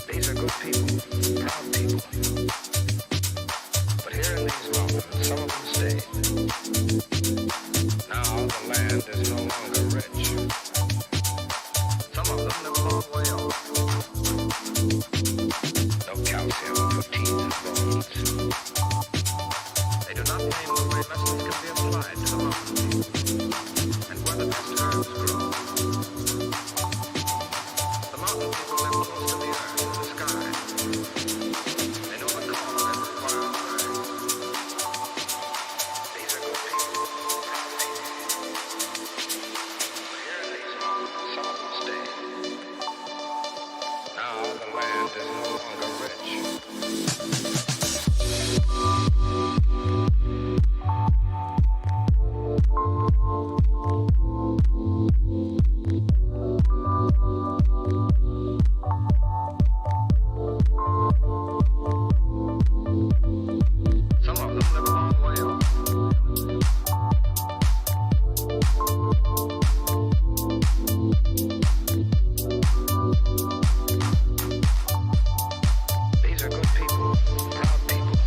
These are good people, proud people. But here in these mountains, some of them stayed. Now the land is no longer rich. Some of them live a long way off. No calcium for teeth and bones. They do not name the way lessons can be applied to the mountain people, and where the best herbs grow. The mountain people live close to the earth and the sky. They know the call of every wild bird. These are good people, proud people. But here in these mountains, some of them stay. Now the land is no longer rich. Some of them live a long way off. These are good people, proud people.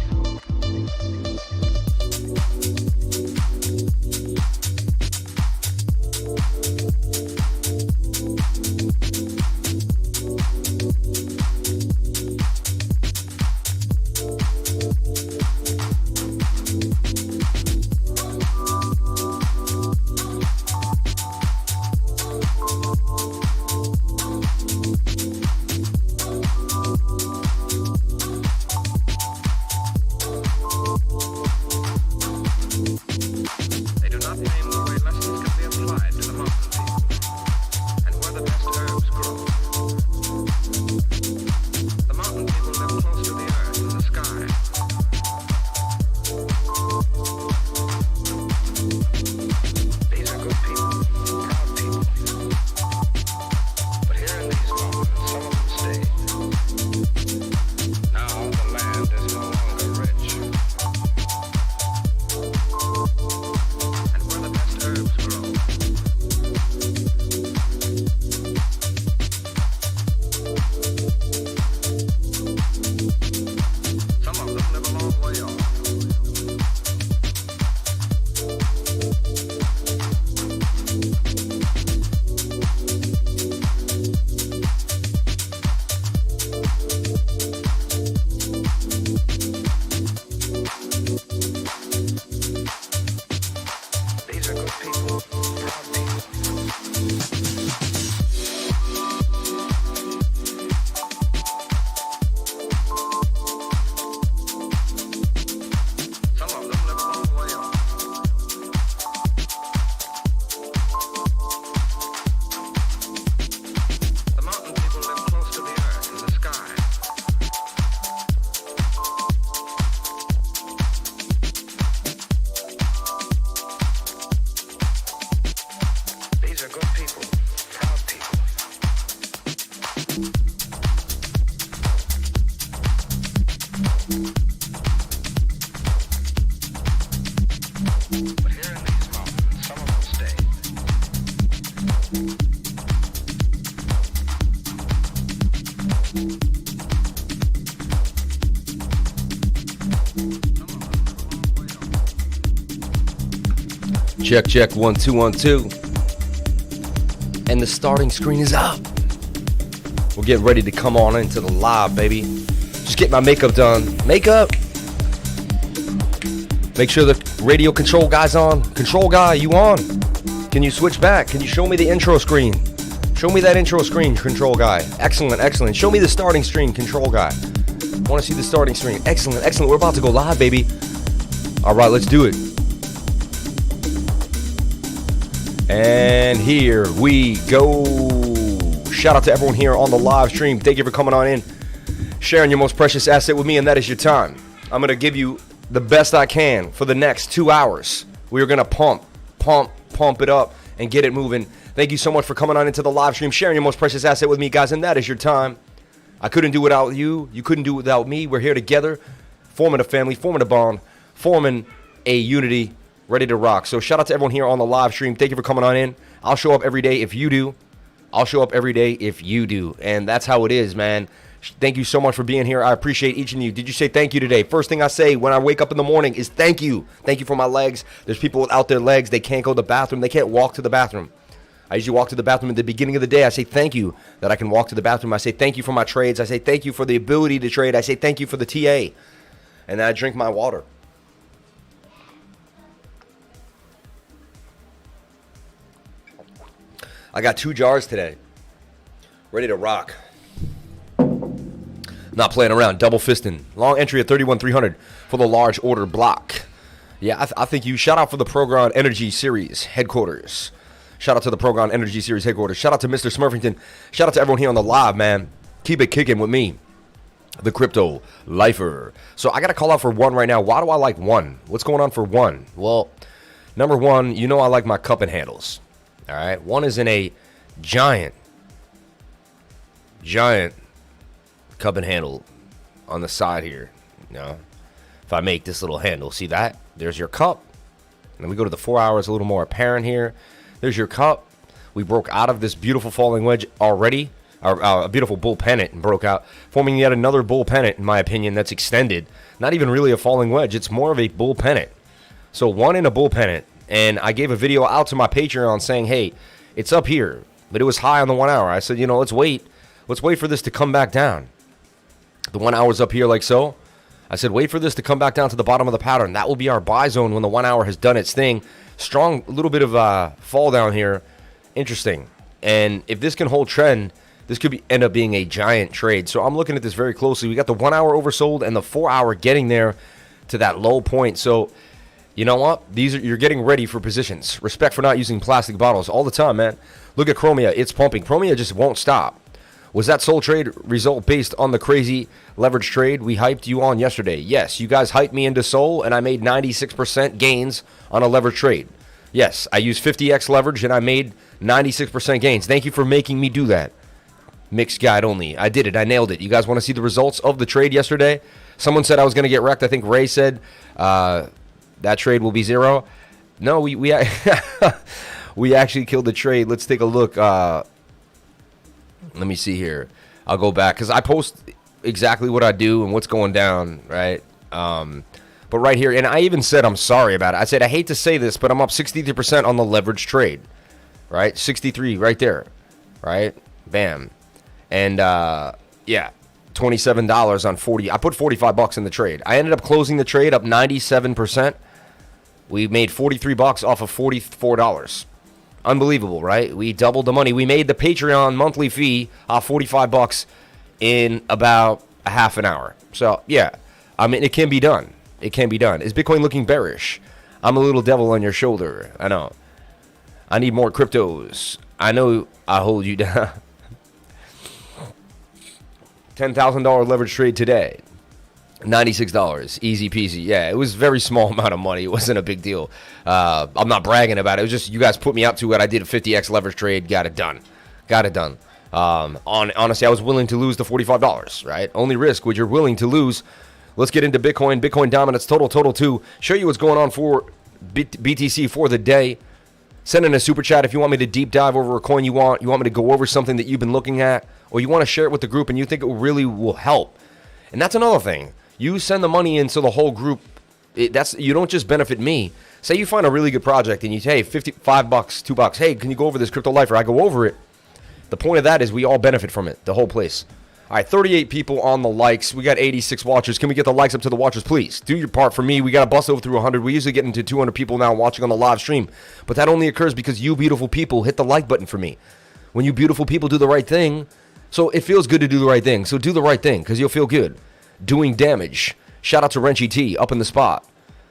They do not name the way lessons can be applied to the mountain people, and where the best herbs grow. The mountain people live close to the earth and the sky. These are good people, proud people. But here in these mountains, some of them stay. Now the land is no longer rich. And where the best herbs grow. Some of them live a long way off. These are good people, proud people. Some of them live a long way off. The mountain people live close to the earth and the sky. These are good people, proud people. But here in these mountains, some of them stay. Check, check, 1 2 1 2. And the starting screen is up. We're getting ready to come on into the live, baby. Just get my makeup done. Makeup. Make sure the radio control guy's on. Control guy, you on? Can you switch back? Can you show me the intro screen? Show me that intro screen, control guy. Excellent, excellent. Show me the starting screen, control guy. Want to see the starting screen. Excellent, excellent. We're about to go live, baby. All right, let's do it. And here we go. Shout out to everyone here on the live stream. Thank you for coming on in, sharing your most precious asset with me, and that is your time. I'm going to give you the best I can for the next 2 hours. We are going to pump it up and get it moving. Thank you so much for coming on into the live stream, sharing your most precious asset with me, guys, and that is your time. I couldn't do it without you. You couldn't do it without me. We're here together, forming a family, forming a bond, forming a unity, ready to rock. So shout out to everyone here on the live stream. Thank you for coming on in. I'll show up every day if you do. I'll show up every day if you do. And that's how it is, man. Thank you so much for being here. I appreciate each of you. Did you say thank you today? First thing I say when I wake up in the morning is thank you. Thank you for my legs. There's people without their legs. They can't go to the bathroom. They can't walk to the bathroom. I usually walk to the bathroom at the beginning of the day. I say thank you that I can walk to the bathroom. I say thank you for my trades. I say thank you for the ability to trade. I say thank you for the TA. And then I drink my water. I got 2 jars today. Ready to rock. Not playing around. Double fisting. Long entry at 31,300 for the large order block. Yeah, I think you. Shout out for the Program Energy Series headquarters. Shout out to the Program Energy Series headquarters. Shout out to Mr. Smurfington. Shout out to everyone here on the live, man. Keep it kicking with me, the crypto lifer. So I got to call out for one right now. Why do I like one? What's going on for one? Well, number one, you know I like my cup and handles. All right. One is in a giant cup and handle on the side here. You know, if I make this little handle, see that? There's your cup. And we go to the 4 hours, a little more apparent here. There's your cup. We broke out of this beautiful falling wedge already. A beautiful bull pennant and broke out, forming yet another bull pennant, in my opinion, that's extended. Not even really a falling wedge. It's more of a bull pennant. So one in a bull pennant. And I gave a video out to my Patreon saying, hey, it's up here. But it was high on the 1 hour. I said, you know, let's wait. Let's wait for this to come back down. The 1 hour's up here like so. I said, wait for this to come back down to the bottom of the pattern. That will be our buy zone when the 1 hour has done its thing. Strong, little bit of fall down here. Interesting. And if this can hold trend, this could end up being a giant trade. So I'm looking at this very closely. We got the 1 hour oversold and the 4 hour getting there to that low point. So you know what? You're getting ready for positions. Respect for not using plastic bottles all the time, man. Look at Chromia. It's pumping. Chromia just won't stop. Was that soul trade result based on the crazy leverage trade we hyped you on yesterday? Yes, you guys hyped me into Sol, and I made 96% gains on a leverage trade. Yes, I used 50x leverage, and I made 96% gains. Thank you for making me do that. Mixed guide only. I did it. I nailed it. You guys want to see the results of the trade yesterday? Someone said I was going to get wrecked. I think Ray said that trade will be 0. No, we we actually killed the trade. Let's take a look. Let me see here. I'll go back because I post exactly what I do and what's going down, right? But right here, and I even said I'm sorry about it. I said I hate to say this, but I'm up 63% on the leverage trade, right? 63 right there, right? Bam. And yeah, $27 on 40. I put $45 in the trade. I ended up closing the trade up 97%. We made $43 off of $44. Unbelievable, right? We doubled the money. We made the Patreon monthly fee off $45 in about a half an hour. So, yeah, I mean, it can be done. It can be done. Is Bitcoin looking bearish? I'm a little devil on your shoulder. I know. I need more cryptos. I know I hold you down. $10,000 leverage trade today. $96. Easy peasy. Yeah, it was a very small amount of money. It wasn't a big deal. I'm not bragging about it. It was just you guys put me up to it. I did a 50x leverage trade. Got it done. Got it done. Honestly, I was willing to lose the $45, right? Only risk what you're willing to lose. Let's get into Bitcoin. Bitcoin dominance total 2. Show you what's going on for BTC for the day. Send in a super chat if you want me to deep dive over a coin you want me to go over something that you've been looking at, or you want to share it with the group and you think it really will help. And that's another thing. You send the money into the whole group. You don't just benefit me. Say you find a really good project and you say, hey, $55, $2. Hey, can you go over this crypto lifer? I go over it. The point of that is we all benefit from it, the whole place. All right, 38 people on the likes. We got 86 watchers. Can we get the likes up to the watchers, please? Do your part for me. We got to bust over through 100. We usually get into 200 people now watching on the live stream. But that only occurs because you beautiful people hit the like button for me. When you beautiful people do the right thing, so it feels good to do the right thing. So do the right thing because you'll feel good. Doing damage. Shout out to Wrenchy T up in the spot.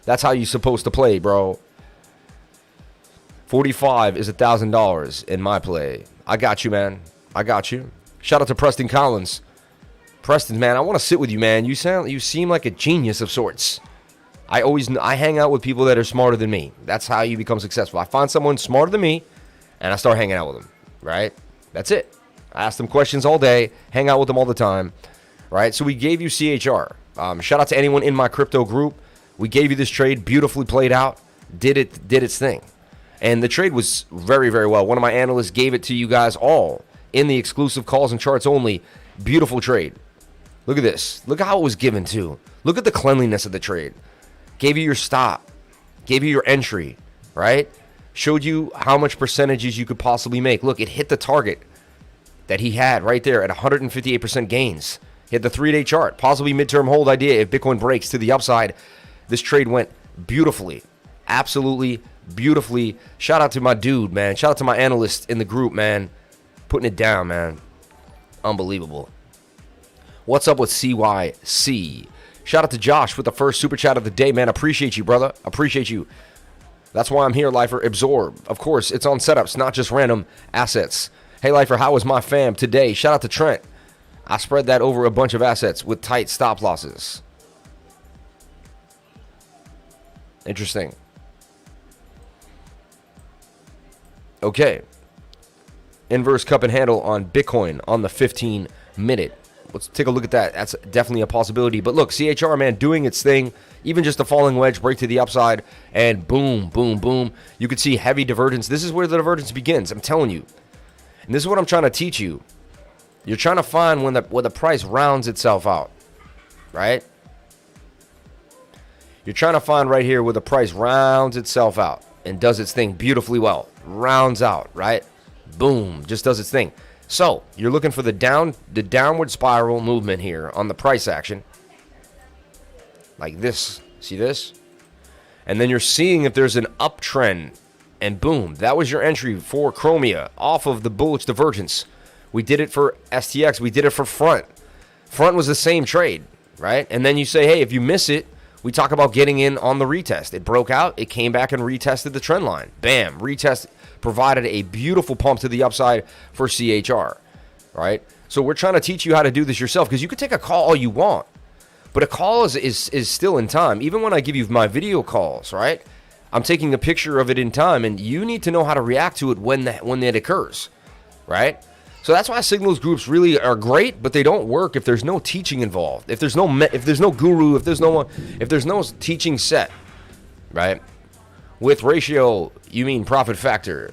That's how you're supposed to play, bro. 45 is $1,000 in my play. I got you, man. I got you. Shout out to Preston Collins. Preston, man, I want to sit with you, man. You seem like a genius of sorts. I hang out with people that are smarter than me. That's how you become successful. I find someone smarter than me, and I start hanging out with them, right? That's it. I ask them questions all day, hang out with them all the time, right? So we gave you CHR. Shout out to anyone in my crypto group. We gave you this trade, beautifully played out, did its thing. And the trade was very, very well. One of my analysts gave it to you guys all in the exclusive calls and charts only. Beautiful trade. Look at this. Look at how it was given too. Look at the cleanliness of the trade. Gave you your stop. Gave you your entry, right? Showed you how much percentages you could possibly make. Look, it hit the target that he had right there at 158% gains. Hit the 3-day chart. Possibly midterm hold idea if Bitcoin breaks to the upside. This trade went beautifully. Absolutely beautifully. Shout out to my dude, man. Shout out to my analyst in the group, man. Putting it down, man. Unbelievable. What's up with CYC? Shout out to Josh with the first super chat of the day, man. Appreciate you, brother. Appreciate you. That's why I'm here, Lifer. Absorb. Of course, it's on setups, not just random assets. Hey, Lifer, how was my fam today? Shout out to Trent. I spread that over a bunch of assets with tight stop losses. Interesting. Okay. Inverse cup and handle on Bitcoin on the 15-minute. Let's take a look at that. That's definitely a possibility. But look, CHR, man, doing its thing. Even just a falling wedge, break to the upside, and boom, boom, boom. You could see heavy divergence. This is where the divergence begins. I'm telling you. And this is what I'm trying to teach you. You're trying to find when the price rounds itself out, right? You're trying to find right here where the price rounds itself out and does its thing beautifully well. Rounds out, right? Boom, just does its thing. So you're looking for the downward spiral movement here on the price action. Like this. See this? And then you're seeing if there's an uptrend. And boom, that was your entry for Chromia off of the bullish divergence. We did it for STX. We did it for Front. Front was the same trade, right? And then you say, hey, if you miss it, we talk about getting in on the retest. It broke out. It came back and retested the trend line. Bam. Retest provided a beautiful pump to the upside for CHR, right? So we're trying to teach you how to do this yourself because you could take a call all you want. But a call is still in time. Even when I give you my video calls, right? I'm taking a picture of it in time, and you need to know how to react to it when it occurs, right? So that's why signals groups really are great, but they don't work if there's no teaching involved. If there's no guru, if there's no teaching set, right? With ratio, you mean profit factor.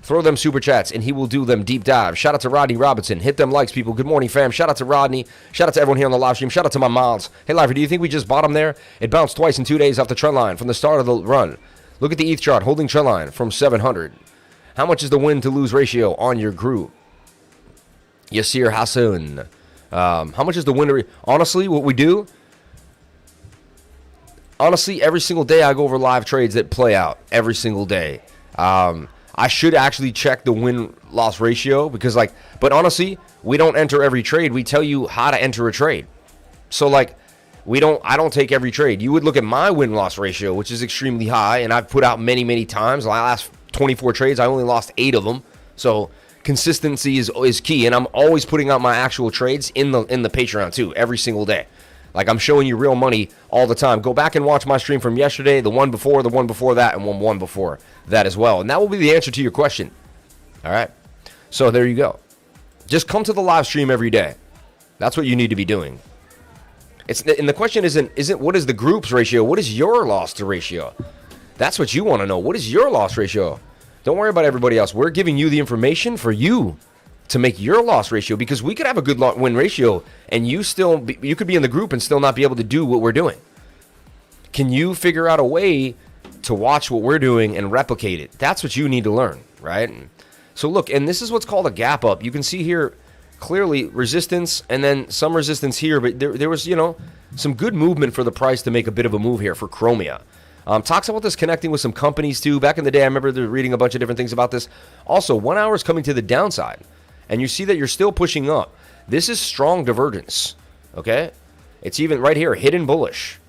Throw them super chats, and he will do them deep dive. Shout out to Rodney Robinson. Hit them likes, people. Good morning, fam. Shout out to Rodney. Shout out to everyone here on the live stream. Shout out to my mods. Hey, Lifer, do you think we just bottomed there? It bounced twice in 2 days off the trend line from the start of the run. Look at the ETH chart, holding trend line from 700. How much is the win-to-lose ratio on your group? Yasir Hassan. How much is the win to... Honestly, what we do... Honestly, every single day I go over live trades that play out. Every single day. I should actually check the win-loss ratio because, like... But honestly, we don't enter every trade. We tell you how to enter a trade. So, like... I don't take every trade. You would look at my win-loss ratio, which is extremely high, and I've put out many, many times. My last 24 trades, I only lost 8 of them. So consistency is key, and I'm always putting out my actual trades in the Patreon too, every single day. Like I'm showing you real money all the time. Go back and watch my stream from yesterday, the one before that, and one before that as well. And that will be the answer to your question. All right. So there you go. Just come to the live stream every day. That's what you need to be doing. And the question isn't what is the group's ratio? What is your loss to ratio? That's what you want to know. What is your loss ratio? Don't worry about everybody else. We're giving you the information for you to make your loss ratio because we could have a good win ratio and you could be in the group and still not be able to do what we're doing. Can you figure out a way to watch what we're doing and replicate it? That's what you need to learn, right? So look, and this is what's called a gap up. You can see here clearly resistance and then some resistance here, but there was, some good movement for the price to make a bit of a move here for Chromia. Talks about this connecting with some companies too. Back in the day, I remember reading a bunch of different things about this. Also, 1 hour is coming to the downside, and you see that you're still pushing up. This is strong divergence, okay? It's even right here, hidden bullish.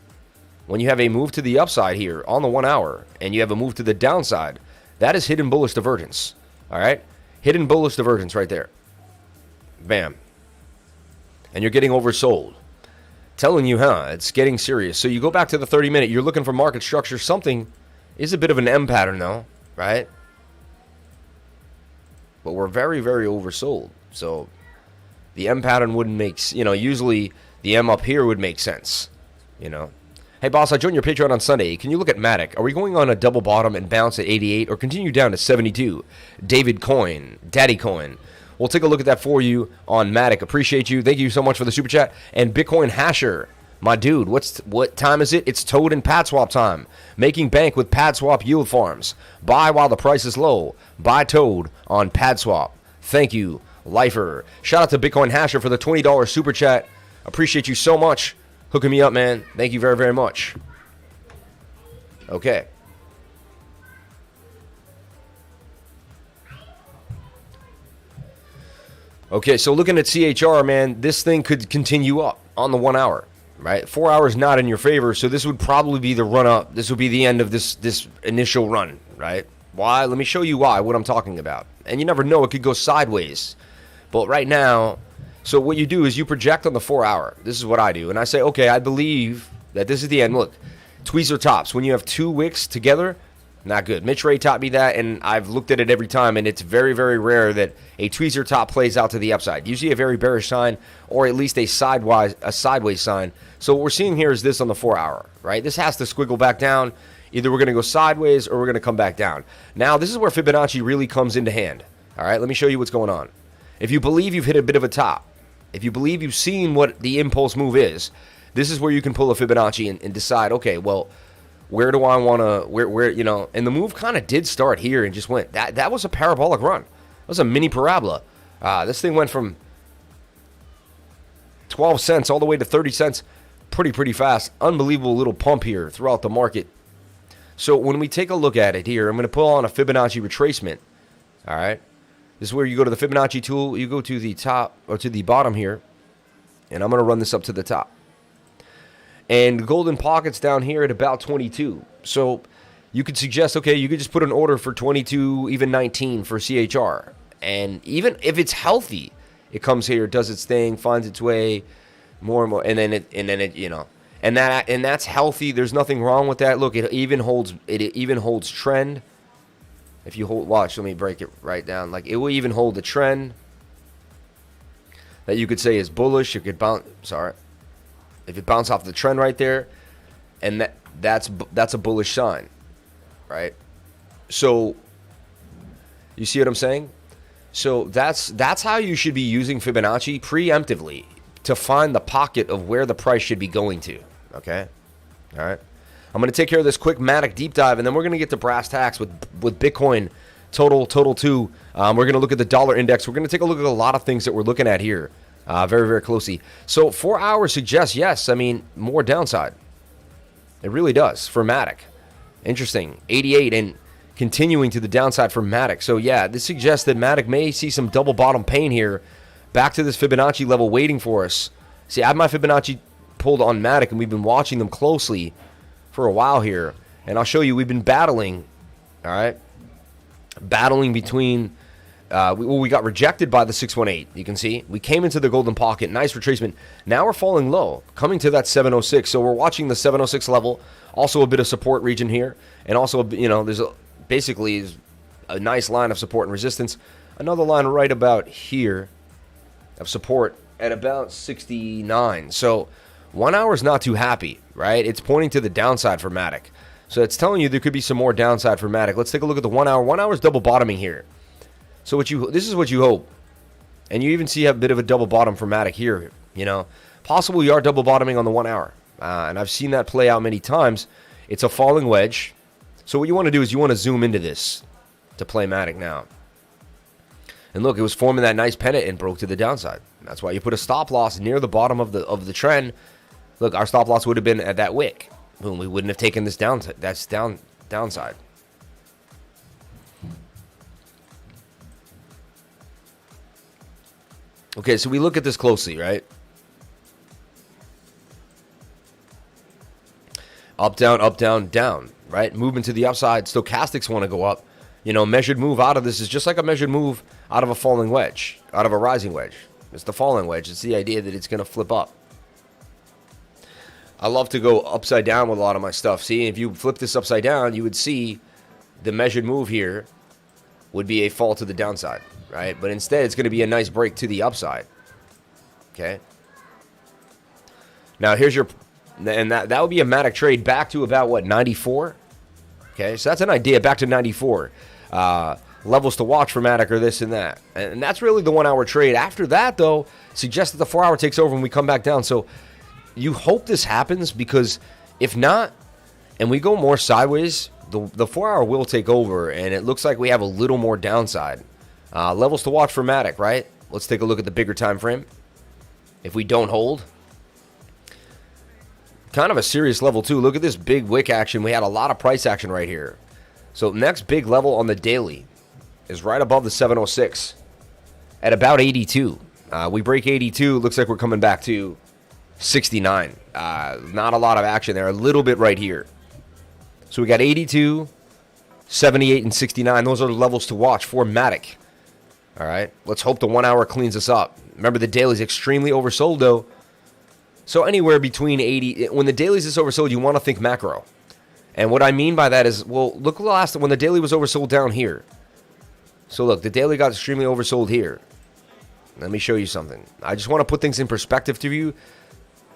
When you have a move to the upside here on the 1 hour, and you have a move to the downside, that is hidden bullish divergence, all right? Hidden bullish divergence right there. Bam. And you're getting oversold. Telling you, it's getting serious. So you go back to the 30-minute. You're looking for market structure. Something is a bit of an M pattern, though, right? But we're very, very oversold. So the M pattern wouldn't make, usually the M up here would make sense, Hey, boss, I joined your Patreon on Sunday. Can you look at MATIC? Are we going on a double bottom and bounce at 88 or continue down to 72? David Coin, Daddy Coin. We'll take a look at that for you on MATIC. Appreciate you. Thank you so much for the super chat. And Bitcoin Hasher, my dude, what time is it? It's Toad and PadSwap time. Making bank with PadSwap yield farms. Buy while the price is low. Buy Toad on PadSwap. Thank you, Lifer. Shout out to Bitcoin Hasher for the $20 super chat. Appreciate you so much. Hooking me up, man. Thank you very, very much. Okay. Okay, so looking at CHR, man, this thing could continue up on the 1 hour, right? 4 hours not in your favor, so this would probably be the run up. This would be the end of this initial run, right? Why? Let me show you why, what I'm talking about. And you never know, it could go sideways. But right now, so what you do is you project on the 4 hour. This is what I do. And I say, okay, I believe that this is the end. Look, tweezer tops. When you have two wicks together, not good. Mitch Ray taught me that, and I've looked at it every time, and it's very, very rare that a tweezer top plays out to the upside. Usually a very bearish sign, or at least a sideways sign. So what we're seeing here is this on the 4 hour, right? This has to squiggle back down. Either we're going to go sideways or we're going to come back down. Now, this is where Fibonacci really comes into hand. All right, let me show you what's going on. If you believe you've hit a bit of a top, if you believe you've seen what the impulse move is, this is where you can pull a Fibonacci and decide, okay, well, where do I want to, where, you know, and the move kind of did start here and just went. That was a parabolic run. That was a mini parabola. This thing went from 12 cents all the way to 30 cents pretty fast. Unbelievable little pump here throughout the market. So when we take a look at it here, I'm going to pull on a Fibonacci retracement. All right. This is where you go to the Fibonacci tool. You go to the top or to the bottom here, and I'm going to run this up to the top. And golden pockets down here at about 22. So you could suggest, okay, you could just put an order for 22, even 19 for CHR. And even if it's healthy, it comes here, does its thing, finds its way, more and more, and then it, you know, and that's healthy. There's nothing wrong with that. Look, it even holds trend. If you watch, let me break it right down. Like, it will even hold the trend that you could say is bullish. It could bounce. Sorry. If it bounced off the trend right there, and that's a bullish sign, right? So you see what I'm saying? So that's how you should be using Fibonacci preemptively to find the pocket of where the price should be going to. Okay, all right. I'm going to take care of this quick MATIC deep dive, and then we're going to get to brass tacks with Bitcoin total 2. We're going to look at the dollar index. We're going to take a look at a lot of things that we're looking at here. Very, very closely. So 4 hours suggests, yes, I mean, more downside. It really does for MATIC. Interesting. 88 and continuing to the downside for MATIC. So, yeah, this suggests that MATIC may see some double bottom pain here. Back to this Fibonacci level waiting for us. See, I have my Fibonacci pulled on MATIC, and we've been watching them closely for a while here. And I'll show you, we've been battling, all right? Battling between... we got rejected by the 618. You can see we came into the golden pocket, nice retracement. Now we're falling low, coming to that 706. So we're watching the 706 level, also a bit of support region here, and also, you know, there's basically a nice line of support and resistance. Another line right about here of support at about 69. So 1 hour is not too happy, right? It's pointing to the downside for MATIC. So it's telling you there could be some more downside for MATIC. Let's take a look at the 1 hour. 1 hour is double bottoming here. So this is what you hope. And you even see a bit of a double bottom for MATIC here, you know. Possible you are double bottoming on the 1 hour. And I've seen that play out many times. It's a falling wedge. So what you want to do is you want to zoom into this to play MATIC now. And look, it was forming that nice pennant and broke to the downside. That's why you put a stop loss near the bottom of the trend. Look, our stop loss would have been at that wick. Boom, we wouldn't have taken this downside. That's downside. Okay, so we look at this closely, right? Up, down, down, right? Movement to the upside. Stochastics want to go up. You know, measured move out of this is just like a measured move out of a falling wedge, out of a rising wedge. It's the falling wedge. It's the idea that it's going to flip up. I love to go upside down with a lot of my stuff. See, if you flip this upside down, you would see the measured move here would be a fall to the downside, right? But instead, it's going to be a nice break to the upside. Okay. Now, here's your... And that would be a MATIC trade back to about, what, 94? Okay, so that's an idea, back to 94. Levels to watch for MATIC are this and that. And that's really the 1 hour trade. After that, though, suggests that the 4 hour takes over and we come back down. So you hope this happens, because if not, and we go more sideways, the 4 hour will take over, and it looks like we have a little more downside. Levels to watch for MATIC, right? Let's take a look at the bigger time frame. If we don't hold, kind of a serious level too. Look at this big wick action. We had a lot of price action right here. So next big level on the daily is right above the 706 at about 82. We break 82. Looks like we're coming back to 69. Not a lot of action there. A little bit right here. So we got 82, 78, and 69. Those are the levels to watch for MATIC. All right. Let's hope the 1 hour cleans us up. Remember, the daily is extremely oversold, though. So anywhere between 80, when the daily is oversold, you want to think macro. And what I mean by that is, well, look last when the daily was oversold down here. So look, the daily got extremely oversold here. Let me show you something. I just want to put things in perspective to you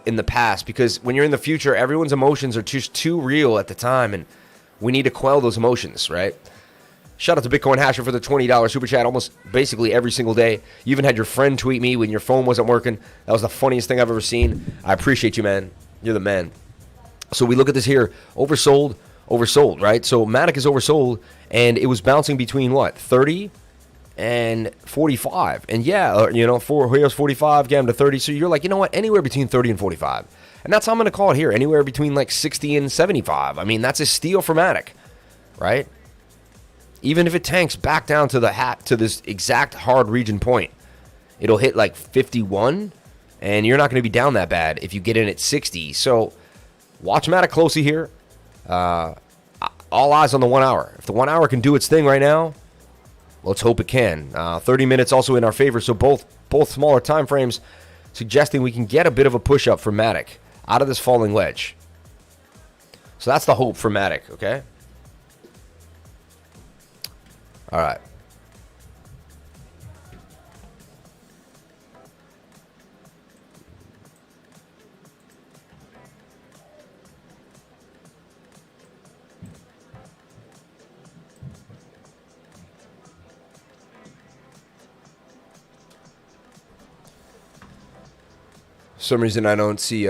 in the past, because when you're in the future, everyone's emotions are just too real at the time, and we need to quell those emotions, right? Shout out to Bitcoin Hasher for the $20 super chat almost basically every single day. You even had your friend tweet me when your phone wasn't working. That was the funniest thing I've ever seen. I appreciate you, man. You're the man. So we look at this here. Oversold, right? So MATIC is oversold, and it was bouncing between what? 30 and 45. And yeah, here's 45, get them to 30. So you're like, you know what? Anywhere between 30 and 45. And that's how I'm going to call it here. Anywhere between like 60 and 75. I mean, that's a steal for MATIC, right? Even if it tanks back down to this exact hard region point, it'll hit like 51, and you're not going to be down that bad if you get in at 60. So watch MATIC closely here. All eyes on the 1 hour. If the 1 hour can do its thing right now, let's hope it can. 30 minutes also in our favor, so both smaller time frames suggesting we can get a bit of a push up for MATIC out of this falling wedge. So that's the hope for MATIC, okay? All right. For some reason I don't see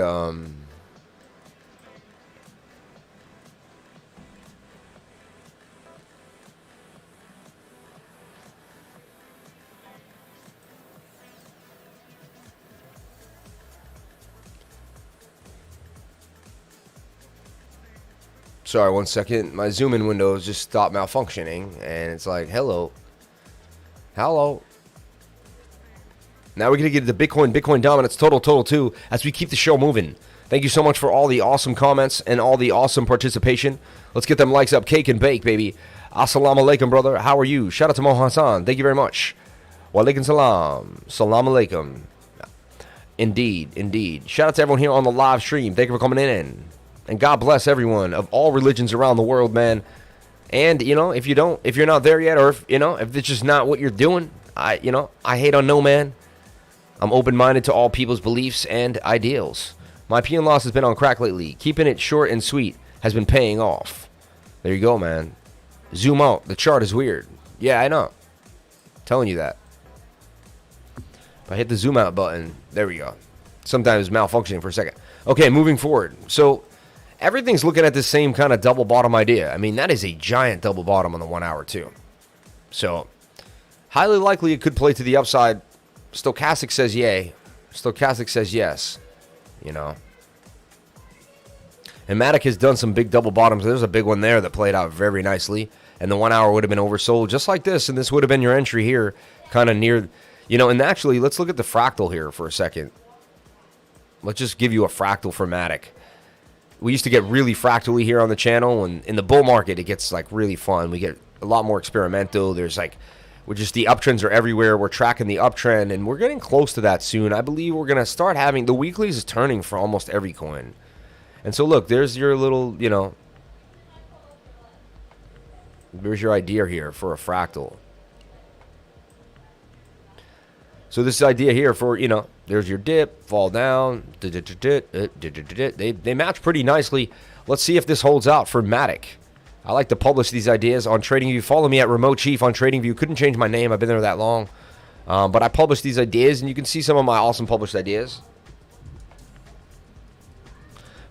Sorry, 1 second. My zoom in window just stopped malfunctioning, and it's like, hello. Now we're going to get to Bitcoin dominance, total too, as we keep the show moving. Thank you so much for all the awesome comments and all the awesome participation. Let's get them likes up. Cake and bake, baby. Assalamu alaikum, brother. How are you? Shout out to Mo Hassan. Thank you very much. Wa alaikum salam. Salam alaikum. Indeed. Shout out to everyone here on the live stream. Thank you for coming in. And God bless everyone of all religions around the world, man. And, if you're not there yet, or if it's just not what you're doing, I hate on no man. I'm open-minded to all people's beliefs and ideals. My P and loss has been on crack lately. Keeping it short and sweet has been paying off. There you go, man. Zoom out. The chart is weird. Yeah, I know. I'm telling you that. If I hit the zoom out button, there we go. Sometimes it's malfunctioning for a second. Okay, moving forward. So everything's looking at the same kind of double bottom idea. I mean, that is a giant double bottom on the 1 hour too. So highly likely it could play to the upside. Stochastic says yay. Stochastic says yes. And MATIC has done some big double bottoms. There's a big one there that played out very nicely. And the 1 hour would have been oversold just like this. And this would have been your entry here, kind of near, and actually, let's look at the fractal here for a second. Let's just give you a fractal for MATIC. We used to get really fractally here on the channel. And in the bull market, it gets like really fun. We get a lot more experimental. There's like, the uptrends are everywhere. We're tracking the uptrend, and we're getting close to that soon. I believe we're going to start having the weeklies is turning for almost every coin. And so, look, there's your little, there's your idea here for a fractal. So this idea here for, there's your dip, fall down, they match pretty nicely. Let's see if this holds out for MATIC. I like to publish these ideas on TradingView. Follow me at Remote Chief on TradingView. Couldn't change my name. I've been there that long. But I publish these ideas, and you can see some of my awesome published ideas.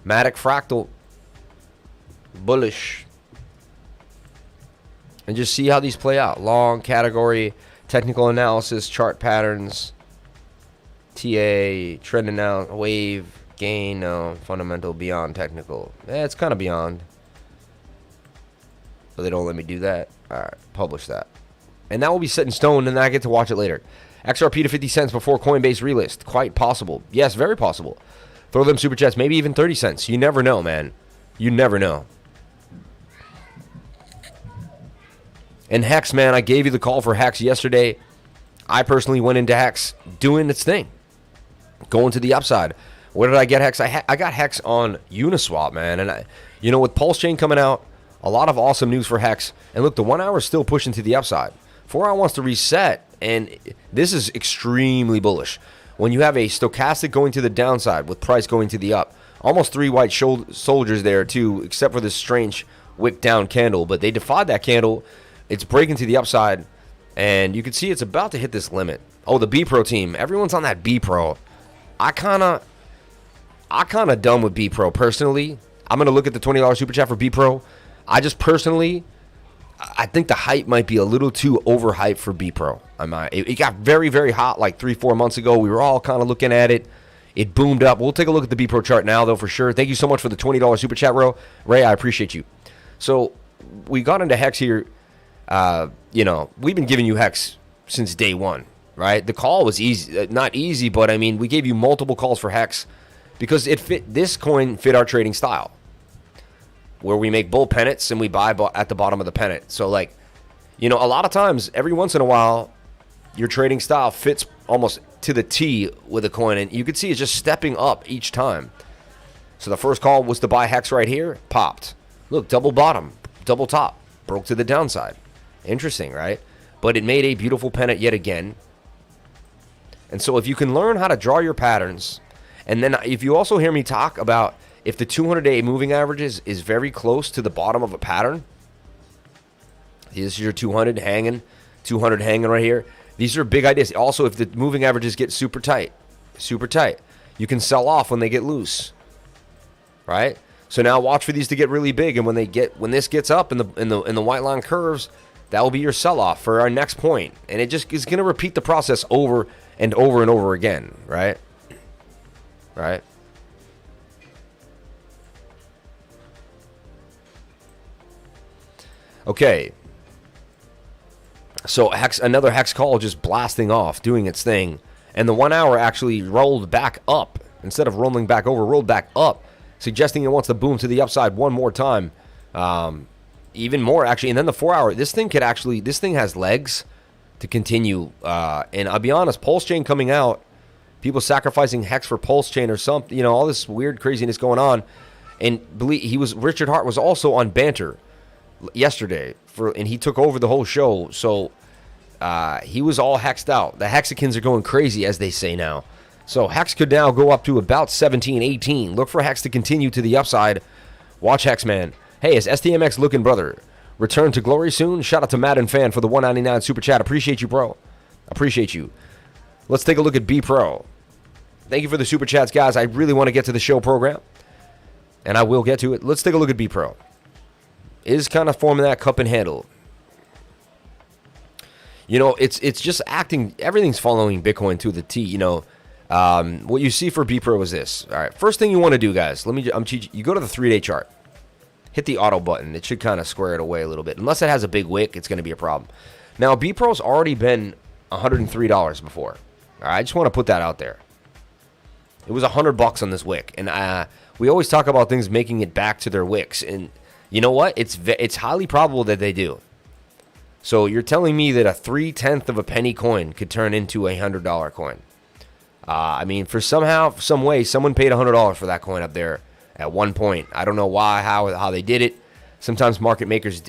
MATIC Fractal. Bullish. And just see how these play out. Long category, technical analysis, chart patterns, TA, trend analysis, wave, gain, fundamental, beyond technical. It's kind of beyond. But they don't let me do that. Alright, publish that. And that will be set in stone, and then I get to watch it later. XRP to 50 cents before Coinbase relist. Quite possible. Yes, very possible. Throw them super chats, maybe even 30 cents. You never know, man. You never know. And Hex, man, I gave you the call for Hex yesterday. I personally went into Hex doing its thing. Going to the upside. Where did I get Hex? I got Hex on Uniswap, man. And, with Pulse Chain coming out, a lot of awesome news for Hex. And look, the 1 hour is still pushing to the upside. 4 hour wants to reset. And this is extremely bullish. When you have a stochastic going to the downside with price going to the up. Almost 3 white soldiers there, too, except for this strange wick down candle. But they defied that candle. It's breaking to the upside. And you can see it's about to hit this limit. Oh, the BEPRO team. Everyone's on that BEPRO. I kind of done with BEPRO personally. I'm going to look at the $20 super chat for BEPRO. I just personally, I think the hype might be a little too overhyped for BEPRO. It got very, very hot like 3-4 months ago. We were all kind of looking at it. It boomed up. We'll take a look at the BEPRO chart now, though, for sure. Thank you so much for the $20 super chat, Ray. I appreciate you. So we got into Hex here. We've been giving you Hex since day one, right? The call was easy, not easy, but we gave you multiple calls for Hex because this coin fit our trading style, where we make bull pennants and we buy at the bottom of the pennant. So, a lot of times, every once in a while, your trading style fits almost to the T with a coin, and you can see it's just stepping up each time. So the first call was to buy Hex right here, popped. Look, double bottom, double top, broke to the downside. Interesting, right? But it made a beautiful pennant yet again. And so if you can learn how to draw your patterns, and then if you also hear me talk about if the 200-day moving averages is very close to the bottom of a pattern, this is your 200 hanging right here. These are big ideas. Also, if the moving averages get super tight, you can sell off when they get loose, right? So now watch for these to get really big, and when this gets up in the white line curves, that will be your sell-off for our next point. And it just is going to repeat the process over and over and over again, right? Right? Okay. So another Hex call just blasting off, doing its thing. And the 1 hour actually rolled back up. Instead of rolling back over, rolled back up, suggesting it wants to boom to the upside one more time. Even more, actually. And then the 4 hour, this thing has legs to continue. And I'll be honest, Pulse Chain coming out, people sacrificing Hex for Pulse Chain or something, all this weird craziness going on. And Richard Hart was also on Banter yesterday, and he took over the whole show. So he was all hexed out. The Hexicans are going crazy, as they say now. So Hex could now go up to about 17, 18. Look for Hex to continue to the upside. Watch Hex, man. Hey, is STMX looking, brother? Return to glory soon? Shout out to Madden Fan for the $1.99 super chat. Appreciate you, bro. Appreciate you. Let's take a look at BEPRO. Thank you for the super chats, guys. I really want to get to the show program, and I will get to it. Let's take a look at BEPRO. Is kind of forming that cup and handle. It's just acting. Everything's following Bitcoin to the T. What you see for BEPRO is this. All right, first thing you want to do, guys. You go to the 3-day chart. Hit the auto button. It should kind of square it away a little bit. Unless it has a big wick, it's going to be a problem. Now, BEPRO's already been $103 before. All right, I just want to put that out there. It was $100 on this wick, and we always talk about things making it back to their wicks, and you know what? It's highly probable that they do. So you're telling me that a 3/10 of a penny coin could turn into a $100 coin? For some way, someone paid $100 for that coin up there at one point. I don't know why, how they did it. Sometimes market makers,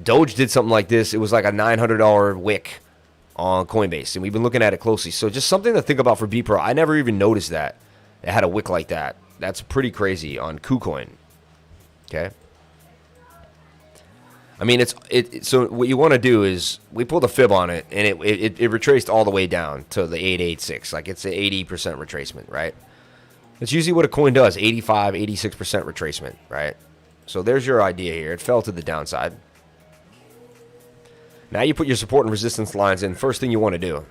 Doge did something like this. It was like a $900 wick on Coinbase, and we've been looking at it closely. So just something to think about for BEPRO. I never even noticed that it had a wick like that. That's pretty crazy on KuCoin. Okay. I mean, so what you want to do is we pulled a fib on it, and it retraced all the way down to the 886. Like, it's an 80% retracement, right? That's usually what a coin does, 85, 86% retracement, right? So there's your idea here. It fell to the downside. Now you put your support and resistance lines in. First thing you want to do,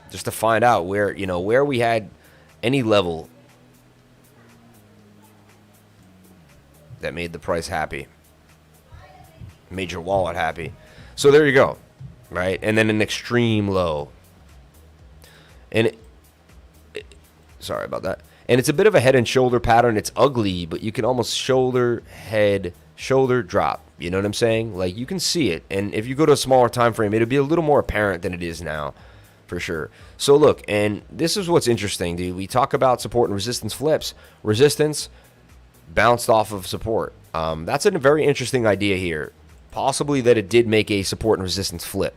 just to find out where, where we had any level that made the price happy. Made your wallet happy. So there you go, right? And then an extreme low. And sorry about that. And it's a bit of a head and shoulder pattern. It's ugly, but you can almost shoulder, head, shoulder, drop. You know what I'm saying? Like, you can see it. And if you go to a smaller time frame, it'll be a little more apparent than it is now, for sure. So look, and this is what's interesting, dude. We talk about support and resistance flips. Resistance bounced off of support. That's a very interesting idea here. Possibly that it did make a support and resistance flip.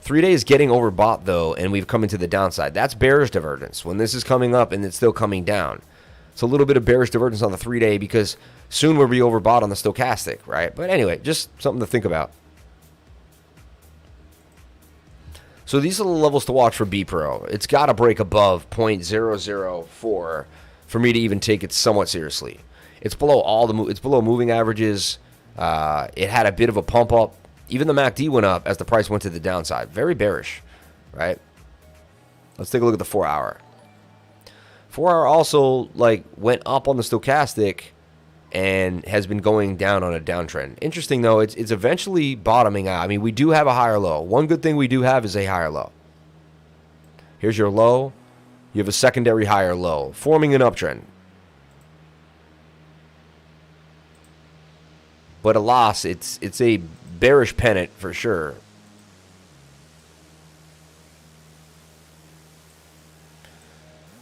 3 days getting overbought, though, and we've come into the downside. That's bearish divergence. When this is coming up and it's still coming down, it's a little bit of bearish divergence on the 3 day because soon we'll be overbought on the stochastic, right? But anyway, just something to think about. So these are the levels to watch for BEPRO. It's got to break above 0.004 for me to even take it somewhat seriously. It's below it's below moving averages. It had a bit of a pump up. Even the MACD went up as the price went to the downside. Very bearish, right? Let's take a look at the 4 hour. 4 hour also went up on the stochastic and has been going down on a downtrend. Interesting though, it's eventually bottoming out. I mean, we do have a higher low. One good thing we do have is a higher low. Here's your low. You have a secondary higher low, forming an uptrend. But alas, it's a bearish pennant for sure.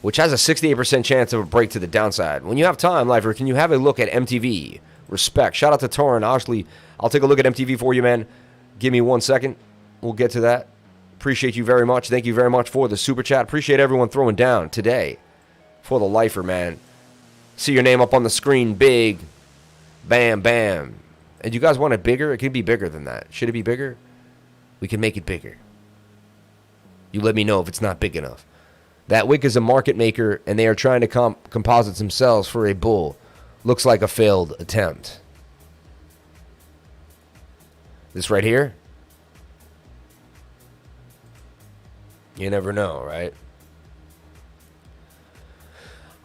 Which has a 68% chance of a break to the downside. When you have time, Lifer, can you have a look at MTV? Respect. Shout out to Torin. Ashley, I'll take a look at MTV for you, man. Give me 1 second. We'll get to that. Appreciate you very much. Thank you very much for the super chat. Appreciate everyone throwing down today for the Lifer, man. See your name up on the screen. Big. Bam, bam. And you guys want it bigger? It can be bigger than that. Should it be bigger? We can make it bigger. You let me know if it's not big enough. That wick is a market maker, and they are trying to composite themselves for a bull. Looks like a failed attempt. This right here? You never know, right?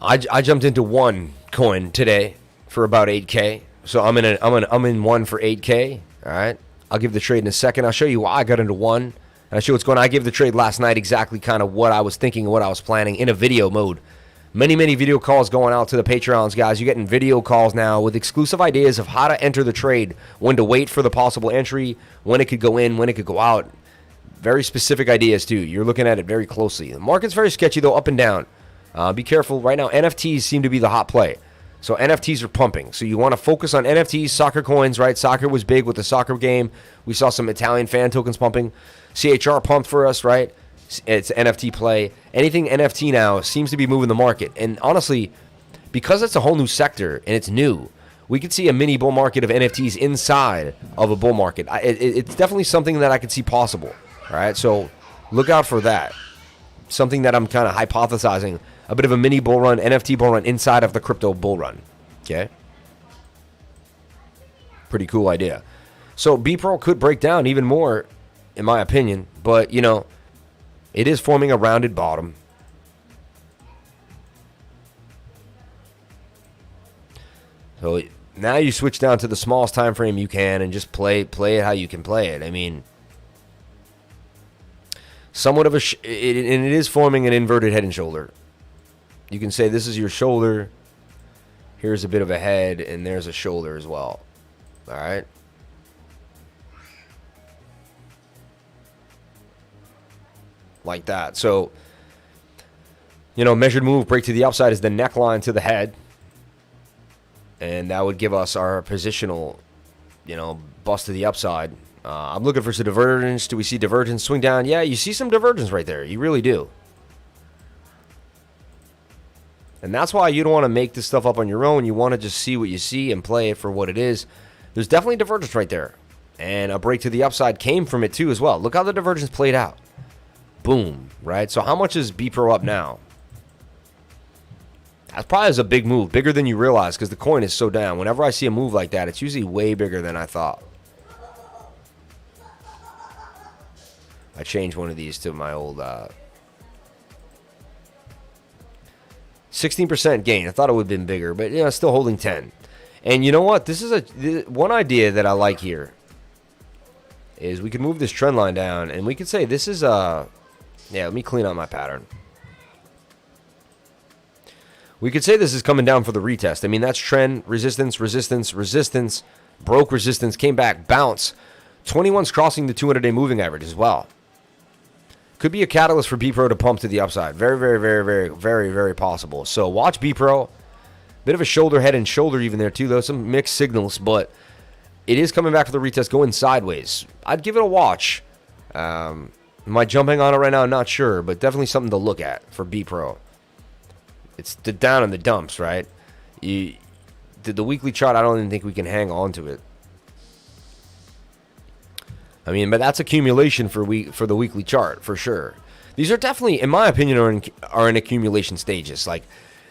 I jumped into one coin today for about 8K. So I'm in one for 8K. All right. I'll give the trade in a second. I'll show you why I got into one. And I'll show you what's going on. I gave the trade last night exactly kind of what I was thinking and what I was planning in a video mode. Many video calls going out to the Patreons, guys. You're getting video calls now with exclusive ideas of how to enter the trade, when to wait for the possible entry, when it could go in, when it could go out. Very specific ideas, too. You're looking at it very closely. The market's very sketchy, though, up and down. Be careful. Right now, NFTs seem to be the hot play. So NFTs are pumping. So you want to focus on NFTs, soccer coins, right? Soccer was big with the soccer game. We saw some Italian fan tokens pumping. CHR pumped for us, right? It's NFT play. Anything NFT now seems to be moving the market. And honestly, because it's a whole new sector and it's new, we could see a mini bull market of NFTs inside of a bull market. It's definitely something that I could see possible, all right? So look out for that. Something that I'm kind of hypothesizing. A bit of a mini bull run, NFT bull run inside of the crypto bull run. Okay? Pretty cool idea. So BEPRO could break down even more, in my opinion. But, it is forming a rounded bottom. So now you switch down to the smallest time frame you can and just play it how you can play it. I mean, somewhat of and it is forming an inverted head and shoulder. You can say this is your shoulder, here's a bit of a head, and there's a shoulder as well. All right? Like that. So, measured move, break to the upside is the neckline to the head. And that would give us our positional, bust to the upside. I'm looking for some divergence. Do we see divergence? Swing down. Yeah, you see some divergence right there. You really do. And that's why you don't want to make this stuff up on your own. You want to just see what you see and play it for what it is. There's definitely divergence right there. And a break to the upside came from it too as well. Look how the divergence played out. Boom, right? So how much is BEPRO up now? That probably is a big move, bigger than you realize because the coin is so down. Whenever I see a move like that, it's usually way bigger than I thought. I changed one of these to my old 16% gain. I thought it would have been bigger, but yeah, still holding 10. And you know what? This is one idea that I like here is we could move this trend line down and we could say this is yeah, let me clean up my pattern. We could say this is coming down for the retest. I mean, that's trend, resistance, resistance, resistance, broke resistance, came back, bounce. 21's crossing the 200-day moving average as well. Could be a catalyst for BEPRO to pump to the upside. Very, very, very, very, very, very possible. So watch BEPRO. Bit of a shoulder, head, and shoulder even there too, though. Some mixed signals, but it is coming back for the retest, going sideways. I'd give it a watch. Am I jumping on it right now? Not sure, but definitely something to look at for BEPRO. It's down in the dumps, right? The weekly chart, I don't even think we can hang on to it. I mean, but that's accumulation for the weekly chart, for sure. These are definitely, in my opinion, are in accumulation stages. Like,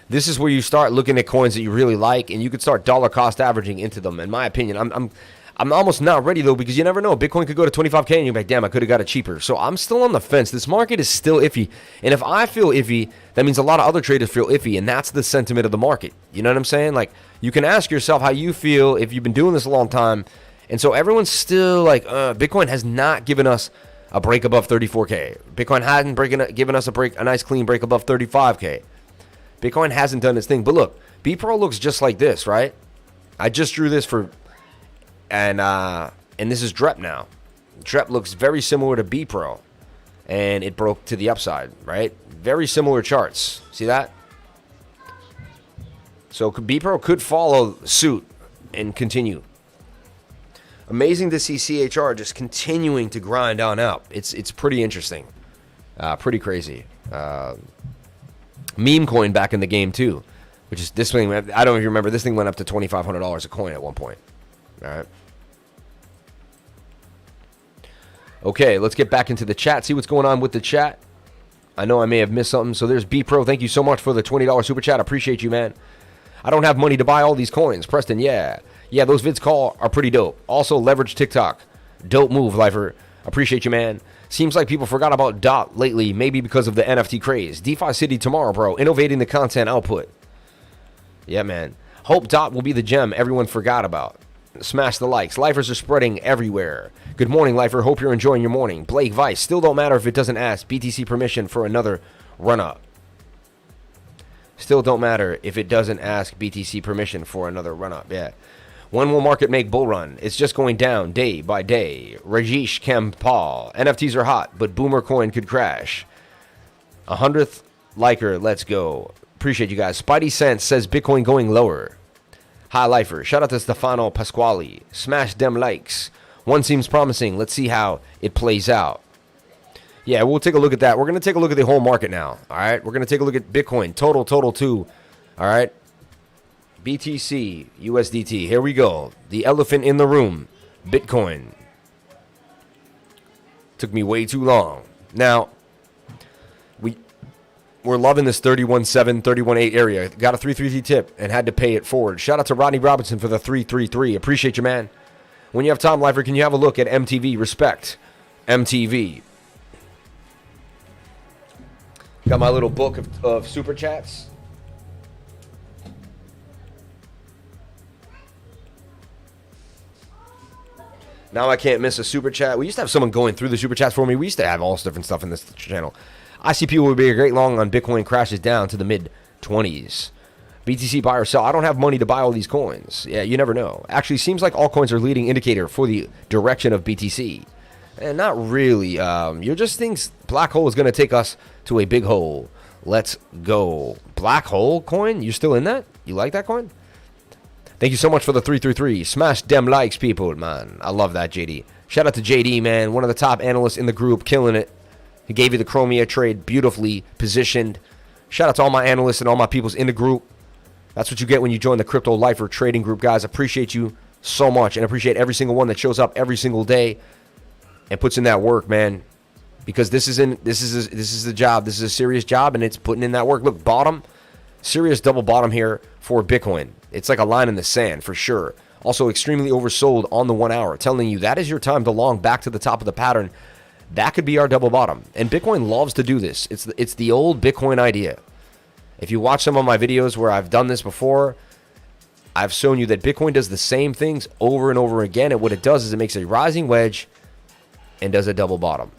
this is where you start looking at coins that you really like, and you could start dollar cost averaging into them. In my opinion, I'm almost not ready, though, because you never know. Bitcoin could go to 25K, and you're like, damn, I could have got it cheaper. So I'm still on the fence. This market is still iffy. And if I feel iffy, that means a lot of other traders feel iffy, and that's the sentiment of the market. You know what I'm saying? Like, you can ask yourself how you feel if you've been doing this a long time. And so everyone's still like, Bitcoin has not given us a break above 34K. Bitcoin hasn't given us a nice clean break above 35K. Bitcoin hasn't done its thing. But look, BEPRO looks just like this, right? I just drew this for... And this is DREP now. DREP looks very similar to BEPRO. And it broke to the upside, right? Very similar charts. See that? So BEPRO could follow suit and continue. Amazing to see CHR just continuing to grind on up. It's pretty interesting. Pretty crazy. Meme coin back in the game too. Which is this thing, I don't know if you remember, this thing went up to $2,500 a coin at one point. Alright. Okay, let's get back into the chat. See what's going on with the chat. I know I may have missed something. So there's BEPRO. Thank you so much for the $20 super chat. Appreciate you, man. I don't have money to buy all these coins. Preston, yeah. Yeah, those vids call are pretty dope. Also, leverage TikTok. Dope move, Lifer. Appreciate you, man. Seems like people forgot about DOT lately, maybe because of the NFT craze. DeFi City tomorrow, bro. Innovating the content output. Yeah, man. Hope DOT will be the gem everyone forgot about. Smash the likes. Lifers are spreading everywhere. Good morning, Lifer. Hope you're enjoying your morning. Blake Vice. Still don't matter if it doesn't ask BTC permission for another run-up. Still don't matter if it doesn't ask BTC permission for another run-up. Yeah. When will market make bull run? It's just going down day by day. Rajesh Kampal. NFTs are hot, but Boomer Coin could crash. 100th liker. Let's go. Appreciate you guys. Spidey Sense says Bitcoin going lower. Hi, Lifer. Shout out to Stefano Pasquale. Smash them likes. One seems promising. Let's see how it plays out. Yeah, we'll take a look at that. We're going to take a look at the whole market now. All right. We're going to take a look at Bitcoin. Total too. All right. BTC, USDT. Here we go. The elephant in the room. Bitcoin. Took me way too long. Now, we're loving this 31.7, 31.8 area. Got a 333 tip and had to pay it forward. Shout out to Rodney Robinson for the 333. Appreciate you, man. When you have time, Lifer, can you have a look at MTV? Respect. MTV. Got my little book of super chats. Now I can't miss a super chat. We used to have someone going through the super chats for me. We used to have all this different stuff in this channel. ICP will be a great long on Bitcoin crashes down to the mid-20s. BTC buy or sell. I don't have money to buy all these coins. Yeah, you never know. Actually, seems like all coins are leading indicator for the direction of BTC. And not really. You just think black hole is going to take us to a big hole. Let's go. Black hole coin? You still in that? You like that coin? Thank you so much for the 333. Smash dem likes, people, man. I love that, JD. Shout out to JD, man. One of the top analysts in the group, killing it. He gave you the Chromia trade, beautifully positioned. Shout out to all my analysts and all my peoples in the group. That's what you get when you join the Crypto Lifer trading group, guys. Appreciate you so much and appreciate every single one that shows up every single day and puts in that work, man. Because this is the job. This is a serious job, and it's putting in that work. Look, bottom, serious double bottom here for Bitcoin. It's like a line in the sand for sure. Also extremely oversold on the 1 hour, telling you that is your time to long back to the top of the pattern. That could be our double bottom. And Bitcoin loves to do this. It's the old Bitcoin idea. If you watch some of my videos where I've done this before, I've shown you that Bitcoin does the same things over and over again. And what it does is it makes a rising wedge and does a double bottom.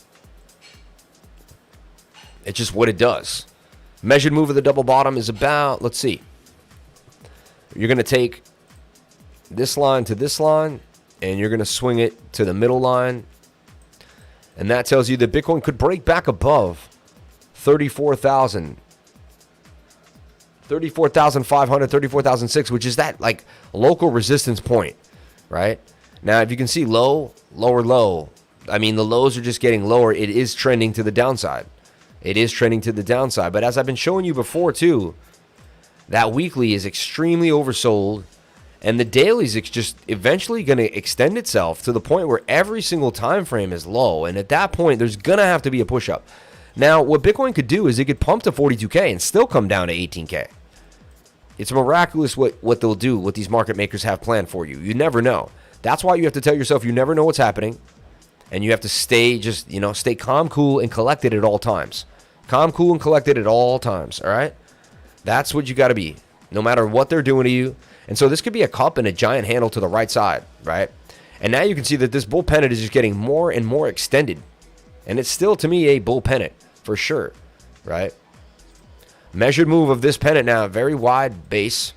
It's just what it does. Measured move of the double bottom is about, let's see. You're going to take this line to this line, and you're going to swing it to the middle line. And that tells you that Bitcoin could break back above 34,000. 34,500, 34,006, which is that like local resistance point, right? Now, if you can see low, lower, low, I mean, the lows are just getting lower. It is trending to the downside. It is trending to the downside. But as I've been showing you before, too, that weekly is extremely oversold. And the daily is just eventually going to extend itself to the point where every single time frame is low. And at that point, there's going to have to be a push-up. Now, what Bitcoin could do is it could pump to 42K and still come down to 18K. It's miraculous what they'll do, what these market makers have planned for you. You never know. That's why you have to tell yourself you never know what's happening. And you have to stay stay calm, cool, and collected at all times. Calm, cool, and collected at all times, all right? That's what you got to be, no matter what they're doing to you. And so this could be a cup and a giant handle to the right side, right? And now you can see that this bull pennant is just getting more and more extended. And it's still, to me, a bull pennant for sure, right? Measured move of this pennant now, very wide base.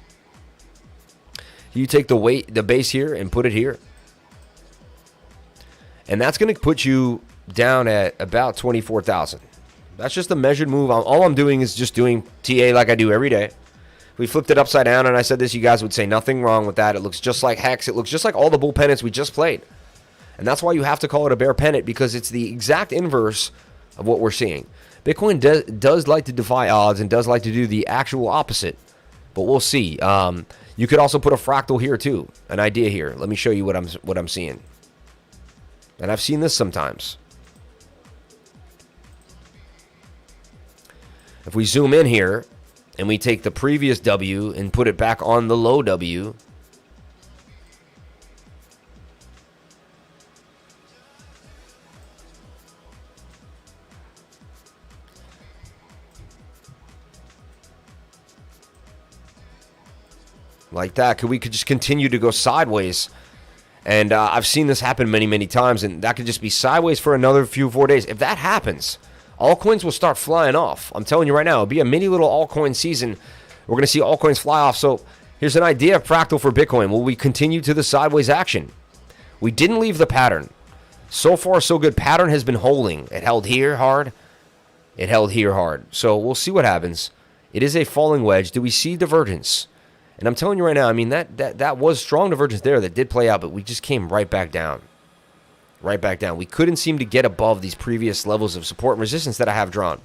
You take the base here and put it here. And that's going to put you down at about 24,000. That's just a measured move. All I'm doing is just doing TA like I do every day. We flipped it upside down, and I said this, you guys would say nothing wrong with that. It looks just like Hex. It looks just like all the bull pennants we just played. And that's why you have to call it a bear pennant, because it's the exact inverse of what we're seeing. Bitcoin does like to defy odds and does like to do the actual opposite. But we'll see. You could also put a fractal here too. An idea here. Let me show you what I'm seeing. And I've seen this sometimes. If we zoom in here and we take the previous W and put it back on the low W, like that, we could just continue to go sideways. And I've seen this happen many, many times, and that could just be sideways for another 4 days. If that happens, altcoins will start flying off. I'm telling you right now, it'll be a mini little altcoin season. We're going to see altcoins fly off. So here's an idea, fractal for Bitcoin. Will we continue to the sideways action? We didn't leave the pattern. So far, so good. Pattern has been holding. It held here hard. It held here hard. So we'll see what happens. It is a falling wedge. Do we see divergence? And I'm telling you right now, I mean, that was strong divergence there that did play out, but we just came right back down. Right back down. We couldn't seem to get above these previous levels of support and resistance that I have drawn.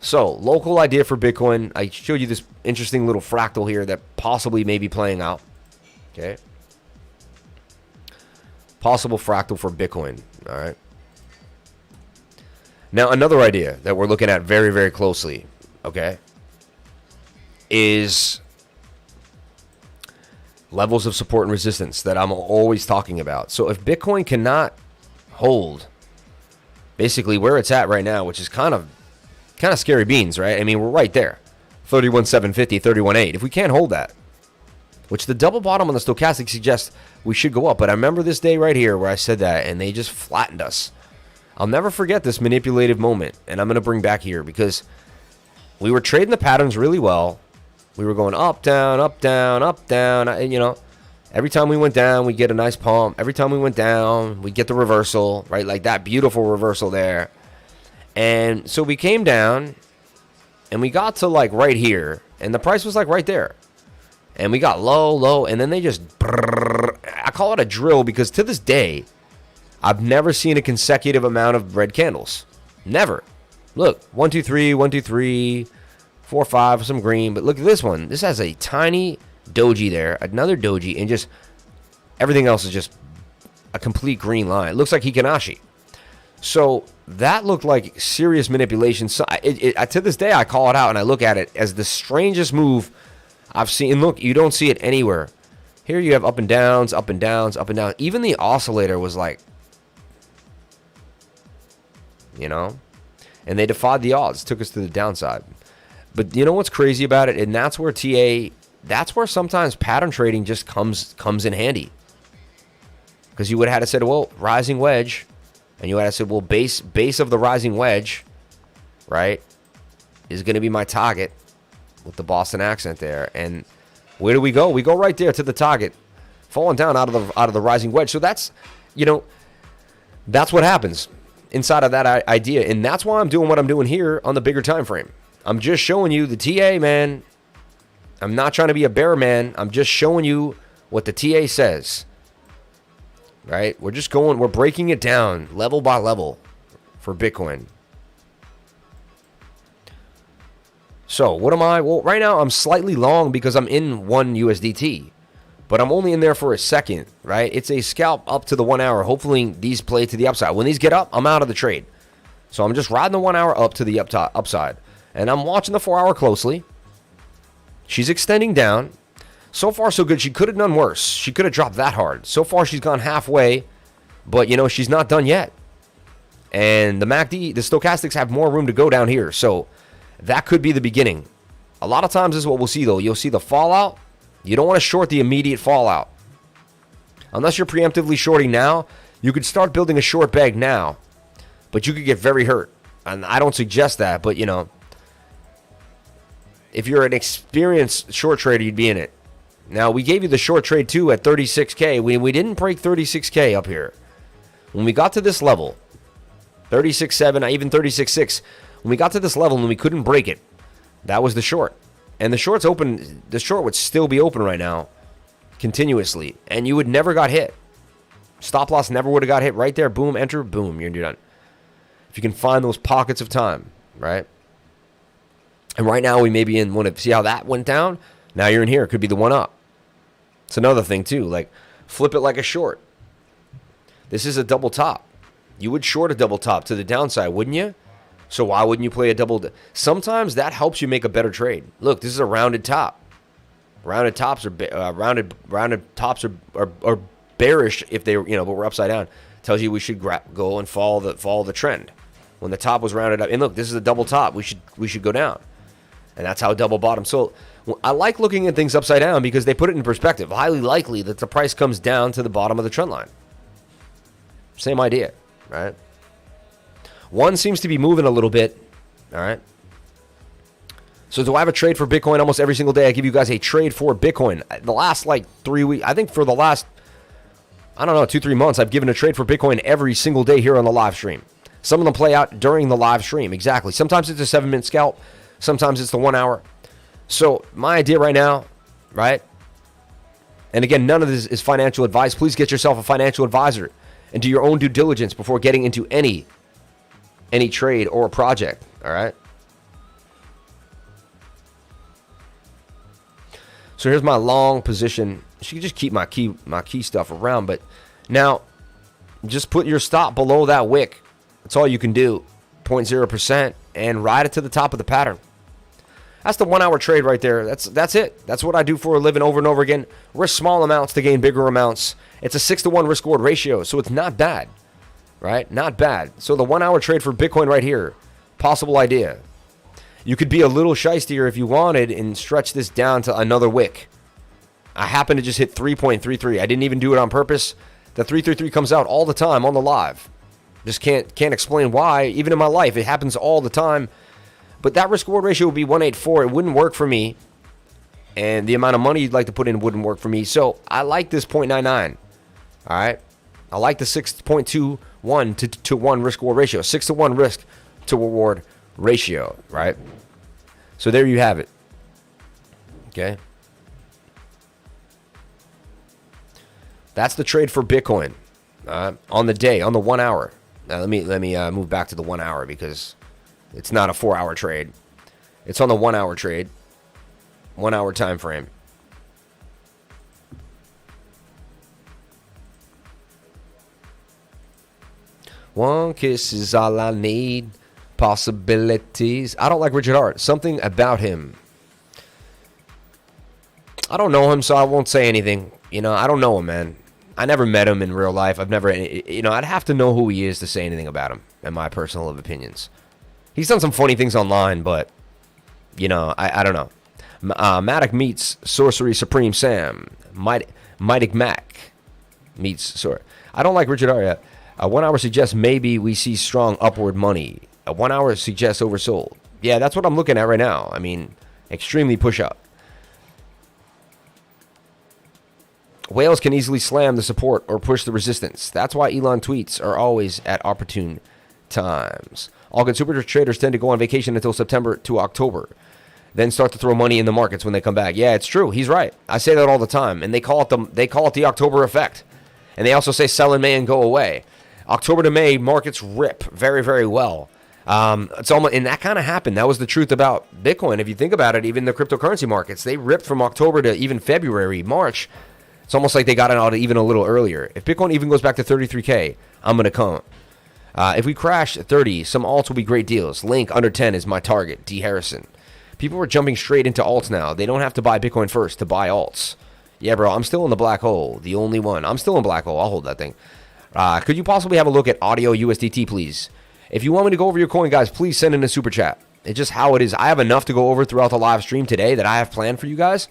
So, local idea for Bitcoin. I showed you this interesting little fractal here that possibly may be playing out. Okay. Possible fractal for Bitcoin. All right. Now, another idea that we're looking at very, very closely, okay, is levels of support and resistance that I'm always talking about. So if Bitcoin cannot hold basically where it's at right now, which is kind of scary beans, right? I mean, we're right there. 31,750, 31,8. If we can't hold that, which the double bottom on the stochastic suggests we should go up. But I remember this day right here where I said that, and they just flattened us. I'll never forget this manipulative moment, and I'm going to bring back here because we were trading the patterns really well. We were going up, down, up, down, up, down. And, you know, every time we went down, we get a nice pump. Every time we went down, we get the reversal, right? Like that beautiful reversal there. And so we came down, and we got to like right here, and the price was like right there. And we got low, low, and then they just, I call it a drill because to this day, I've never seen a consecutive amount of red candles. Never. Look, 1, 2, 3, 1, 2, 3, 4, 5, some green. But look at this one. This has a tiny doji there, another doji, and just Everything else is just a complete green line. It looks like Hikanashi. So that looked like serious manipulation. So to this day, I call it out and I look at it as the strangest move I've seen. And look, you don't see it anywhere. Here you have up and downs, up and downs, up and down. Even the oscillator was like, you know, and they defied the odds, took us to the downside. But you know what's crazy about it? And that's where that's where sometimes pattern trading just comes in handy. Because you would have had to say, well, rising wedge. And you would have said, well, base of the rising wedge, right, is going to be my target with the Boston accent there. And where do we go? We go right there to the target, falling down out of the rising wedge. So that's, you know, that's what happens inside of that idea. And that's why I'm doing what I'm doing here on the bigger time frame. I'm just showing you the TA, man. I'm not trying to be a bear, man. I'm just showing you what the TA says. Right? We're breaking it down level by level for Bitcoin. So, what am I? Well, right now I'm slightly long because I'm in 1 USDT. But I'm only in there for a second, right? It's a scalp up to the 1 hour. Hopefully these play to the upside. When these get up, I'm out of the trade. So I'm just riding the 1 hour up to the upside. And I'm watching the 4 hour closely. She's extending down. So far, so good. She could have done worse. She could have dropped that hard. So far, she's gone halfway, but, you know, she's not done yet. And the MACD, the stochastics have more room to go down here. So that could be the beginning. A lot of times this is what we'll see, though. You'll see the fallout. You don't want to short the immediate fallout. Unless you're preemptively shorting now, you could start building a short bag now, but you could get very hurt. And I don't suggest that, but, you know, if you're an experienced short trader, you'd be in it. Now, we gave you the short trade, too, at 36K. We didn't break 36K up here. When we got to this level, 36.7, even 36.6, when we got to this level and we couldn't break it, that was the short. And the short's open. The short would still be open right now, continuously, and you would never got hit. Stop loss never would have got hit. Right there, boom, enter, boom, you're done. If you can find those pockets of time, right? And right now we may be in one of, see how that went down? Now you're in here. It could be the one up. It's another thing, too. Like, flip it like a short. This is a double top. You would short a double top to the downside, wouldn't you? So why wouldn't you play a double? Sometimes that helps you make a better trade. Look, this is a rounded top. Rounded tops are rounded tops are bearish if they, you know, but we're upside down. Tells you we should go and follow the trend. When the top was rounded up, and look, this is a double top. We should go down, and that's how double bottom. So I like looking at things upside down because they put it in perspective. Highly likely that the price comes down to the bottom of the trend line. Same idea, right? One seems to be moving a little bit, all right? So do I have a trade for Bitcoin almost every single day? I give you guys a trade for Bitcoin. The last, 3 weeks, I think for the last, 2-3 months, I've given a trade for Bitcoin every single day here on the live stream. Some of them play out during the live stream, exactly. Sometimes it's a 7-minute scalp. Sometimes it's the 1 hour. So my idea right now, right? And again, none of this is financial advice. Please get yourself a financial advisor and do your own due diligence before getting into any trade or project, all right? So here's my long position. You can just keep my key stuff around, but now just put your stop below that wick. That's all you can do, 0.0%, and ride it to the top of the pattern. That's the 1 hour trade right there. That's it. That's what I do for a living over and over again. Risk small amounts to gain bigger amounts. It's a 6-to-1 risk reward ratio, so it's not bad, right? Not bad. So the 1 hour trade for Bitcoin right here, possible idea. You could be a little shystier if you wanted and stretch this down to another wick. I happen to just hit 3.33. I didn't even do it on purpose. The 333 comes out all the time on the live. Just can't explain why. Even in my life, it happens all the time. But that risk reward ratio would be 184. It wouldn't work for me. And the amount of money you'd like to put in wouldn't work for me. So I like this 0.99. All right. I like the 6.21 to 1 risk reward ratio. 6-to-1 risk to reward ratio. Right. So there you have it. Okay. That's the trade for Bitcoin on the day, on the 1 hour. Now let me move back to the 1 hour because it's not a 4 hour trade. It's on the 1 hour trade, 1 hour time frame. One kiss is all I need. Possibilities. I don't like Richard Hart. Something about him. I don't know him, so I won't say anything. You know, I don't know him, man. I never met him in real life. I've never, you know, I'd have to know who he is to say anything about him, in my personal opinions. He's done some funny things online, but, you know, I don't know. MATIC meets Sorcery Supreme Sam. MATIC Mac meets Sorcery. I don't like Richard Hart yet. 1 hour suggests maybe we see strong upward money. 1 hour suggests oversold. Yeah, that's what I'm looking at right now. I mean, extremely push up. Whales can easily slam the support or push the resistance. That's why Elon tweets are always at opportune times. All good super traders tend to go on vacation until September to October, then start to throw money in the markets when they come back. Yeah, it's true. He's right. I say that all the time, and they call it the October effect. And they also say sell in May and go away. October to May, markets rip very, very well. It's almost, and that kind of happened. That was the truth about Bitcoin. If you think about it, even the cryptocurrency markets, they ripped from October to even February, March. It's almost like they got it out even a little earlier. If Bitcoin even goes back to 33K, I'm going to come. If we crash 30, some alts will be great deals. Link under 10 is my target. D. Harrison. People are jumping straight into alts now. They don't have to buy Bitcoin first to buy alts. Yeah, bro, I'm still in the black hole. The only one. I'm still in black hole. I'll hold that thing. Could you possibly have a look at audio USDT, please? If you want me to go over your coin, guys, please send in a super chat. It's just how it is. I have enough to go over throughout the live stream today that I have planned for you guys.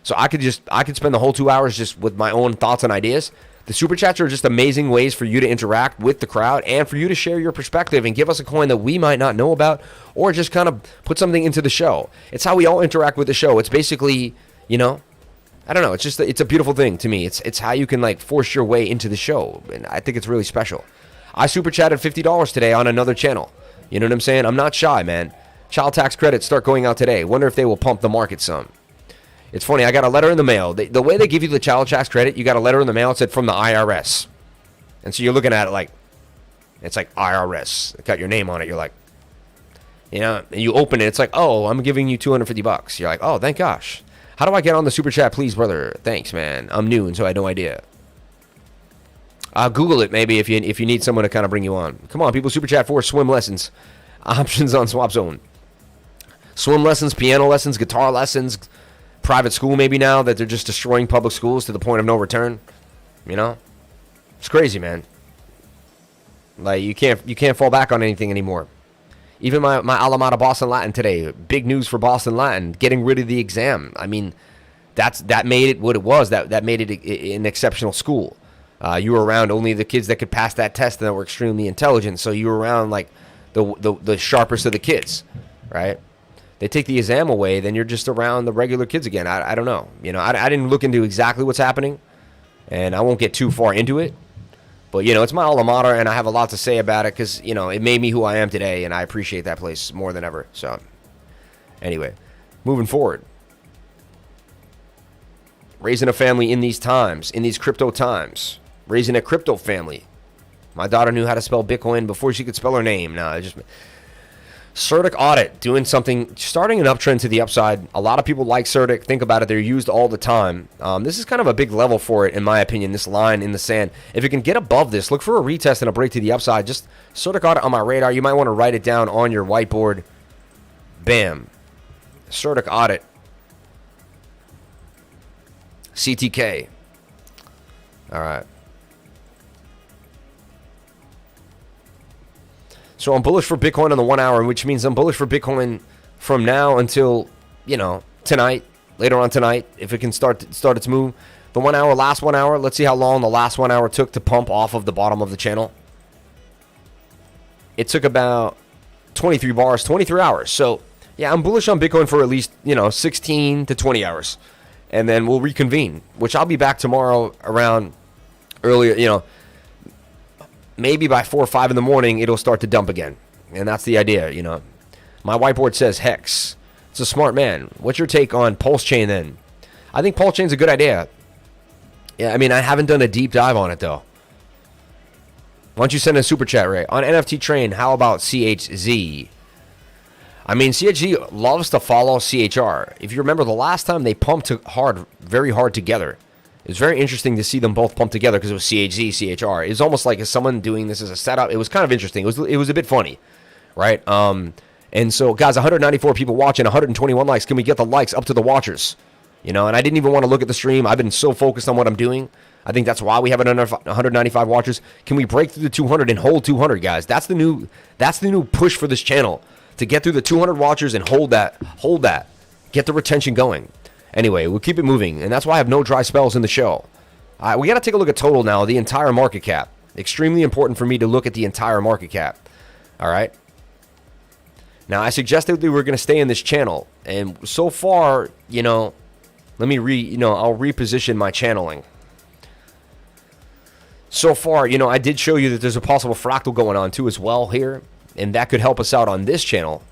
So I could spend the whole 2 hours just with my own thoughts and ideas. The super chats are just amazing ways for you to interact with the crowd and for you to share your perspective and give us a coin that we might not know about, or just kind of put something into the show. It's how we all interact with the show. It's basically, you know, I don't know. It's a beautiful thing to me. It's how you can like force your way into the show, and I think it's really special. I super chatted $50 today on another channel. You know what I'm saying? I'm not shy, man. Child tax credits start going out today. Wonder if they will pump the market some. It's funny, I got a letter in the mail. The way they give you the child tax credit, you got a letter in the mail that said from the IRS. And so you're looking at it like, it's like IRS. It got your name on it. You're like, you know, and you open it. It's like, oh, I'm giving you $250. You're like, oh, thank gosh. How do I get on the super chat, please, brother? Thanks, man. I'm new, and so I had no idea. Google it, maybe, if you need someone to kind of bring you on. Come on, people, super chat for swim lessons. Options on Swap Zone. Swim lessons, piano lessons, guitar lessons, private school maybe now that they're just destroying public schools to the point of no return. You know? It's crazy, man. Like, you can't fall back on anything anymore. Even my alma mater Boston Latin today, big news for Boston Latin, getting rid of the exam. I mean, that made it what it was. That made it an exceptional school. You were around only the kids that could pass that test and that were extremely intelligent. So you were around like the sharpest of the kids, right? They take the exam away, then you're just around the regular kids again. I don't know. You know, I didn't look into exactly what's happening, and I won't get too far into it. But, you know, it's my alma mater, and I have a lot to say about it because, you know, it made me who I am today, and I appreciate that place more than ever. So, anyway, moving forward. Raising a family in these times, in these crypto times. Raising a crypto family. My daughter knew how to spell Bitcoin before she could spell her name. No, just CertiK audit, doing something, starting an uptrend to the upside. A lot of people like CertiK. Think about it. They're used all the time. This is kind of a big level for it, in my opinion, this line in the sand. If it can get above this, look for a retest and a break to the upside. Just CertiK audit on my radar. You might want to write it down on your whiteboard. Bam. CertiK audit. CTK. All right. So I'm bullish for Bitcoin on the 1 hour, which means I'm bullish for Bitcoin from now until, you know, tonight, later on tonight, if it can start its move. The 1 hour, last 1 hour, let's see how long the last 1 hour took to pump off of the bottom of the channel. It took about 23 bars, 23 hours. So, yeah, I'm bullish on Bitcoin for at least, you know, 16 to 20 hours. And then we'll reconvene, which I'll be back tomorrow around earlier, you know, maybe by 4 or 5 in the morning, it'll start to dump again. And that's the idea, you know. My whiteboard says Hex. It's a smart man. What's your take on Pulse Chain then? I think Pulse Chain's a good idea. Yeah, I mean, I haven't done a deep dive on it, though. Why don't you send a super chat, Ray? On NFT Train, how about CHZ? I mean, CHZ loves to follow CHR. If you remember, the last time they pumped hard, very hard together. It's very interesting to see them both pumped together because it was CHZ, CHR. It was almost like someone doing this as a setup. It was kind of interesting. It was a bit funny, right? And so, guys, 194 people watching, 121 likes. Can we get the likes up to the watchers? You know, and I didn't even want to look at the stream. I've been so focused on what I'm doing. I think that's why we have another 195 watchers. Can we break through the 200 and hold 200, guys? That's the new push for this channel, to get through the 200 watchers and hold that. Get the retention going. Anyway, we'll keep it moving, and that's why I have no dry spells in the show. We got to take a look at total now, the entire market cap. Extremely important for me to look at the entire market cap. All right. Now, I suggested that we were going to stay in this channel, and so far, you know, I'll reposition my channeling. So far, you know, I did show you that there's a possible fractal going on too as well here, and that could help us out on this channel.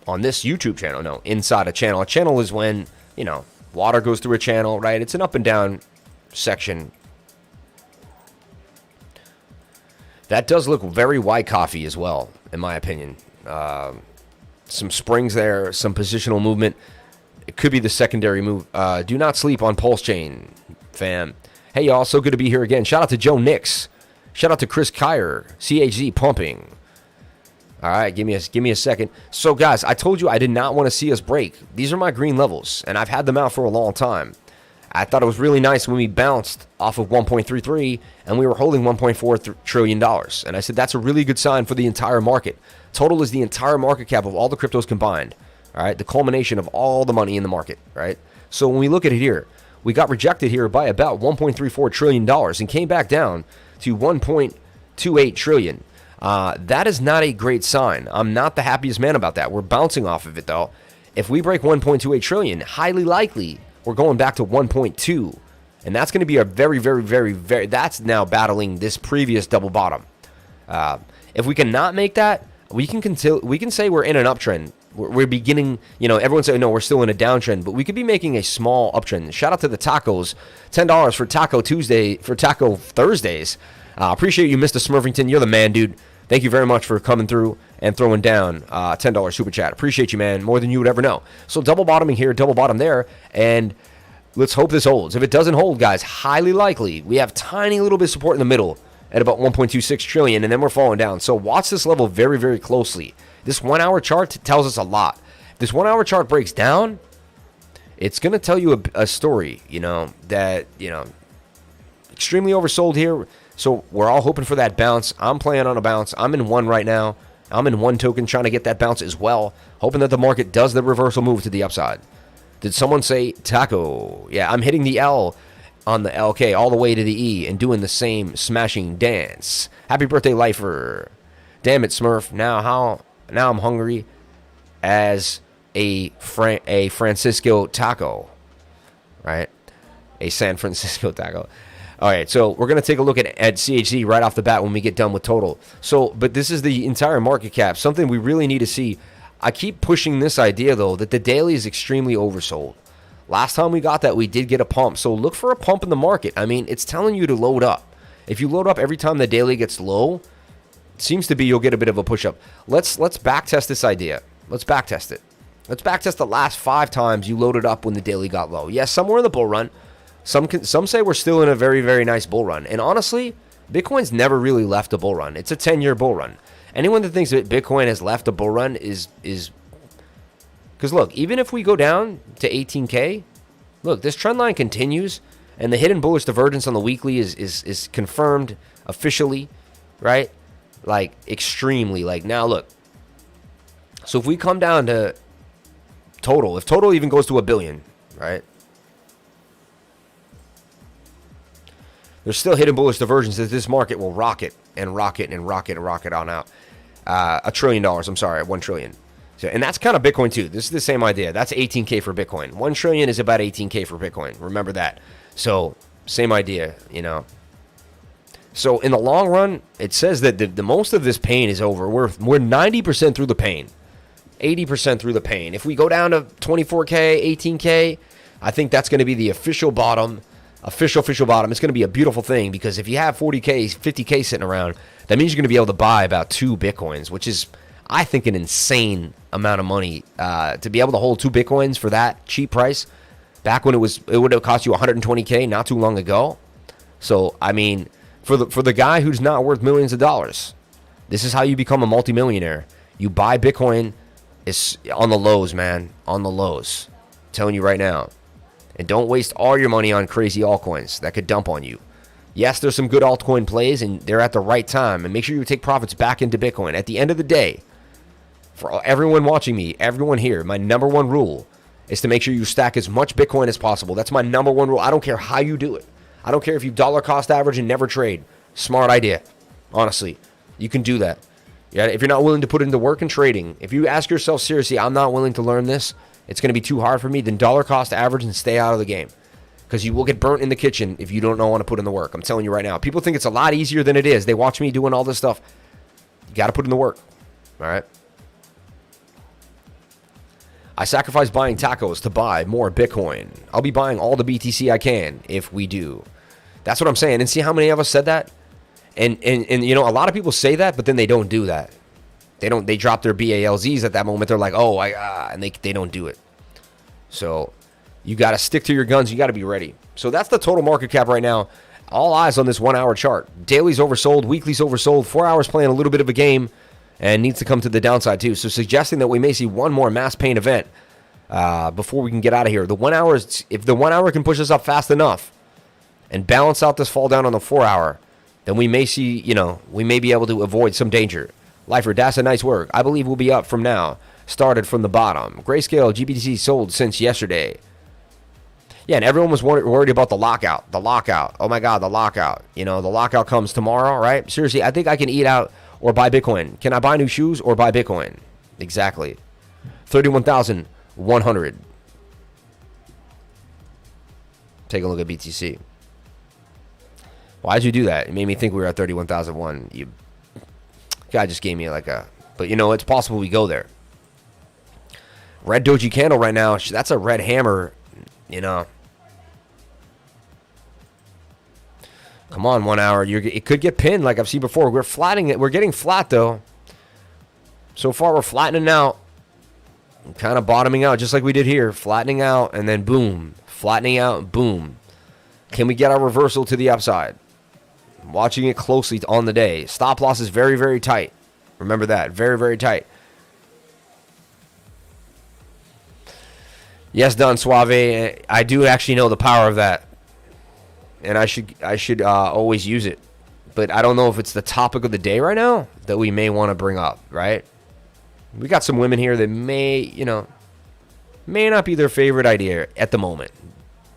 On this YouTube channel, no, inside a channel. A channel is when, you know, water goes through a channel, right? It's an up and down section. That does look very white coffee as well, in my opinion. Some springs there, some positional movement. It could be the secondary move. Do not sleep on Pulse Chain, fam. Hey, y'all, so good to be here again. Shout out to Joe Nix. Shout out to Chris Kyer, CHZ Pumping. All right, give me a second. So, guys, I told you I did not want to see us break. These are my green levels, and I've had them out for a long time. I thought it was really nice when we bounced off of 1.33, and we were holding $1.4 trillion. And I said that's a really good sign for the entire market. Total is the entire market cap of all the cryptos combined. All right, the culmination of all the money in the market, right? So when we look at it here, we got rejected here by about $1.34 trillion and came back down to 1.28 trillion. That is not a great sign. I'm not the happiest man about that. We're bouncing off of it, though. If we break 1.28 trillion, highly likely we're going back to 1.2. And that's going to be a very, very, very, very... That's now battling this previous double bottom. If we cannot make that, we can say we're in an uptrend. We're beginning... You know, everyone say, no, we're still in a downtrend. But we could be making a small uptrend. Shout out to the tacos. $10 for Taco Tuesday, for Taco Thursdays. Appreciate you, Mr. Smurfington. You're the man, dude. Thank you very much for coming through and throwing down $10 super chat. Appreciate you, man, more than you would ever know. So double bottoming here, double bottom there, and let's hope this holds. If it doesn't hold, guys, highly likely we have tiny little bit of support in the middle at about 1.26 trillion, and then we're falling down. So watch this level very, very closely. This 1 hour chart tells us a lot. If this 1 hour chart breaks down, it's going to tell you a story, you know, that, you know, extremely oversold here. So we're all hoping for that bounce. I'm playing on a bounce. I'm in one right now. I'm in one token trying to get that bounce as well, hoping that the market does the reversal move to the upside. Did someone say taco? Yeah, I'm hitting the L on the LK all the way to the E and doing the same smashing dance. Happy birthday, lifer. Damn it, Smurf. Now I'm hungry as a Francisco taco, right? A San Francisco taco. All right, so we're going to take a look at CHZ right off the bat when we get done with total. So, but this is the entire market cap, something we really need to see. I keep pushing this idea, though, that the daily is extremely oversold. Last time we got that, we did get a pump. So look for a pump in the market. I mean, it's telling you to load up. If you load up every time the daily gets low, it seems to be you'll get a bit of a push-up. Let's backtest this idea. Let's backtest it. Let's backtest the last 5 times you loaded up when the daily got low. Yes, somewhere in the bull run. Some say we're still in a very, very nice bull run. And honestly, Bitcoin's never really left a bull run. It's a 10-year bull run. Anyone that thinks that Bitcoin has left a bull run is because look, even if we go down to 18K, look, this trend line continues, and the hidden bullish divergence on the weekly is confirmed officially, right? Like extremely. Like now, look. So if we come down to total, if total even goes to 1 billion, right? There's still hidden bullish divergence that this market will rocket and rocket and rocket and rocket on out. $1 trillion, I'm sorry, 1 trillion. So, and that's kind of Bitcoin too. This is the same idea. That's 18K for Bitcoin. 1 trillion is about 18K for Bitcoin. Remember that. So same idea, you know. So in the long run, it says that the most of this pain is over. We're 90% through the pain. 80% through the pain. If we go down to 24K, 18K, I think that's going to be the official bottom. Official bottom. It's going to be a beautiful thing because if you have 40K, 50K sitting around, that means you're going to be able to buy about 2 Bitcoins, which is, I think, an insane amount of money. To be able to hold 2 Bitcoins for that cheap price, back when it would have cost you 120K not too long ago. So, I mean, for the guy who's not worth millions of dollars, this is how you become a multimillionaire. You buy Bitcoin is on the lows, man, on the lows. I'm telling you right now. And don't waste all your money on crazy altcoins that could dump on you. Yes, there's some good altcoin plays, and they're at the right time. And make sure you take profits back into Bitcoin. At the end of the day, for everyone watching me, everyone here, my number one rule is to make sure you stack as much Bitcoin as possible. That's my number one rule. I don't care how you do it. I don't care if you dollar cost average and never trade. Smart idea. Honestly, you can do that. Yeah, if you're not willing to put into work and trading, if you ask yourself seriously, I'm not willing to learn this, it's going to be too hard for me, then dollar cost average and stay out of the game. Because you will get burnt in the kitchen if you don't know want to put in the work. I'm telling you right now. People think it's a lot easier than it is. They watch me doing all this stuff. You got to put in the work. All right? I sacrifice buying tacos to buy more Bitcoin. I'll be buying all the BTC I can if we do. That's what I'm saying. And see how many of us said that? And you know, a lot of people say that, but then they don't do that. They drop their BALZs at that moment. They're like, oh, and they don't do it. So you got to stick to your guns. You got to be ready. So that's the total market cap right now. All eyes on this 1 hour chart. Daily's oversold. Weekly's oversold. 4 hours playing a little bit of a game and needs to come to the downside too. So suggesting that we may see one more mass pain event before we can get out of here. The 1 hour, if the 1 hour can push us up fast enough and balance out this fall down on the 4 hour, then we may see, you know, we may be able to avoid some danger. Lifer, that's a nice work. I believe we'll be up from now. Started from the bottom. Grayscale GBTC sold since yesterday. Yeah, and everyone was worried about the lockout. The lockout. Oh my God, the lockout. You know, the lockout comes tomorrow, right? Seriously, I think I can eat out or buy Bitcoin. Can I buy new shoes or buy Bitcoin? Exactly. 31,100. Take a look at BTC. Why'd you do that? It made me think we were at 31,001. You guy just gave me like a... But, you know, it's possible we go there. Red doji candle right now. That's a red hammer, you know. Come on, 1 hour. It could get pinned like I've seen before. We're flattening it. We're getting flat, though. So far, we're flattening out. Kind of bottoming out, just like we did here. Flattening out, and then boom. Flattening out, boom. Can we get our reversal to the upside? Watching it closely on the day. Stop loss is very, very tight. Remember that. Very, very tight. Yes, Don Suave. I do actually know the power of that. And I should always use it. But I don't know if it's the topic of the day right now that we may want to bring up, right? We got some women here that may, you know, may not be their favorite idea at the moment.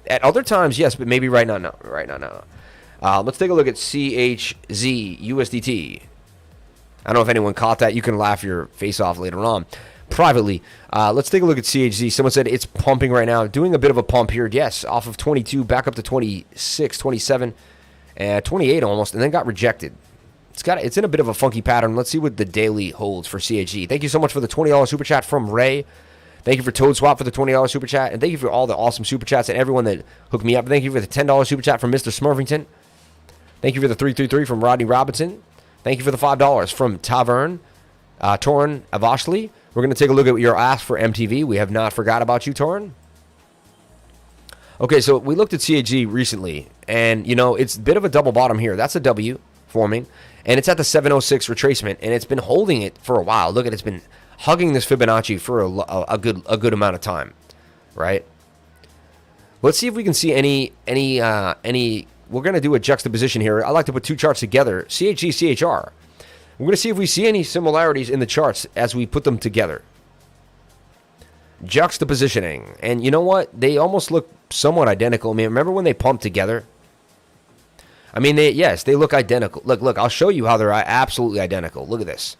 At other times, yes, but maybe right now, no. Right now, no. Let's take a look at CHZ USDT. I don't know if anyone caught that. You can laugh your face off later on. Privately, let's take a look at CHZ. Someone said it's pumping right now. Doing a bit of a pump here. Yes, off of 22, back up to 26, 27, 28 almost, and then got rejected. It's in a bit of a funky pattern. Let's see what the daily holds for CHZ. Thank you so much for the $20 super chat from Ray. Thank you for Toad Swap for the $20 super chat. And thank you for all the awesome super chats and everyone that hooked me up. Thank you for the $10 super chat from Mr. Smurvington. Thank you for the 333 from Rodney Robinson. Thank you for the $5 from Tavern, Torn Avashli. We're going to take a look at your ask for MTV. We have not forgot about you, Torn. Okay, so we looked at CHZ recently. And, you know, it's a bit of a double bottom here. That's a W forming. And it's at the 706 retracement. And it's been holding it for a while. Look at it. It's been hugging this Fibonacci for a good amount of time, right? Let's see if we can see any. We're going to do a juxtaposition here. I like to put two charts together, CHG, CHR. We're going to see if we see any similarities in the charts as we put them together. Juxtapositioning, and you know what? They almost look somewhat identical. I mean, remember when they pumped together? I mean, they look identical. Look, I'll show you how they're absolutely identical. Look at this.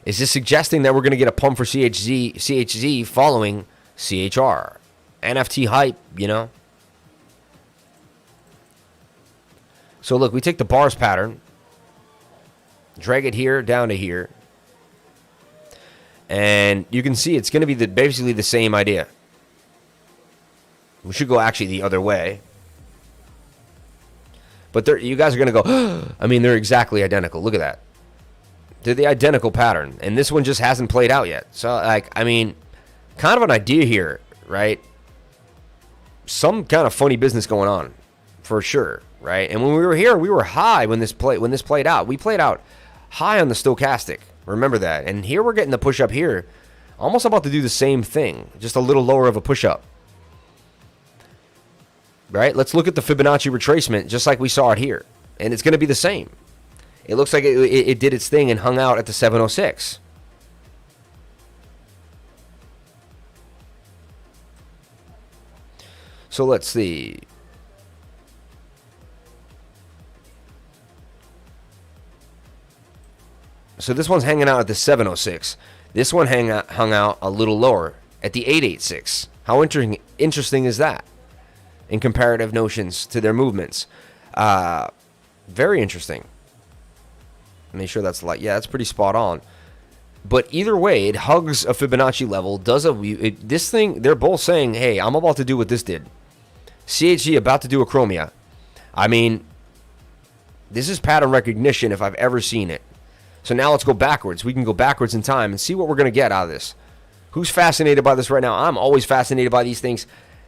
Is this suggesting that we're going to get a pump for CHZ following CHR? NFT hype, you know? So look, we take the bars pattern, drag it here, down to here. And you can see it's going to be basically the same idea. We should go actually the other way. But you guys are going to go, I mean, they're exactly identical. Look at that. They're the identical pattern. And this one just hasn't played out yet. So, like, I mean, kind of an idea here, right? some kind of funny business going on, for sure, right? And when we were here, we were high when this played out. We played out high on the stochastic. Remember that. And here we're getting the push up here. Almost about to do the same thing, just a little lower of a push up. Right? Let's look at the Fibonacci retracement just like we saw it here. And it's going to be the same. It looks like it did its thing and hung out at the 706. So let's see. So this one's hanging out at the 706. This one hung out a little lower at the 886. How interesting is that in comparative notions to their movements? Very interesting. Make sure that's like, yeah, that's pretty spot on. But either way, it hugs a Fibonacci level. This thing, they're both saying, hey, I'm about to do what this did. CHG about to do a Chromia. I mean, this is pattern recognition if I've ever seen it. So now let's go backwards. We can go backwards in time and see what we're going to get out of this. Who's fascinated by this right now? I'm always fascinated by these things.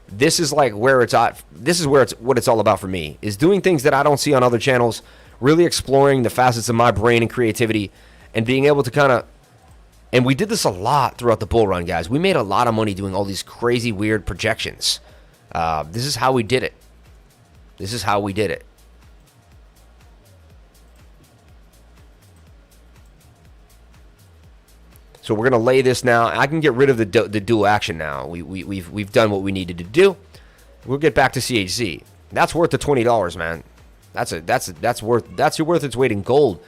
This is like where it's at. This is where what it's all about for me, is doing things that I don't see on other channels, really exploring the facets of my brain and creativity, and being able to kind of, and we did this a lot throughout the bull run, guys. We made a lot of money doing all these crazy, weird projections. This is how we did it. This is how we did it. So we're going to lay this now. I can get rid of the dual action now. We've done what we needed to do. We'll get back to CHZ. That's worth the $20, man. That's worth its weight in gold.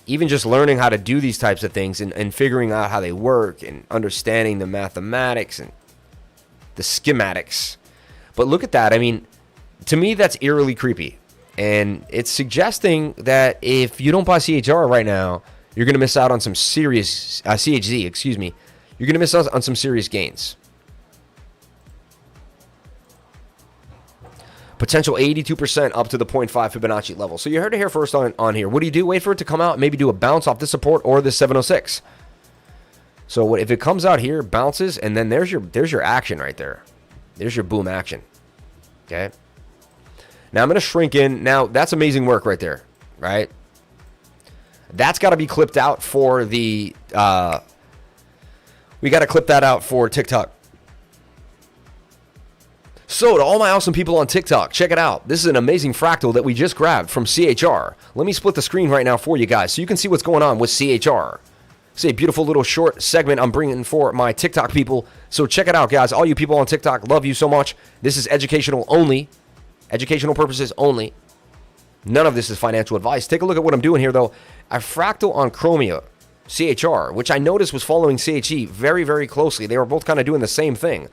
Even just learning how to do these types of things and figuring out how they work and understanding the mathematics and the schematics. But look at that. I mean, to me, that's eerily creepy. And it's suggesting that if you don't buy CHR right now, you're going to miss out on some serious, CHZ, excuse me. You're going to miss out on some serious gains. Potential 82% up to the 0.5 Fibonacci level. So you heard it here first on here. What do? Wait for it to come out, maybe do a bounce off the support or the 706. So if it comes out here, bounces, and then there's your action right there. There's your boom action. Okay. Now I'm going to shrink in. Now that's amazing work right there, right? That's got to be clipped out for the, we got to clip that out for TikTok. So to all my awesome people on TikTok, check it out. This is an amazing fractal that we just grabbed from CHR. Let me split the screen right now for you guys so you can see what's going on with CHR. It's a beautiful little short segment I'm bringing for my TikTok people. So check it out, guys. All you people on TikTok, love you so much. This is educational only. Educational purposes only. None of this is financial advice. Take a look at what I'm doing here, though. I fractal on Chromia, CHR, which I noticed was following CHE very, very closely. They were both kind of doing the same thing.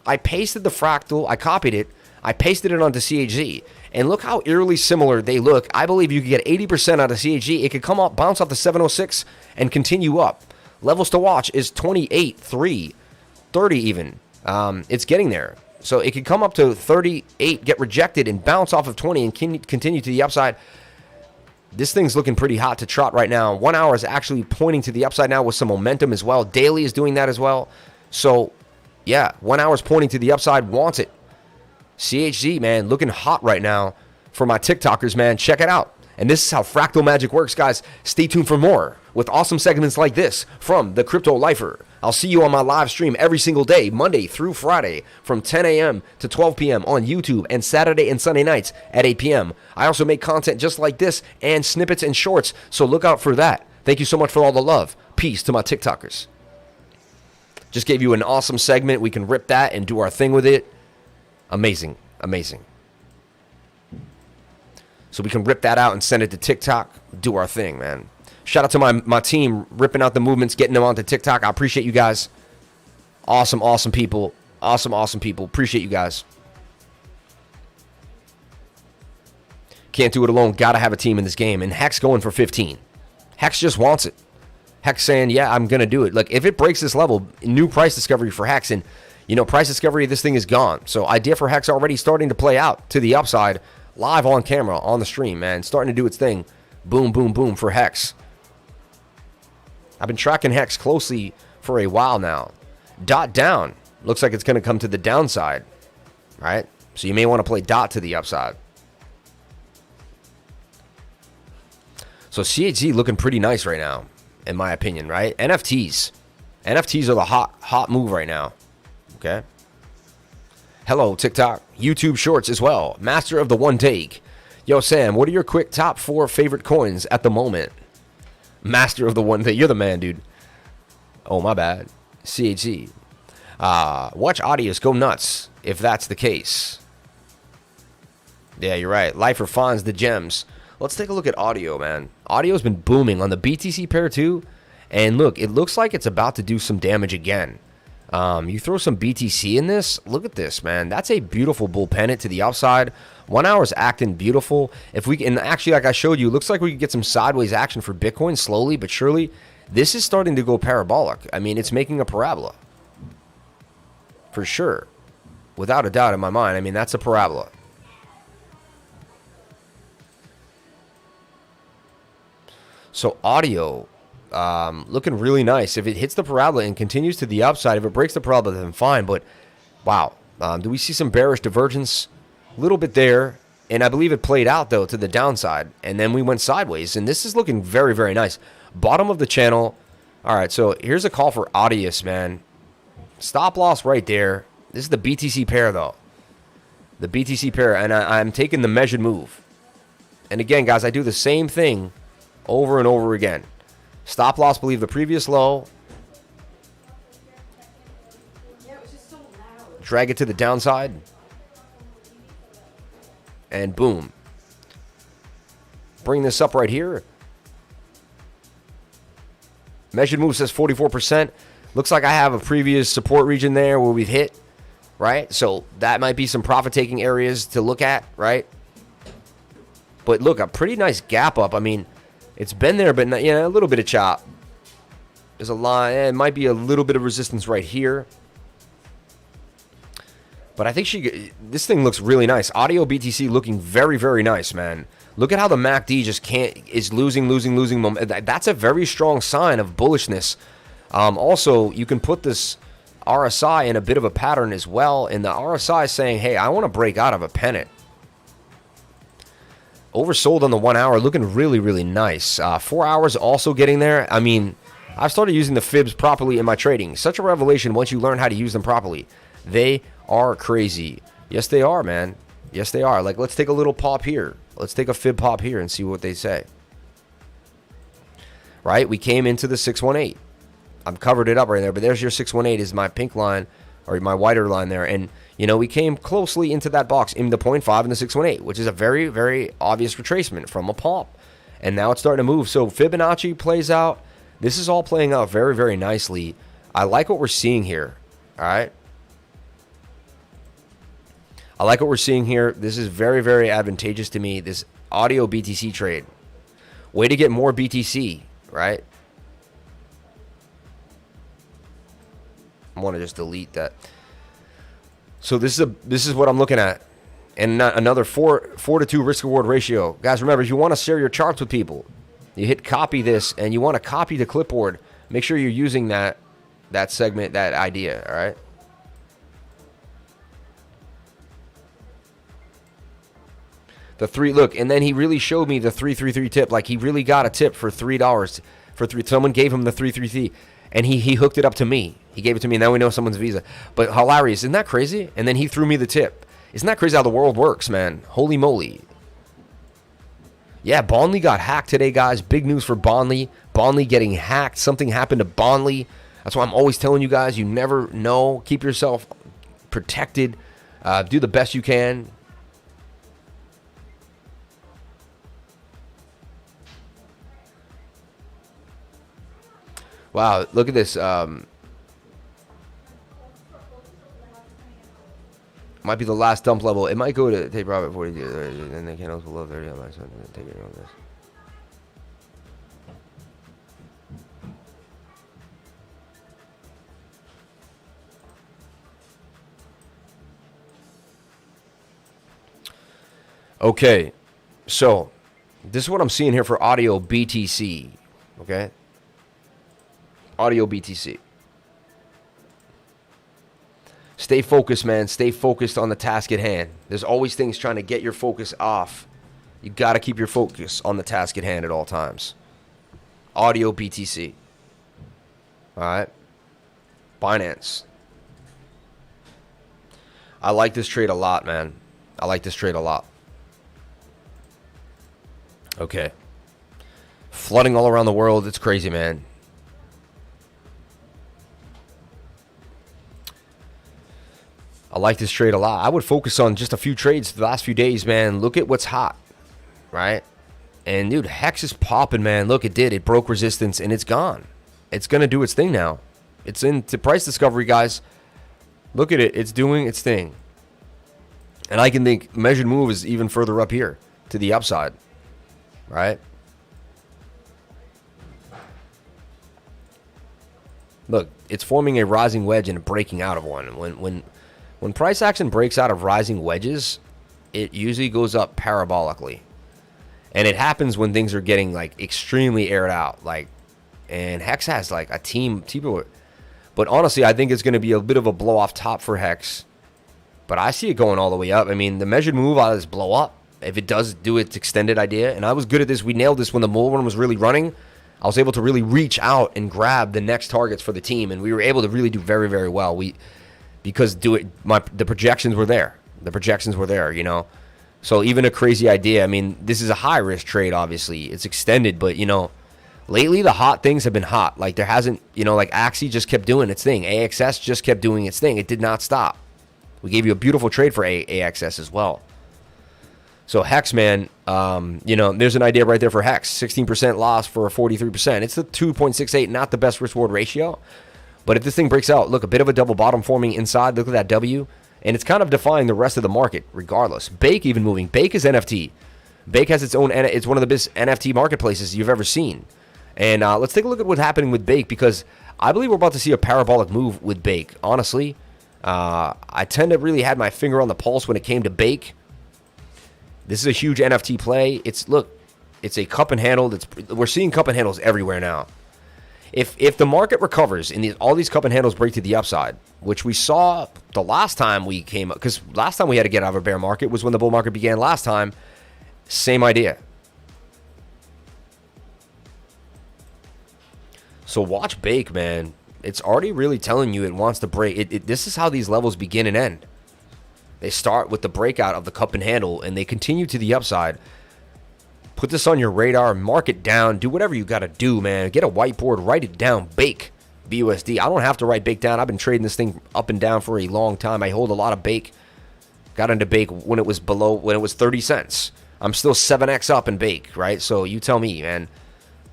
I pasted the fractal. I copied it. I pasted it onto CHZ. And look how eerily similar they look. I believe you could get 80% out of CHG. It could come up, bounce off the 706, and continue up. Levels to watch is 28, 3, 30 even. It's getting there. So it could come up to 38, get rejected, and bounce off of 20 and continue to the upside. This thing's looking pretty hot to trot right now. 1 hour is actually pointing to the upside now with some momentum as well. Daily is doing that as well. So, yeah, 1 hour is pointing to the upside. Wants it. CHZ, man, looking hot right now for my TikTokers, man. Check it out. And this is how fractal magic works, guys. Stay tuned for more with awesome segments like this from the Crypto Lifer. I'll see you on my live stream every single day, Monday through Friday, from 10 a.m. to 12 p.m. on YouTube, and Saturday and Sunday nights at 8 p.m. I also make content just like this and snippets and shorts, so look out for that. Thank you so much for all the love. Peace to my TikTokers. Just gave you an awesome segment. We can rip that and do our thing with it. Amazing, amazing. So we can rip that out and send it to TikTok, do our thing, man. Shout out to my team, ripping out the movements, getting them onto TikTok. I appreciate you guys. Awesome, awesome people. Awesome, awesome people. Appreciate you guys. Can't do it alone. Got to have a team in this game. And Hex going for 15. Hex just wants it. Hex saying, yeah, I'm going to do it. Like, if it breaks this level, new price discovery for Hex. And, you know, price discovery, this thing is gone. So idea for Hex already starting to play out to the upside. Live on camera, on the stream, man. Starting to do its thing. Boom, boom, boom for Hex. I've been tracking Hex closely for a while now. DOTDOWN looks like it's going to come to the downside. right? So you may want to play DOT to the upside. So CHZ looking pretty nice right now, in my opinion, right? NFTs are the hot move right now. Okay. Hello, TikTok, YouTube Shorts as well. Master of the one take. Yo, Sam, what are your quick top 4 favorite coins at the moment? Master of the one take. You're the man, dude. Oh, my bad. CHZ. Watch Audius go nuts if that's the case. Yeah, you're right. Lifer finds the gems. Let's take a look at audio, man. Audio's been booming on the BTC pair too. And look, it looks like it's about to do some damage again. You throw some BTC in this. Look at this, man. That's a beautiful bull pennant to the upside. 1 hour's acting beautiful. If we can, actually, like I showed you, it looks like we could get some sideways action for Bitcoin slowly but surely. This is starting to go parabolic. I mean, it's making a parabola. For sure. Without a doubt in my mind. I mean, that's a parabola. So audio, looking really nice. If it hits the parabola and continues to the upside, if it breaks the parabola, then fine. But wow, do we see some bearish divergence? A little bit there, and I believe it played out though to the downside, and then we went sideways. And this is looking very, very nice. Bottom of the channel. All right, so here's a call for Audius, man. Stop loss right there. This is the BTC pair though, the BTC pair, and I'm taking the measured move. And again, guys, I do the same thing over and over again. Stop loss, believe the previous low. Drag it to the downside. And boom. Bring this up right here. Measured move says 44%. Looks like I have a previous support region there where we've hit, right? So that might be some profit taking areas to look at, right? But look, a pretty nice gap up. I mean, it's been there, but not, you know, a little bit of chop. There's a line. It might be a little bit of resistance right here. But I think this thing looks really nice. Audio BTC looking very, very nice, man. Look at how the MACD just is losing momentum. That's a very strong sign of bullishness. Also, you can put this RSI in a bit of a pattern as well. And the RSI is saying, hey, I want to break out of a pennant. Oversold on the 1 hour, looking really, really nice. 4 hours also getting there. I mean, I've started using the fibs properly in my trading. Such a revelation once you learn how to use them properly. They are crazy. Yes, they are, man. Yes, they are. Like, let's take a little pop here. Let's take a fib pop here and see what they say. Right? We came into the 618. I've covered it up right there, but there's your 618 is my pink line, or my whiter line there. And, you know, we came closely into that box in the 0.5 and the 618, which is a very, very obvious retracement from a pop. And now it's starting to move. So Fibonacci plays out. This is all playing out very, very nicely. I like what we're seeing here. All right. I like what we're seeing here. This is very, very advantageous to me. This audio BTC trade. Way to get more BTC, right? I want to just delete that. So this is what I'm looking at. And another 4 to 2 risk reward ratio. Guys, remember, if you want to share your charts with people, you hit copy this and you want to copy the clipboard. Make sure you're using that segment, that idea, all right? The 3, look, and then he really showed me the 333 tip. Like, he really got a tip for $3 for 3. Someone gave him the 333, and he hooked it up to me. He gave it to me, and now we know someone's Visa. But hilarious, isn't that crazy? And then he threw me the tip. Isn't that crazy how the world works, man? Holy moly. Yeah, Bondly got hacked today, guys. Big news for Bondly. Bondly getting hacked. Something happened to Bondly. That's why I'm always telling you guys, you never know. Keep yourself protected. Do the best you can. Wow, look at this. Might be the last dump level. It might go to take profit 40, and they candles below 30. I might take it on this. Okay, so this is what I'm seeing here for audio BTC. Okay. Audio BTC. Stay focused, man. Stay focused on the task at hand. There's always things trying to get your focus off. You got to keep your focus on the task at hand at all times. Audio BTC. All right. Binance. I like this trade a lot, man. I like this trade a lot. Okay. Flooding all around the world. It's crazy, man. I like this trade a lot. I would focus on just a few trades the last few days, man. Look at what's hot, right? And, dude, Hex is popping, man. Look, it did. It broke resistance, and it's gone. It's going to do its thing now. It's into price discovery, guys. Look at it. It's doing its thing. And I can think measured move is even further up here to the upside, right? Look, it's forming a rising wedge and breaking out of one. When price action breaks out of rising wedges, it usually goes up parabolically. And it happens when things are getting like extremely aired out. And Hex has like a team. But honestly, I think it's going to be a bit of a blow off top for Hex. But I see it going all the way up. I mean, the measured move out of this blow up, if it does do its extended idea, and I was good at this. We nailed this when the bull run was really running. I was able to really reach out and grab the next targets for the team, and we were able to really do very, very well. Because the projections were there. The projections were there, you know. So even a crazy idea. I mean, this is a high risk trade. Obviously, it's extended, but you know, lately the hot things have been hot. Like there hasn't, you know, like Axie just kept doing its thing. AXS just kept doing its thing. It did not stop. We gave you a beautiful trade for AXS as well. So Hex, man, you know, there's an idea right there for Hex. 16% loss for a 43%. It's the 2.68, not the best risk-reward ratio. But if this thing breaks out, look, a bit of a double bottom forming inside. Look at that W. And it's kind of defying the rest of the market regardless. Bake even moving. Bake is NFT. Bake has its own, it's one of the best NFT marketplaces you've ever seen. And let's take a look at what's happening with Bake, because I believe we're about to see a parabolic move with Bake. Honestly, I tend to really have my finger on the pulse when it came to Bake. This is a huge NFT play. It's a cup and handle. We're seeing cup and handles everywhere now. If the market recovers and all these cup and handles break to the upside, which we saw the last time we came up, because last time we had to get out of a bear market was when the bull market began last time. Same idea. So watch Bake, man. It's already really telling you it wants to break. This is how these levels begin and end. They start with the breakout of the cup and handle, and they continue to the upside. Put this on your radar, mark it down, do whatever you got to do, man. Get a whiteboard, write it down, Bake, BUSD. I don't have to write Bake down. I've been trading this thing up and down for a long time. I hold a lot of Bake. Got into Bake when it was 30 cents. I'm still 7x up in Bake, right? So you tell me, man.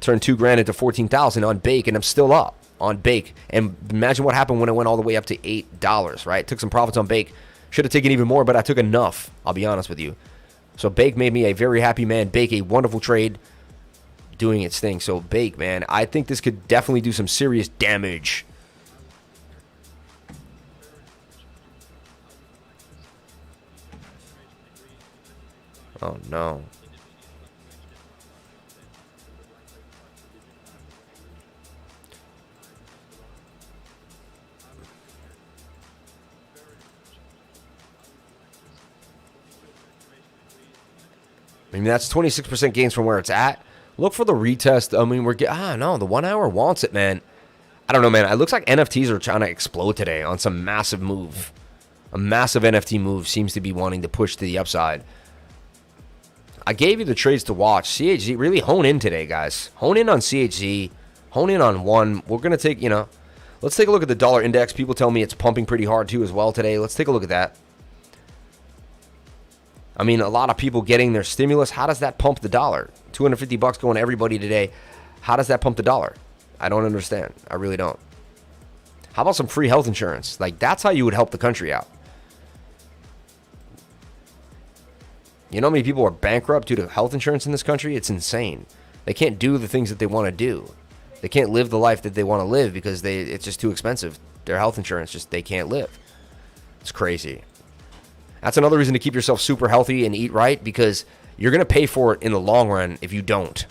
Turned $2,000 into 14,000 on Bake, and I'm still up on Bake. And imagine what happened when it went all the way up to $8, right? Took some profits on Bake. Should have taken even more, but I took enough, I'll be honest with you. So Bake made me a very happy man. Bake, a wonderful trade, doing its thing. So Bake, man, I think this could definitely do some serious damage. Oh, no. I mean, that's 26% gains from where it's at. Look for the retest. I mean, no, the 1 hour wants it, man. I don't know, man. It looks like NFTs are trying to explode today on some massive move. A massive NFT move seems to be wanting to push to the upside. I gave you the trades to watch. CHZ, really hone in today, guys. Hone in on CHZ. Hone in on one. We're going to take, let's take a look at the dollar index. People tell me it's pumping pretty hard, too, as well today. Let's take a look at that. I mean, a lot of people getting their stimulus. How does that pump the dollar? $250 going to everybody today. How does that pump the dollar? I don't understand. I really don't. How about some free health insurance? Like, that's how you would help the country out. You know how many people are bankrupt due to health insurance in this country? It's insane. They can't do the things that they want to do. They can't live the life that they want to live because it's just too expensive. Their health insurance, they can't live. It's crazy. That's another reason to keep yourself super healthy and eat right, because you're going to pay for it in the long run if you don't.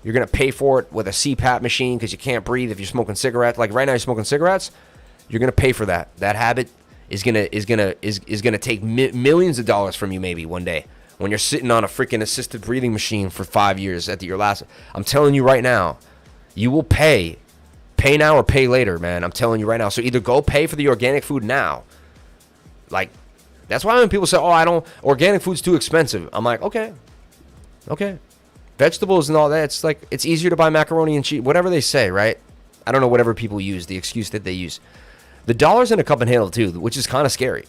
You're going to pay for it with a CPAP machine because you can't breathe if you're smoking cigarettes. Like right now you're smoking cigarettes, you're going to pay for that. That habit is gonna take millions of dollars from you maybe one day when you're sitting on a freaking assisted breathing machine for 5 years at your last. I'm telling you right now, you will pay now or pay later, man. I'm telling you right now. So either go pay for the organic food now. Like, that's why when people say, oh, organic food's too expensive. I'm like, okay. Vegetables and all that, it's like, it's easier to buy macaroni and cheese, whatever they say, right? I don't know, whatever people use, the excuse that they use. The dollar's in a cup and handle too, which is kind of scary.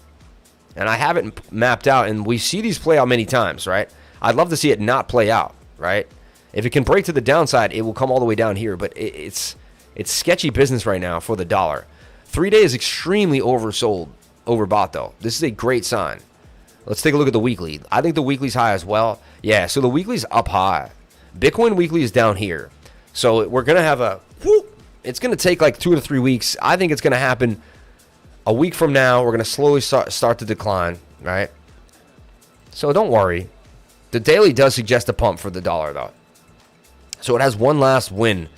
And I have it mapped out, and we see these play out many times, right? I'd love to see it not play out, right? If it can break to the downside, it will come all the way down here, but it's sketchy business right now for the dollar. 3 days extremely overbought though. This is a great sign. Let's take a look at the weekly. I think the weekly's high as well. Yeah, so the weekly's up high. Bitcoin weekly is down here. So we're going to have a whoop. It's going to take like 2 to 3 weeks. I think it's going to happen a week from now. We're going to slowly start to decline, right? So don't worry. The daily does suggest a pump for the dollar though. So it has one last win.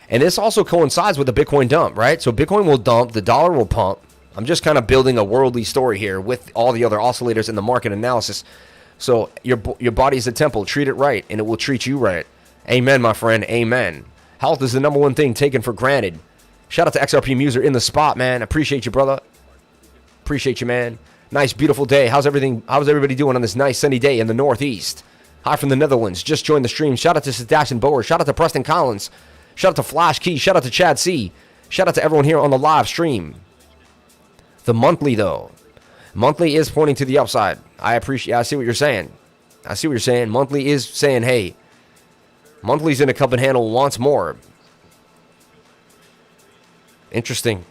And this also coincides with the Bitcoin dump, right? So Bitcoin will dump, the dollar will pump. I'm just kind of building a worldly story here with all the other oscillators in the market analysis. So your body is a temple. Treat it right, and it will treat you right. Amen, my friend. Amen. Health is the number one thing taken for granted. Shout out to XRP Muser in the spot, man. Appreciate you, brother. Appreciate you, man. Nice, beautiful day. How's everybody doing on this nice sunny day in the Northeast? Hi from the Netherlands. Just joined the stream. Shout out to Sebastian Boer. Shout out to Preston Collins. Shout out to Flash Key. Shout out to Chad C. Shout out to everyone here on the live stream. The monthly, though. Monthly is pointing to the upside. I see what you're saying. Monthly is saying, hey, monthly's in a cup and handle wants more. Interesting.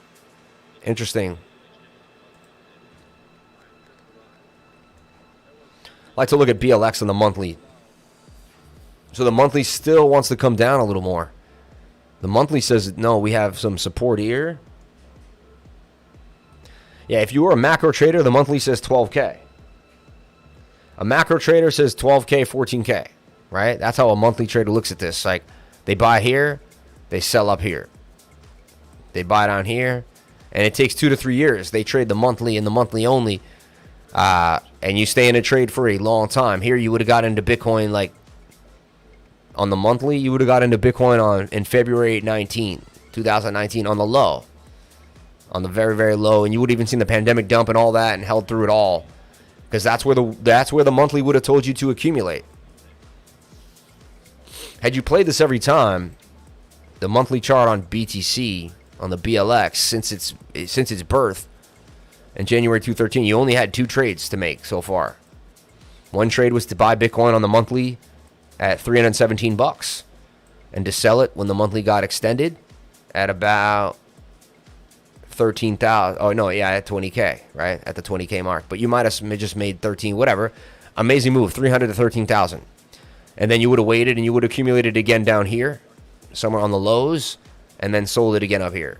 Like to look at BLX on the monthly. So the monthly still wants to come down a little more. The monthly says, no, we have some support here. Yeah, if you were a macro trader, the monthly says 12K. A macro trader says 12K, 14K, right? That's how a monthly trader looks at this. Like, they buy here, they sell up here. They buy down here, and it takes 2 to 3 years. They trade the monthly and the monthly only, and you stay in a trade for a long time. Here, you would have got into Bitcoin, like, on the monthly, you would have got into Bitcoin in February 2019, on the low. On the very, very low, and you would have even seen the pandemic dump and all that and held through it all, because that's where the monthly would have told you to accumulate. Had you played this every time, the monthly chart on BTC on the BLX since its birth in January 2013, you only had 2 trades to make so far. One trade was to buy Bitcoin on the monthly at $317 and to sell it when the monthly got extended at about 13,000. Oh no, yeah, at 20K, right? At the 20K mark. But you might have just made 13, whatever. Amazing move, 300 to 13,000. And then you would have waited and you would have accumulated again down here, somewhere on the lows, and then sold it again up here.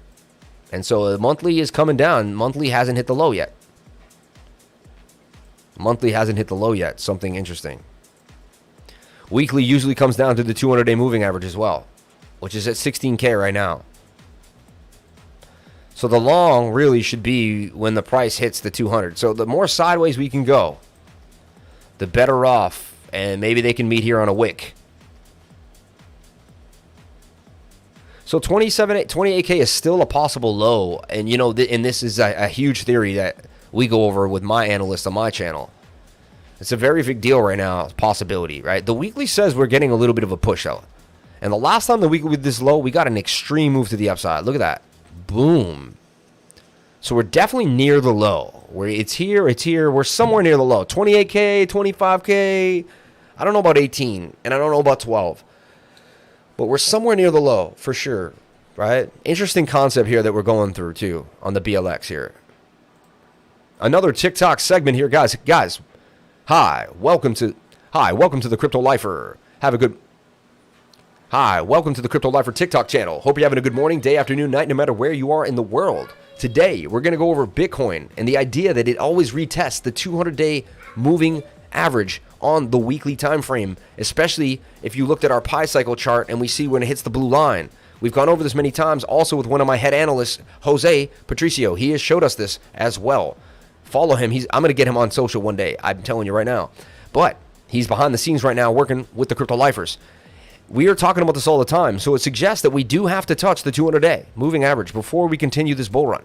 And so the monthly is coming down. Monthly hasn't hit the low yet. Something interesting. Weekly usually comes down to the 200-day moving average as well, which is at 16K right now. So the long really should be when the price hits the 200. So the more sideways we can go, the better off. And maybe they can meet here on a wick. So 28K is still a possible low. And, you know, and this is a huge theory that we go over with my analyst on my channel. It's a very big deal right now, possibility, right? The weekly says we're getting a little bit of a push out. And the last time the weekly was this low, we got an extreme move to the upside. Look at that. Boom. So we're definitely near the low. It's here. We're somewhere near the low. 28K, 25K. I don't know about 18, and I don't know about 12. But we're somewhere near the low, for sure, right? Interesting concept here that we're going through, too, on the BLX here. Another TikTok segment here, guys. Hi, welcome to the Crypto Lifer. Hi, welcome to the Crypto Lifer TikTok channel. Hope you're having a good morning, day, afternoon, night, no matter where you are in the world. Today, we're going to go over Bitcoin and the idea that it always retests the 200-day moving average on the weekly time frame, especially if you looked at our pi cycle chart and we see when it hits the blue line. We've gone over this many times also with one of my head analysts, Jose Patricio. He has showed us this as well. Follow him. I'm going to get him on social one day. I'm telling you right now. But he's behind the scenes right now working with the crypto lifers. We are talking about this all the time. So it suggests that we do have to touch the 200-day moving average before we continue this bull run.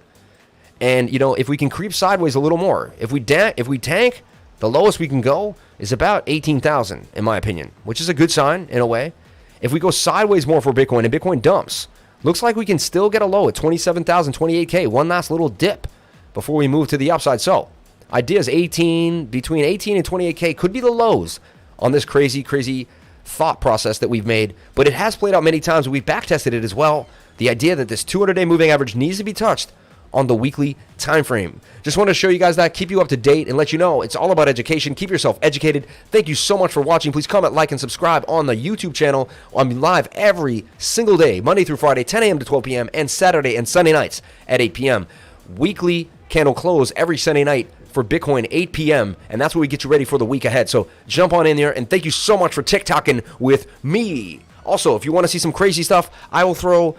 And, you know, if we can creep sideways a little more, if we tank, the lowest we can go is about 18,000, in my opinion, which is a good sign in a way. If we go sideways more for Bitcoin and Bitcoin dumps, looks like we can still get a low at 27,000, 28K, one last little dip before we move to the upside. So, ideas between 18 and 28K could be the lows on this crazy thought process that we've made, but it has played out many times. We've backtested it as well. The idea that this 200-day moving average needs to be touched on the weekly time frame. Just want to show you guys that, keep you up to date, and let you know it's all about education. Keep yourself educated. Thank you so much for watching. Please comment, like, and subscribe on the YouTube channel. I'm live every single day, Monday through Friday, 10 a.m. to 12 p.m., and Saturday and Sunday nights at 8 p.m. Weekly candle close every Sunday night for Bitcoin, 8 p.m., and that's where we get you ready for the week ahead. So jump on in there, and thank you so much for TikToking with me. Also, if you want to see some crazy stuff, I will throw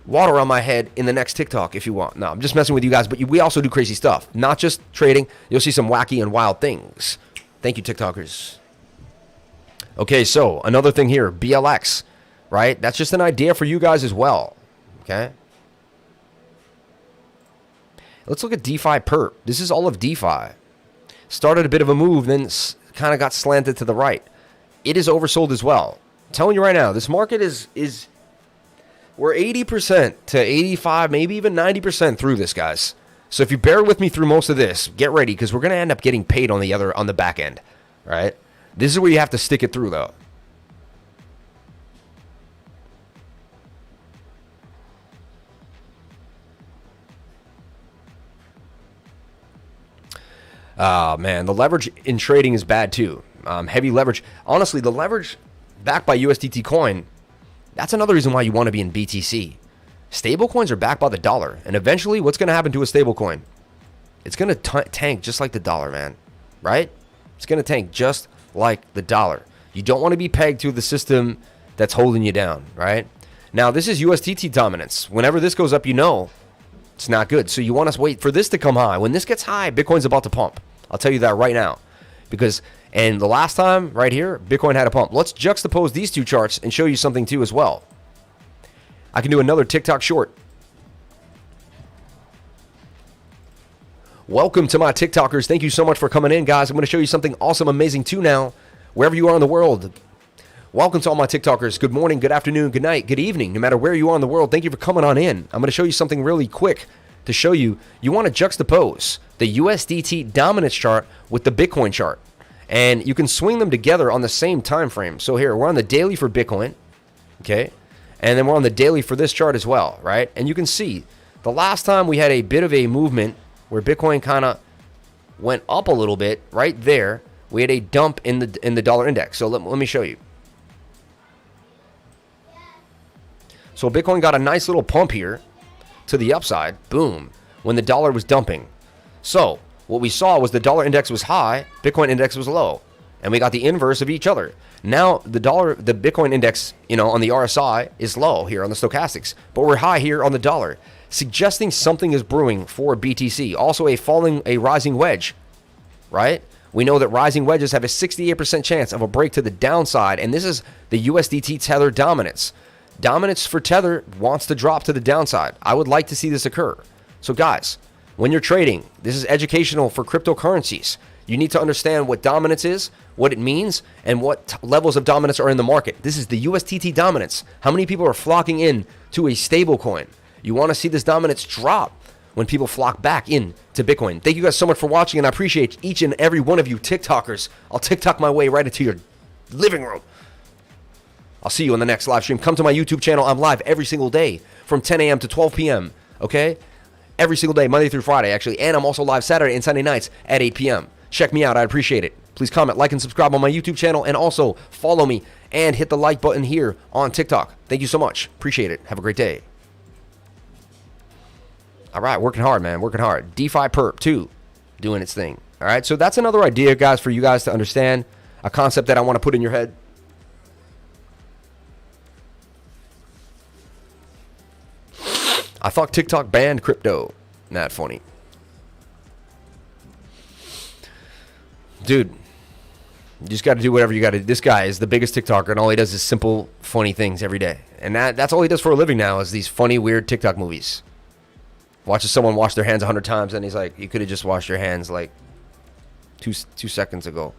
water on my head in the next TikTok if you want. No, I'm just messing with you guys, but we also do crazy stuff. Not just trading. You'll see some wacky and wild things. Thank you, TikTokers. Okay, so another thing here, BLX, right? That's just an idea for you guys as well, okay? Let's look at DEFIPERP. This is all of DeFi. Started a bit of a move, then kind of got slanted to the right. It is oversold as well. I'm telling you right now, this market is we're 80% to 85, maybe even 90% through this, guys. So if you bear with me through most of this, get ready, because we're going to end up getting paid on the back end, right? This is where you have to stick it through, though. Oh, man, the leverage in trading is bad, too. Heavy leverage. Honestly, the leverage backed by USDT coin, that's another reason why you want to be in BTC. Stablecoins are backed by the dollar. And eventually, what's going to happen to a stablecoin? It's going to tank just like the dollar, man. Right? It's going to tank just like the dollar. You don't want to be pegged to the system that's holding you down, right? Now, this is USDT dominance. Whenever this goes up, you know it's not good. So you want to wait for this to come high. When this gets high, Bitcoin's about to pump. I'll tell you that right now. And the last time, right here, Bitcoin had a pump. Let's juxtapose these two charts and show you something too as well. I can do another TikTok short. Welcome to my TikTokers. Thank you so much for coming in, guys. I'm going to show you something awesome, amazing too now, wherever you are in the world. Welcome to all my TikTokers. Good morning, good afternoon, good night, good evening, no matter where you are in the world. Thank you for coming on in. I'm going to show you something really quick to show you. You want to juxtapose the USDT dominance chart with the Bitcoin chart. And you can swing them together on the same time frame. So here, we're on the daily for Bitcoin, okay? And then we're on the daily for this chart as well, right? And you can see the last time we had a bit of a movement where Bitcoin kind of went up a little bit right there. We had a dump in the dollar index. So let me show you. So Bitcoin got a nice little pump here to the upside, boom, when the dollar was dumping. So what we saw was the dollar index was high, Bitcoin index was low, and we got the inverse of each other. Now the Bitcoin index, on the RSI is low here on the stochastics, but we're high here on the dollar, suggesting something is brewing for BTC. Also a rising wedge, right? We know that rising wedges have a 68% chance of a break to the downside, and this is the USDT Tether dominance. Dominance for Tether wants to drop to the downside. I would like to see this occur. So guys, when you're trading, this is educational for cryptocurrencies. You need to understand what dominance is, what it means, and what levels of dominance are in the market. This is the USDT dominance. How many people are flocking in to a stable coin? You want to see this dominance drop when people flock back in to Bitcoin. Thank you guys so much for watching, and I appreciate each and every one of you TikTokers. I'll TikTok my way right into your living room. I'll see you on the next live stream. Come to my YouTube channel. I'm live every single day from 10 a.m. to 12 p.m., okay? Every single day, Monday through Friday, actually. And I'm also live Saturday and Sunday nights at 8 p.m. Check me out. I'd appreciate it. Please comment, like, and subscribe on my YouTube channel. And also follow me and hit the like button here on TikTok. Thank you so much. Appreciate it. Have a great day. All right. Working hard, man. Working hard. DEFIPERP, too. Doing its thing. All right. So that's another idea, guys, for you guys to understand. A concept that I want to put in your head. I thought TikTok banned crypto. Not funny. Dude, you just got to do whatever you got to do. This guy is the biggest TikToker, and all he does is simple, funny things every day. And that's all he does for a living now is these funny, weird TikTok movies. Watches someone wash their hands 100 times, and he's like, you could have just washed your hands like two seconds ago.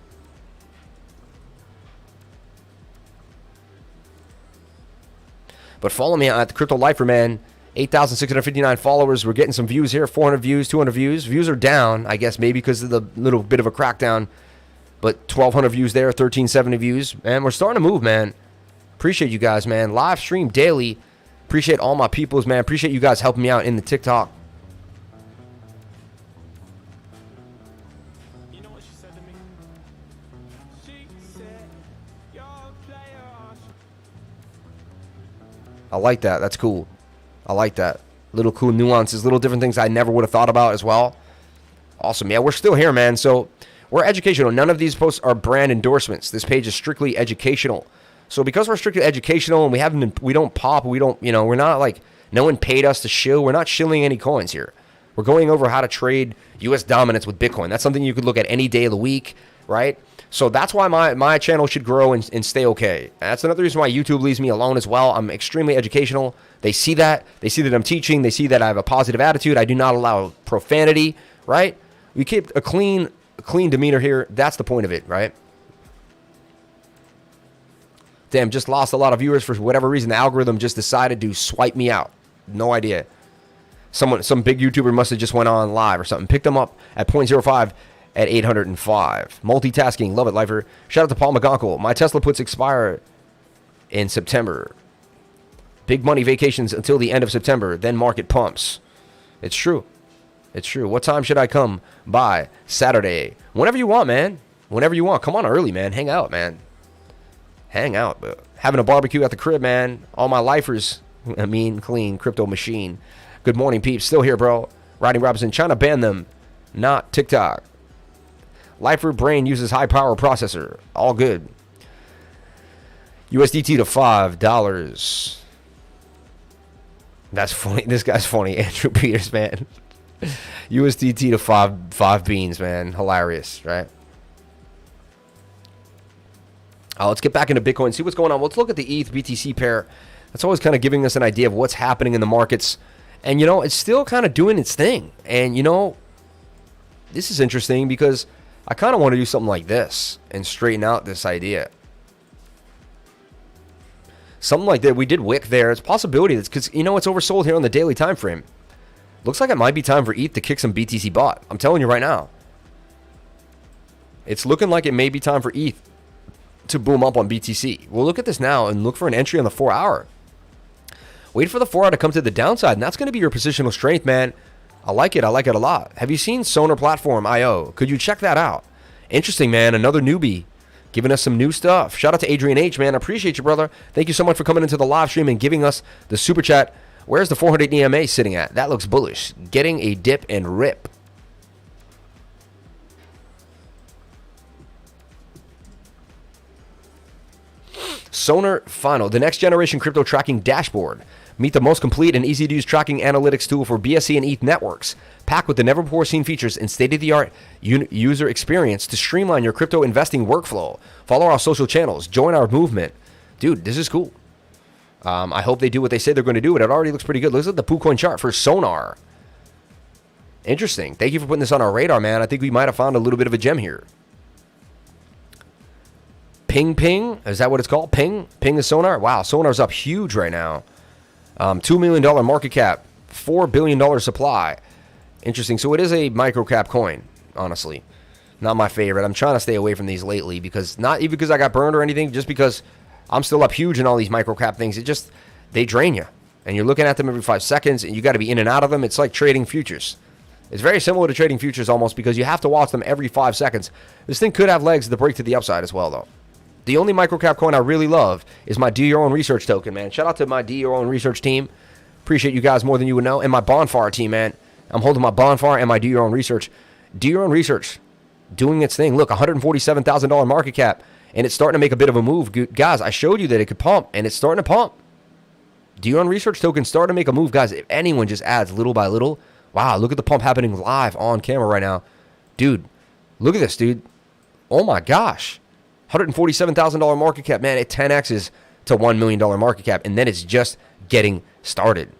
But follow me at the Crypto Lifer, man. 8,659 followers. We're getting some views here. 400 views, 200 views. Views are down, I guess, maybe because of the little bit of a crackdown. But 1,200 views there, 1,370 views. Man, we're starting to move, man. Appreciate you guys, man. Live stream daily. Appreciate all my peoples, man. Appreciate you guys helping me out in the TikTok. You know what she said to me? She said, "You're a player." I like that. That's cool. I like that. Little cool nuances, little different things I never would have thought about as well. Awesome. Yeah, we're still here, man. So we're educational. None of these posts are brand endorsements. This page is strictly educational. So because we're strictly educational and we don't pop, we're not like, no one paid us to shill. We're not shilling any coins here. We're going over how to trade US dominance with Bitcoin. That's something you could look at any day of the week, right? So that's why my channel should grow and stay okay. And that's another reason why YouTube leaves me alone as well. I'm extremely educational. They see that. They see that I'm teaching. They see that I have a positive attitude. I do not allow profanity, right? We keep a clean demeanor here. That's the point of it, right? Damn, just lost a lot of viewers for whatever reason. The algorithm just decided to swipe me out. No idea. Some big YouTuber must have just went on live or something. Picked them up at 0.05 at 805. Multitasking. Love it, Lifer. Shout out to Paul McGonkle. My Tesla puts expire in September. Big money vacations until the end of September. Then market pumps. It's true. It's true. What time should I come by? Saturday. Whenever you want, man. Whenever you want. Come on early, man. Hang out, man. Hang out. Having a barbecue at the crib, man. All my lifers. A mean, clean crypto machine. Good morning, peeps. Still here, bro. Riding Robinson. Trying to ban them. Not TikTok. Lifer brain uses high power processor. All good. USDT to $5. That's funny. This guy's funny. Andrew Peters, man. USDT to five beans, man. Hilarious, right? Let's get back into Bitcoin, see what's going on. Let's look at the ETH BTC pair. That's always kind of giving us an idea of what's happening in the markets. And, it's still kind of doing its thing. And, this is interesting because I kind of want to do something like this and straighten out this idea. Something like that. We did wick there. It's a possibility. That's because, it's oversold here on the daily time frame. Looks like it might be time for ETH to kick some BTC bot. I'm telling you right now. It's looking like it may be time for ETH to boom up on BTC. We'll look at this now and look for an entry on the 4 hour. Wait for the 4 hour to come to the downside, and that's going to be your positional strength, man. I like it. I like it a lot. Have you seen Sonar Platform IO? Could you check that out? Interesting, man. Another newbie giving us some new stuff. Shout out to Adrian H, man. I appreciate you, brother. Thank you so much for coming into the live stream and giving us the super chat. Where's the 400 EMA sitting at? That looks bullish. Getting a dip and rip. Sonar Final, the next generation crypto tracking dashboard. Meet the most complete and easy to use tracking analytics tool for BSC and ETH networks, packed with the never before seen features and state-of-the-art user experience to streamline your crypto investing workflow. Follow our social channels, join our movement. Dude, this is cool. I hope they do what they say they're going to do, but it already looks pretty good. Look at the PooCoin chart for Sonar. Interesting. Thank you for putting this on our radar, man. I think we might have found a little bit of a gem here. Ping, is that what it's called? Ping is Sonar? Wow, Sonar's up huge right now. $2 million market cap, $4 billion supply. Interesting. So it is a micro cap coin, honestly. Not my favorite. I'm trying to stay away from these lately because not even because I got burned or anything, just because I'm still up huge in all these micro cap things. They drain you. And you're looking at them every 5 seconds and you got to be in and out of them. It's like trading futures. It's very similar to trading futures almost because you have to watch them every 5 seconds. This thing could have legs to break to the upside as well, though. The only microcap coin I really love is my DYOR research token, man. Shout out to my DYOR research team. Appreciate you guys more than you would know. And my BONFIRE team, man. I'm holding my BONFIRE and my DYOR research. DYOR research doing its thing. Look, $147,000 market cap. And it's starting to make a bit of a move. Guys, I showed you that it could pump. And it's starting to pump. DOTDOWN research token starting to make a move, guys. If anyone just adds little by little, wow, look at the pump happening live on camera right now. Dude, look at this, dude. Oh my gosh. $147,000 market cap, man. It 10x's to $1 million market cap, and then it's just getting started.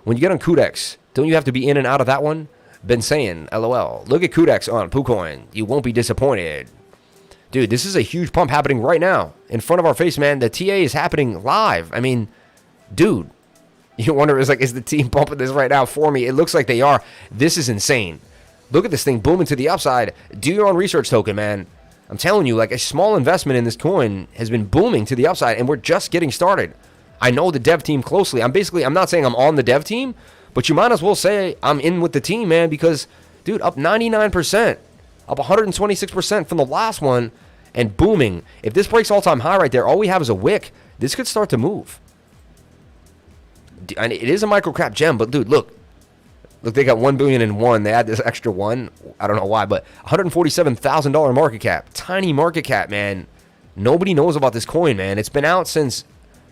When you get on Kudex, don't you have to be in and out of that one? Been saying, LOL. Look at Kudex on PooCoin. You won't be disappointed. Dude, this is a huge pump happening right now in front of our face, man. The TA is happening live. I mean, dude, you wonder, is the team pumping this right now for me? It looks like they are. This is insane. Look at this thing booming to the upside. Do your own research token, man. I'm telling you, like, a small investment in this coin has been booming to the upside, and we're just getting started. I know the dev team closely. I'm not saying I'm on the dev team, but you might as well say I'm in with the team, man, because, dude, up 99%, up 126% from the last one, and booming. If this breaks all-time high right there, all we have is a wick. This could start to move. And it is a micro-cap gem, but, dude, look. Look, they got $1 billion in one. They add this extra one. I don't know why, but $147,000 market cap. Tiny market cap, man. Nobody knows about this coin, man. It's been out since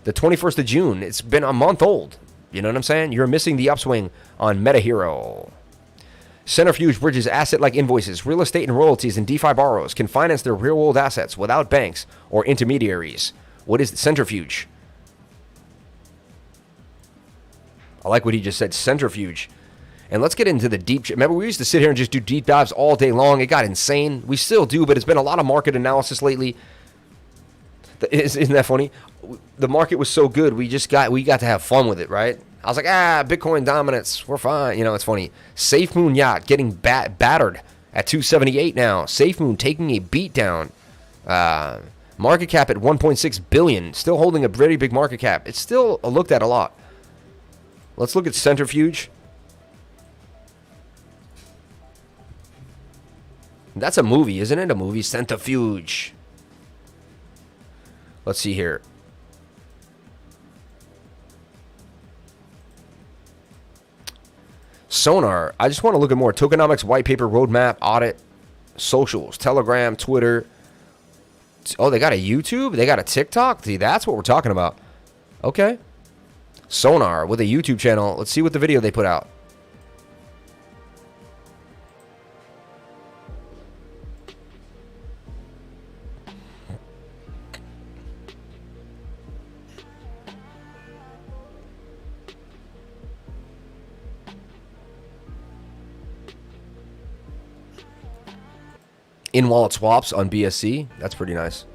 the 21st of June. It's been a month old. You know what I'm saying? You're missing the upswing on MetaHero. Centrifuge bridges asset-like invoices. Real estate and royalties and DeFi borrowers can finance their real-world assets without banks or intermediaries. What is Centrifuge? I like what he just said. Centrifuge. And let's get into the deep. Remember, we used to sit here and just do deep dives all day long. It got insane. We still do, but it's been a lot of market analysis lately. Isn't that funny? The market was so good, we got to have fun with it, right? I was like, Bitcoin dominance, we're fine. You know, it's funny. SAFEMOON yacht getting battered at 278 now. SAFEMOON taking a beat down. Market cap at 1.6 billion, still holding a very big market cap. It's still looked at a lot. Let's look at Centrifuge. That's a movie, isn't it? A movie, Centrifuge. Let's see here. Sonar. I just want to look at more. Tokenomics, white paper, roadmap, audit, socials, Telegram, Twitter. Oh, they got a YouTube? They got a TikTok? See, that's what we're talking about. Okay. Sonar with a YouTube channel. Let's see what the video they put out. In-wallet swaps on BSC. That's pretty nice.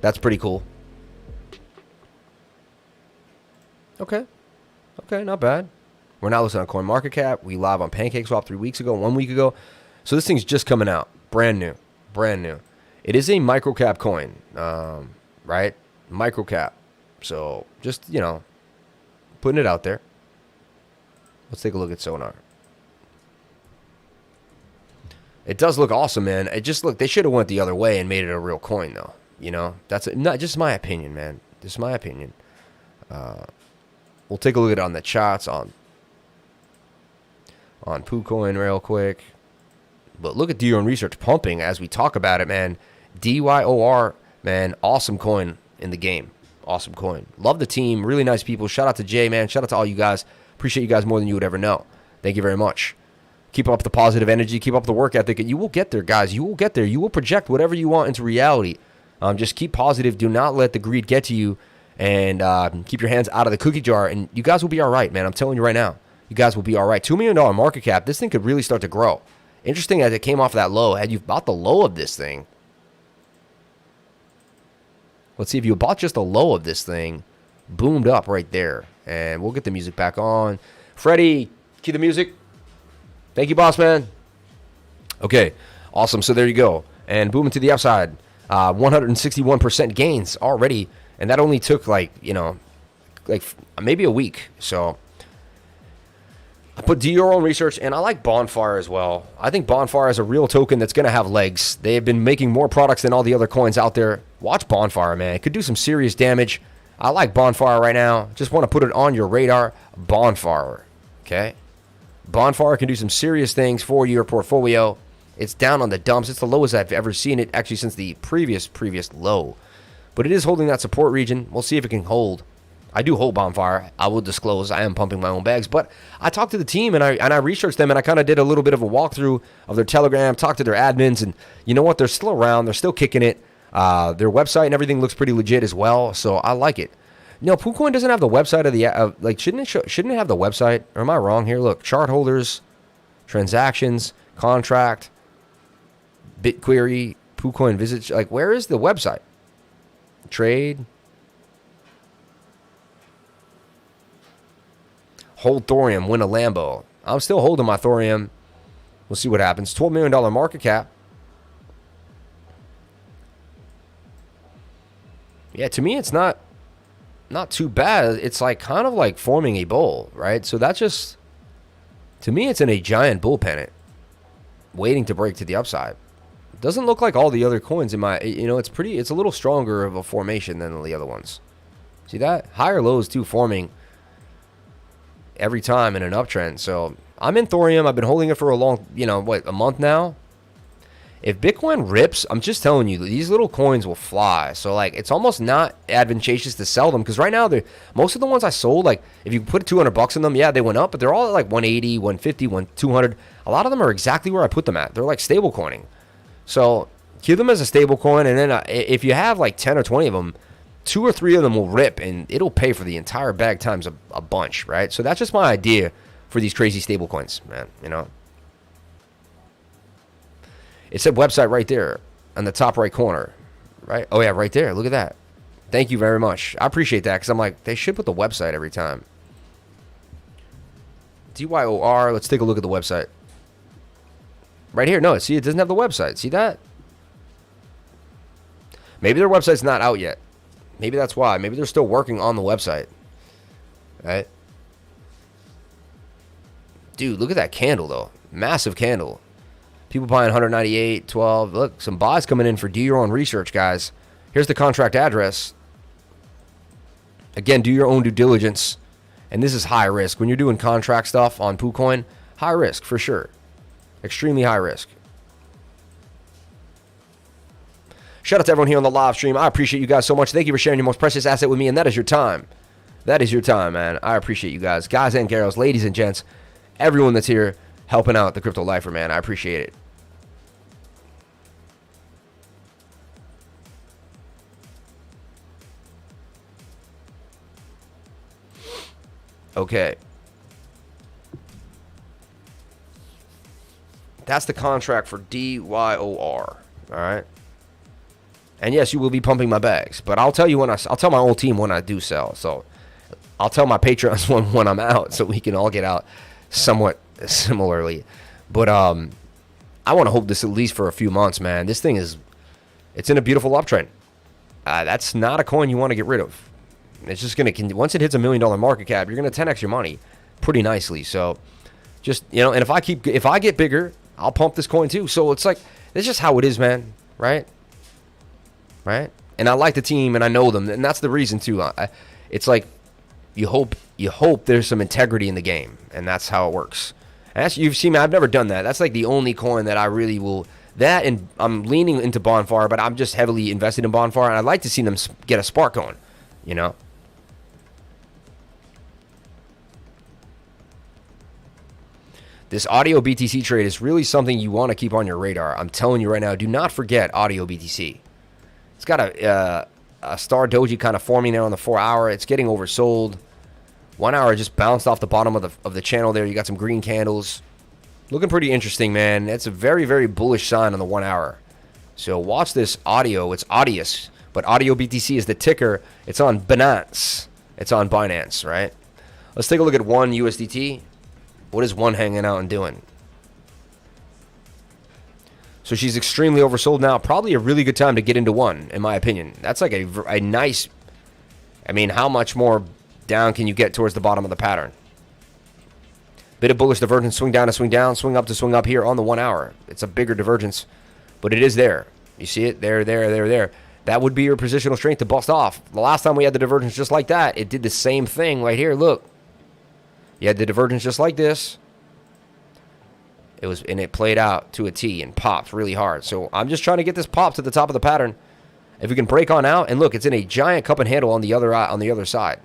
That's pretty cool. Okay. Okay, not bad. We're now listening on CoinMarketCap. We live on PancakeSwap 3 weeks ago, 1 week ago. So this thing's just coming out. Brand new. Brand new. It is a microcap coin. Right? Microcap. So just, you know, putting it out there. Let's take a look at Sonar. It does look awesome, man. It just look, they should have went the other way and made it a real coin, though. You know, that's not just my opinion, man. Just my opinion. We'll take a look at it on the charts on PooCoin real quick. But look at DYOR research pumping as we talk about it, man. DYOR, man, awesome coin in the game. Awesome coin. Love the team. Really nice people. Shout out to Jay, man. Shout out to all you guys. Appreciate you guys more than you would ever know. Thank you very much. Keep up the positive energy. Keep up the work ethic. And you will get there, guys. You will get there. You will project whatever you want into reality. Just keep positive. Do not let the greed get to you. And keep your hands out of the cookie jar. And you guys will be all right, man. I'm telling you right now. You guys will be all right. $2 million market cap. This thing could really start to grow. Interesting as it came off that low. Had you bought the low of this thing. Let's see if you bought just the low of this thing. Boomed up right there. And we'll get the music back on. Freddie, cue the music. Thank you, boss man. Okay, awesome. So there you go. And booming to the upside. 161% gains already. And that only took like maybe a week. So I put DOTDOWN on research, and I like BONFIRE as well. I think BONFIRE is a real token that's going to have legs. They have been making more products than all the other coins out there. Watch BONFIRE, man. It could do some serious damage. I like BONFIRE right now. Just want to put it on your radar. BONFIRE. Okay? BONFIRE can do some serious things for your portfolio. It's down on the dumps. It's the lowest I've ever seen it, actually, since the previous low. But it is holding that support region. We'll see if it can hold. I do hold Bonfire. I will disclose I am pumping my own bags, but I talked to the team and I researched them, and I kind of did a little bit of a walkthrough of their Telegram, talked to their admins, and you know what? They're still around. They're still kicking it. Their website and everything looks pretty legit as well, so I like it. No, PooCoin doesn't have the website of the like. Shouldn't it have the website? Or am I wrong here? Look, chart holders, transactions, contract, BitQuery, PooCoin visit. Like, where is the website? Trade. Hold Thorium, win a Lambo. I'm still holding my Thorium. We'll see what happens. $12 million market cap. Yeah, to me, it's not too bad. It's like kind of like forming a bull, right? So that's just, to me, it's in a giant bull pennant waiting to break to the upside. It doesn't look like all the other coins in my, it's a little stronger of a formation than the other ones. See that? Higher lows too, forming every time in an uptrend. So I'm in Thorium. I've been holding it for a long, a month now. If Bitcoin rips, I'm just telling you, these little coins will fly. So, like, it's almost not advantageous to sell them, because right now, most of the ones I sold, like, if you put $200 in them, yeah, they went up, but they're all at like 180, 150, 200. A lot of them are exactly where I put them at. They're like stable coining. So keep them as a stable coin, and then if you have like 10 or 20 of them, 2 or 3 of them will rip, and it'll pay for the entire bag times a bunch, right? So that's just my idea for these crazy stable coins, man, It said website right there on the top right corner, right? Oh, yeah, right there. Look at that. Thank you very much. I appreciate that, because I'm like, they should put the website every time. DYOR. Let's take a look at the website. Right here. No, see, it doesn't have the website. See that? Maybe their website's not out yet. Maybe that's why. Maybe they're still working on the website. Right? Dude, look at that candle, though. Massive candle. People buying 198.12. Look, some buys coming in for do your own research, guys. Here's the contract address. Again, do your own due diligence. And this is high risk. When you're doing contract stuff on PooCoin, high risk for sure. Extremely high risk. Shout out to everyone here on the live stream. I appreciate you guys so much. Thank you for sharing your most precious asset with me, and that is your time. That is your time, man. I appreciate you guys. Guys and girls, ladies and gents, everyone that's here helping out the crypto lifer, man. I appreciate it. Okay. That's the contract for DYOR. All right. And yes, you will be pumping my bags, but I'll tell you I'll tell my whole team when I do sell. So I'll tell my patrons when I'm out, so we can all get out somewhat similarly. But I want to hold this at least for a few months, man. This thing it's in a beautiful uptrend. That's not a coin you want to get rid of. It's just going to, once it hits $1 million market cap, you're going to 10x your money pretty nicely. So just, and if I get bigger, I'll pump this coin too. So it's like, it's just how it is, man. Right? And I like the team and I know them, and that's the reason too. It's like you hope there's some integrity in the game, and that's how it works. And you've seen me, I've never done that. That's like the only coin that I really will. That, and I'm leaning into Bonfire, but I'm just heavily invested in Bonfire, and I'd like to see them get a spark going. This audio BTC trade is really something you want to keep on your radar. I'm telling you right now, do not forget audio BTC. It's got a star doji kind of forming there on the 4-hour. It's getting oversold. 1 hour just bounced off the bottom of the channel there. You got some green candles. Looking pretty interesting, man. It's a very, very bullish sign on the 1 hour. So watch this audio. It's Audius, but audio BTC is the ticker. It's on Binance. It's on Binance, right? Let's take a look at one USDT. What is one hanging out and doing? So she's extremely oversold now. Probably a really good time to get into one, in my opinion. That's like a nice... I mean, how much more down can you get towards the bottom of the pattern? Bit of bullish divergence. Swing down to swing down. Swing up to swing up here on the 1 hour. It's a bigger divergence, but it is there. You see it? There. That would be your positional strength to bust off. The last time we had the divergence just like that, it did the same thing right here. Look. You had the divergence just like this. And it played out to a T and popped really hard. So I'm just trying to get this pop to the top of the pattern. If we can break on out, and look, it's in a giant cup and handle on the other side.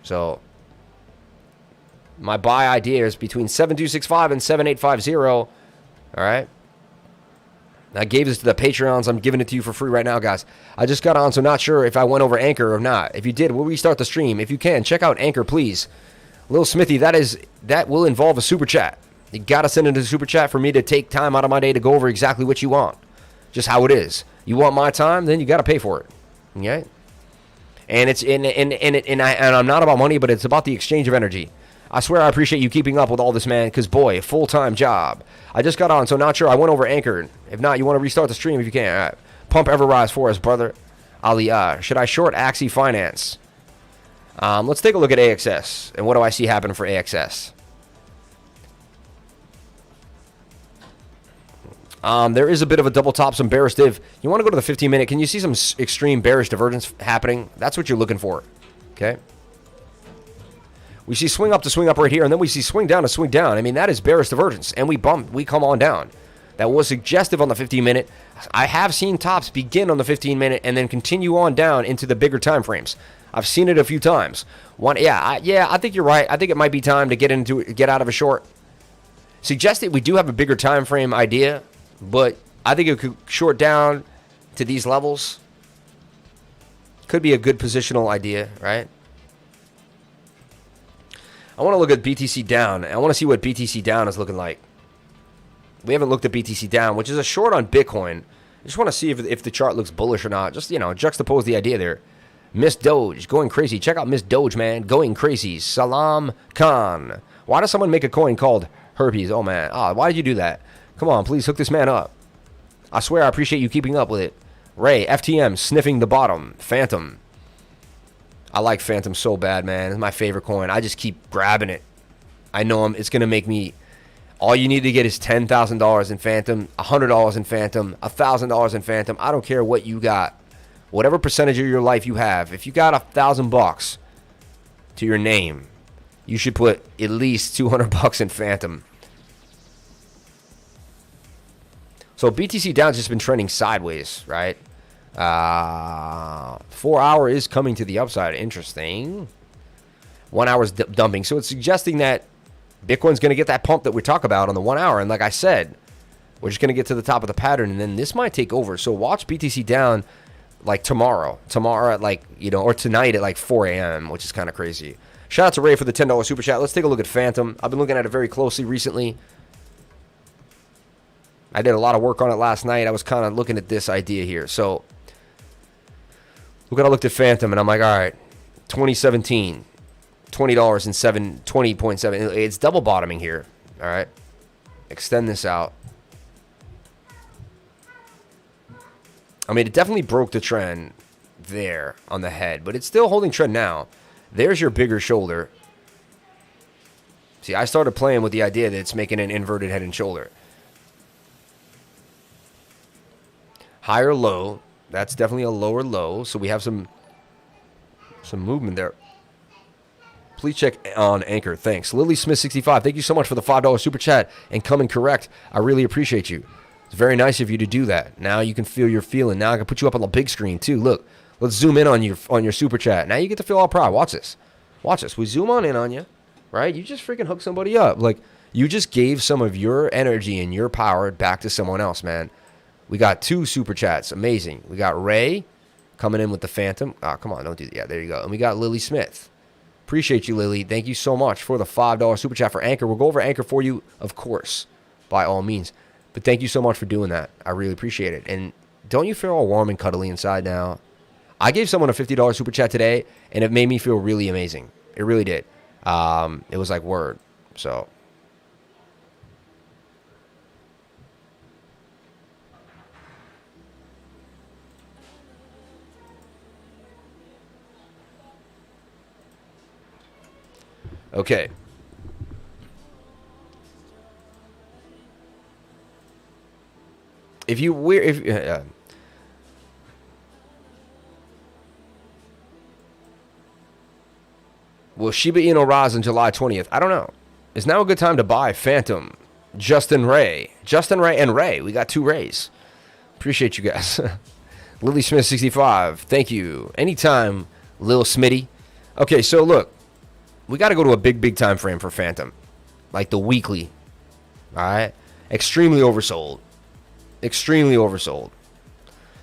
So my buy idea is between 7265 and 7850. All right. I gave this to the Patreons. I'm giving it to you for free right now, guys. I just got on, so not sure if I went over Anchor or not. If you did, we'll restart the stream. If you can, check out Anchor, please. Lil Smithy, that will involve a super chat. You got to send it to the super chat for me to take time out of my day to go over exactly what you want. Just how it is. You want my time, then you got to pay for it. Okay? And it's and I'm not about money, but it's about the exchange of energy. I swear I appreciate you keeping up with all this, man, because, boy, full-time job. I just got on, so not sure. I went over Anchor. If not, you want to restart the stream if you can. All right. Pump Everrise for us, brother. Ali, should I short Axie Finance? Let's take a look at AXS. And what do I see happen for AXS? There is a bit of a double top, some bearish div. You want to go to the 15-minute. Can you see some extreme bearish divergence happening? That's what you're looking for. Okay? We see swing up to swing up right here, and then we see swing down to swing down. I mean, that is bearish divergence, and we come on down. That was suggestive on the 15-minute. I have seen tops begin on the 15-minute and then continue on down into the bigger time frames. I've seen it a few times. I think you're right. I think it might be time to get out of a short. Suggested we do have a bigger time frame idea, but I think it could short down to these levels. Could be a good positional idea, right? I want to look at BTCDOWN. I want to see what BTCDOWN is looking like. We haven't looked at BTCDOWN, which is a short on Bitcoin. I just want to see if the chart looks bullish or not. Just, juxtapose the idea there. Miss Doge, going crazy. Check out Miss Doge, man. Going crazy. Salam Khan. Why does someone make a coin called Herpes? Oh, man. Why did you do that? Come on, please hook this man up. I swear I appreciate you keeping up with it. Ray, FTM, sniffing the bottom. Fantom. I like Fantom so bad, man. It's my favorite coin. I just keep grabbing it. I know it's going to make me... All you need to get is $10,000 in Fantom, $100 in Fantom, $1,000 in Fantom. I don't care what you got. Whatever percentage of your life you have. If you got $1,000 to your name, you should put at least $200 in Fantom. So BTCDOWN's just been trending sideways, right? 4 hour is coming to the upside. Interesting. 1 hour is dumping. So it's suggesting that Bitcoin's going to get that pump that we talk about on the 1 hour. And like I said, we're just going to get to the top of the pattern. And then this might take over. So watch BTCDOWN like tomorrow. Tomorrow at or tonight at like 4 a.m., which is kind of crazy. Shout out to Ray for the $10 super chat. Let's take a look at Fantom. I've been looking at it very closely recently. I did a lot of work on it last night. I was kind of looking at this idea here. So look at I looked at Fantom and I'm like, all right, 2017, $20 and 20.7. It's double bottoming here. All right. Extend this out. I mean, it definitely broke the trend there on the head, but it's still holding trend now. There's your bigger shoulder. See, I started playing with the idea that it's making an inverted head and shoulder. Higher low. That's definitely a lower low. So we have some movement there. Please check on Anchor. Thanks. Lily Smith 65. Thank you so much for the $5 super chat and coming correct. I really appreciate you. It's very nice of you to do that. Now you can feel your feeling. Now I can put you up on the big screen too. Look, let's zoom in on your super chat. Now you get to feel all proud. Watch this. Watch this. We zoom on in on you, right? You just freaking hook somebody up. Like you just gave some of your energy and your power back to someone else, man. We got 2 super chats. Amazing. We got Ray coming in with the Fantom. Oh, come on. Don't do that. Yeah, there you go. And we got Lily Smith. Appreciate you, Lily. Thank you so much for the $5 super chat for Anchor. We'll go over Anchor for you, of course, by all means. But thank you so much for doing that. I really appreciate it. And don't you feel all warm and cuddly inside now? I gave someone a $50 super chat today, and it made me feel really amazing. It really did. It was like word. So... Okay. Will Shiba Inu rise on July 20th? I don't know. Is now a good time to buy Fantom? Justin Ray and Ray. We got 2 Rays. Appreciate you guys. Lily Smith 65. Thank you. Anytime, Lil Smitty. Okay, so look. we got to go to a big time frame for Fantom. Like the weekly. All right? Extremely oversold. Extremely oversold.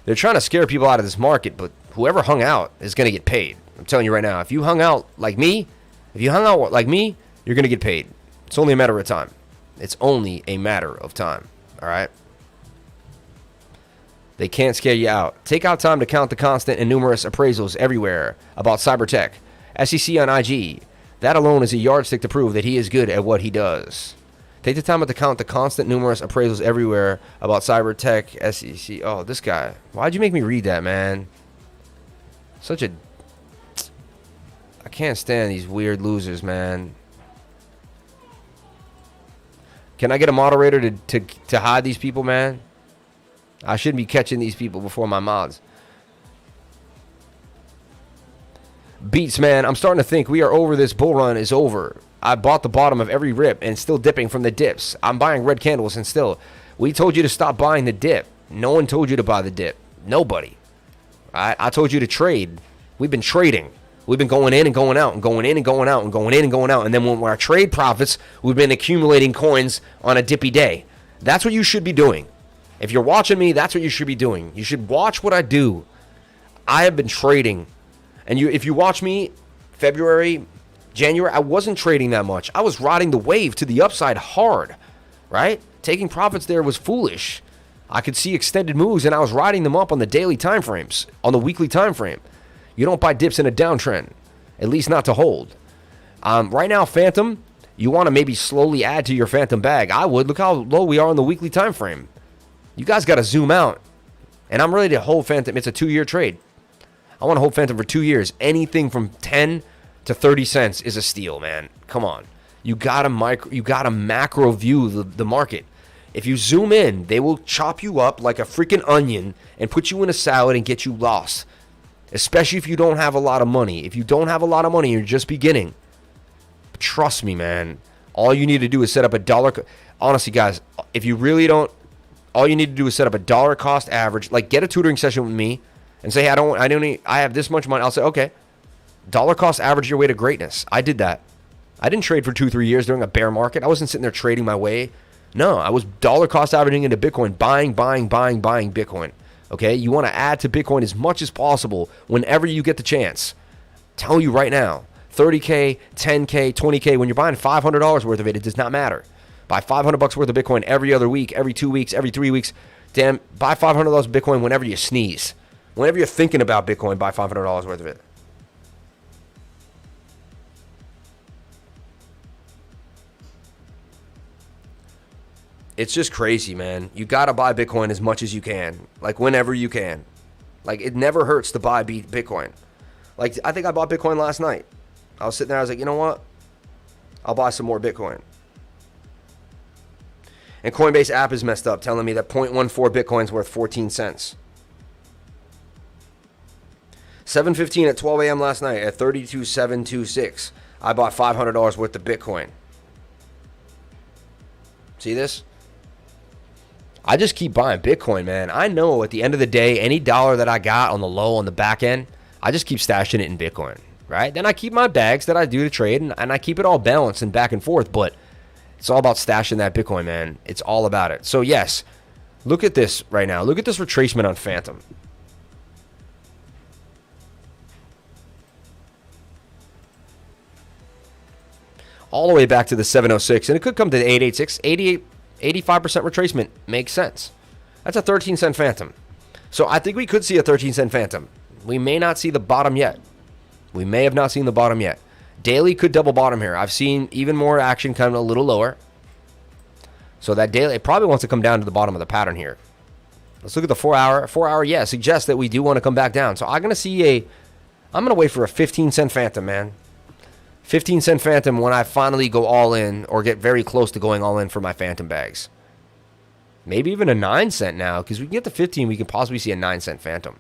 They're trying to scare people out of this market, but whoever hung out is going to get paid. I'm telling you right now, if you hung out like me, you're going to get paid. It's only a matter of time. It's only a matter of time. All right? They can't scare you out. Take out time to count the constant and numerous appraisals everywhere about cybertech. SEC on IG. That alone is a yardstick to prove that he is good at what he does. Take the time to count the constant numerous appraisals everywhere about cybertech. SEC. Oh, this guy. Why'd you make me read that, man? Such a... I can't stand these weird losers, man. Can I get a moderator to hide these people, man? I shouldn't be catching these people before my mods. Beats, man. I'm starting to think we are over. This bull run is over. I bought the bottom of every rip and still dipping from the dips. I'm buying red candles and still. We told you to stop buying the dip. No one told you to buy the dip. Nobody. I told you to trade. We've been trading. We've been going in and going out and going in and going out and going in and going out. And then when our trade profits, we've been accumulating coins on a dippy day. That's what you should be doing. If you're watching me, that's what you should be doing. You should watch what I do. I have been trading. And if you watch me, February, January, I wasn't trading that much. I was riding the wave to the upside hard, right? Taking profits there was foolish. I could see extended moves, and I was riding them up on the daily time frames, on the weekly time frame. You don't buy dips in a downtrend, at least not to hold. Right now, Fantom, you want to maybe slowly add to your Fantom bag. I would. Look how low we are on the weekly time frame. You guys got to zoom out. And I'm ready to hold Fantom. It's a 2-year trade. I want to hold Fantom for 2 years. Anything from 10 to 30 cents is a steal, man. Come on. You got to macro view the market. If you zoom in, they will chop you up like a freaking onion and put you in a salad and get you lost. Especially if you don't have a lot of money. If you don't have a lot of money, you're just beginning. But trust me, man. All you need to do is set up a dollar. Honestly, guys, if you really don't, all you need to do is set up a dollar cost average. Like, get a tutoring session with me and say, hey, I have this much money. I'll say, okay, dollar cost average your way to greatness. I did that. I didn't trade for 2-3 years during a bear market. I wasn't sitting there trading my way. No, I was dollar cost averaging into Bitcoin, buying Bitcoin. Okay, you want to add to Bitcoin as much as possible whenever you get the chance. Tell you right now, 30K, 10K, 20K, when you're buying $500 worth of it, it does not matter. Buy $500 worth of Bitcoin every other week, every 2 weeks, every 3 weeks. Damn, buy $500 of Bitcoin whenever you sneeze. Whenever you're thinking about Bitcoin, buy $500 worth of it. It's just crazy, man. You got to buy Bitcoin as much as you can. Like, whenever you can. Like, it never hurts to buy Bitcoin. Like, I think I bought Bitcoin last night. I was sitting there, I was like, you know what? I'll buy some more Bitcoin. And Coinbase app is messed up, telling me that 0.14 Bitcoin's worth 14 cents. 7:15 at 12 a.m. last night at 32,726. I bought $500 worth of Bitcoin. See this? I just keep buying Bitcoin, man. I know at the end of the day, any dollar that I got on the low, on the back end, I just keep stashing it in Bitcoin, right? Then I keep my bags that I do to trade, and I keep it all balanced and back and forth, but it's all about stashing that Bitcoin, man. It's all about it. So, yes, look at this right now. Look at this retracement on Fantom. All the way back to the 706, and it could come to the 886. 85% retracement makes sense. That's a 13-cent Fantom. So I think we could see a 13-cent Fantom. We may not see the bottom yet. We may have not seen the bottom yet. Daily could double bottom here. I've seen even more action come a little lower. So that daily, it probably wants to come down to the bottom of the pattern here. Let's look at the 4-hour. 4-hour, yeah, suggests that we do want to come back down. So I'm going to wait for a 15-cent Fantom, man. 15-cent Fantom when I finally go all in or get very close to going all in for my Fantom bags. Maybe even a 9-cent now, because we can get to 15, we can possibly see a 9-cent Fantom.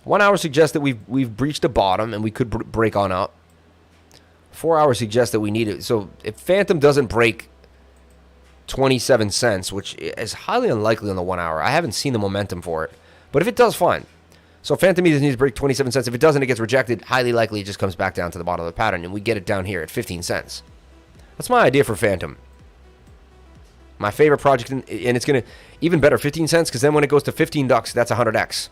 1 hour suggests that we've breached a bottom and we could break on up. 4 hours suggests that we need it. So if Fantom doesn't break 27 cents, which is highly unlikely on the 1 hour, I haven't seen the momentum for it. But if it does, fine. So Fantom either needs to break 27 cents. If it doesn't, it gets rejected. Highly likely it just comes back down to the bottom of the pattern, and we get it down here at 15 cents. That's my idea for Fantom. My favorite project, and it's going to, even better, 15 cents, because then when it goes to 15 ducks, that's 100x.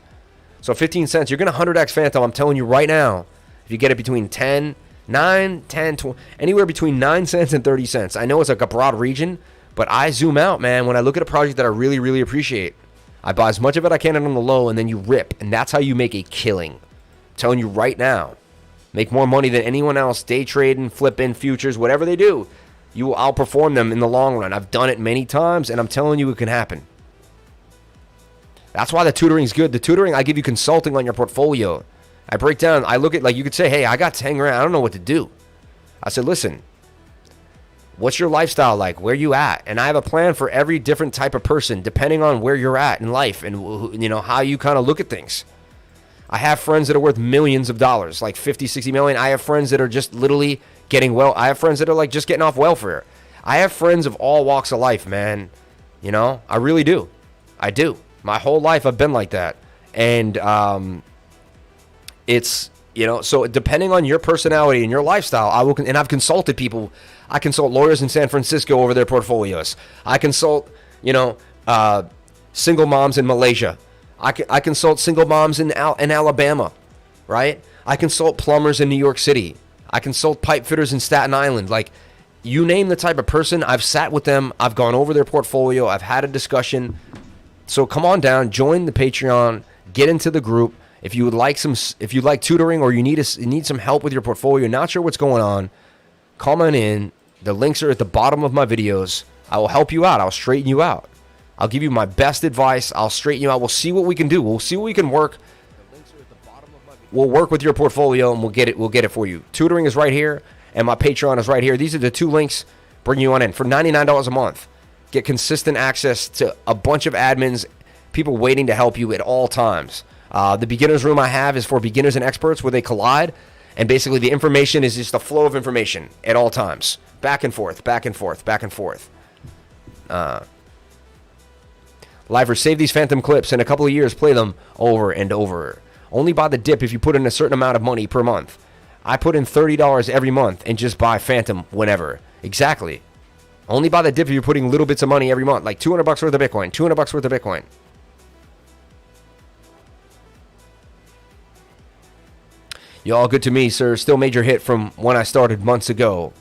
So 15 cents, you're going to 100x Fantom. I'm telling you right now, if you get it between 10, 20, anywhere between 9 cents and 30 cents. I know it's like a broad region, but I zoom out, man. When I look at a project that I really, really appreciate, I buy as much of it I can on the low, and then you rip, and that's how you make a killing. I'm telling you right now, make more money than anyone else, day trading, flipping, futures, whatever they do. You will outperform them in the long run. I've done it many times, and I'm telling you it can happen. That's why the tutoring is good. The tutoring, I give you consulting on your portfolio. I break down, I look at, like, you could say, hey, I got 10 grand, I don't know what to do. I said, listen, what's your lifestyle like? Where you at? And I have a plan for every different type of person, depending on where you're at in life and, you know, how you kind of look at things. I have friends that are worth millions of dollars, like 50, 60 million. I have friends that are just literally getting well. I have friends that are like just getting off welfare. I have friends of all walks of life, man. You know, I really do. I do. My whole life I've been like that. And it's, you know, so depending on your personality and your lifestyle, and I've consulted people. I consult lawyers in San Francisco over their portfolios. I consult, you know, single moms in Malaysia. I consult single moms in Alabama, right? I consult plumbers in New York City. I consult pipe fitters in Staten Island. Like, you name the type of person, I've sat with them. I've gone over their portfolio. I've had a discussion. So come on down, join the Patreon, get into the group. If you would like tutoring, or you need some help with your portfolio, you're not sure what's going on, comment in. The links are at the bottom of my videos. I will help you out. I'll straighten you out. I'll give you my best advice. I'll straighten you out. We'll see what we can do. We'll see what we can work. We'll work with your portfolio, and we'll get it for you. Tutoring is right here, and my Patreon is right here. These are the two links. Bring you on in for $99 a month. Get consistent access to a bunch of admins, people waiting to help you at all times. The beginners room I have is for beginners and experts, where they collide, and basically the information is just a flow of information at all times, back and forth, back and forth, back and forth. Livers, save these Fantom clips. In a couple of years, play them over and over. Only buy the dip if you put in a certain amount of money per month. I put in $30 every month and just buy Fantom whenever. Exactly. Only buy the dip if you're putting little bits of money every month, like $200 worth of Bitcoin, $200 worth of Bitcoin. Y'all good to me, sir. Still major hit from when I started months ago.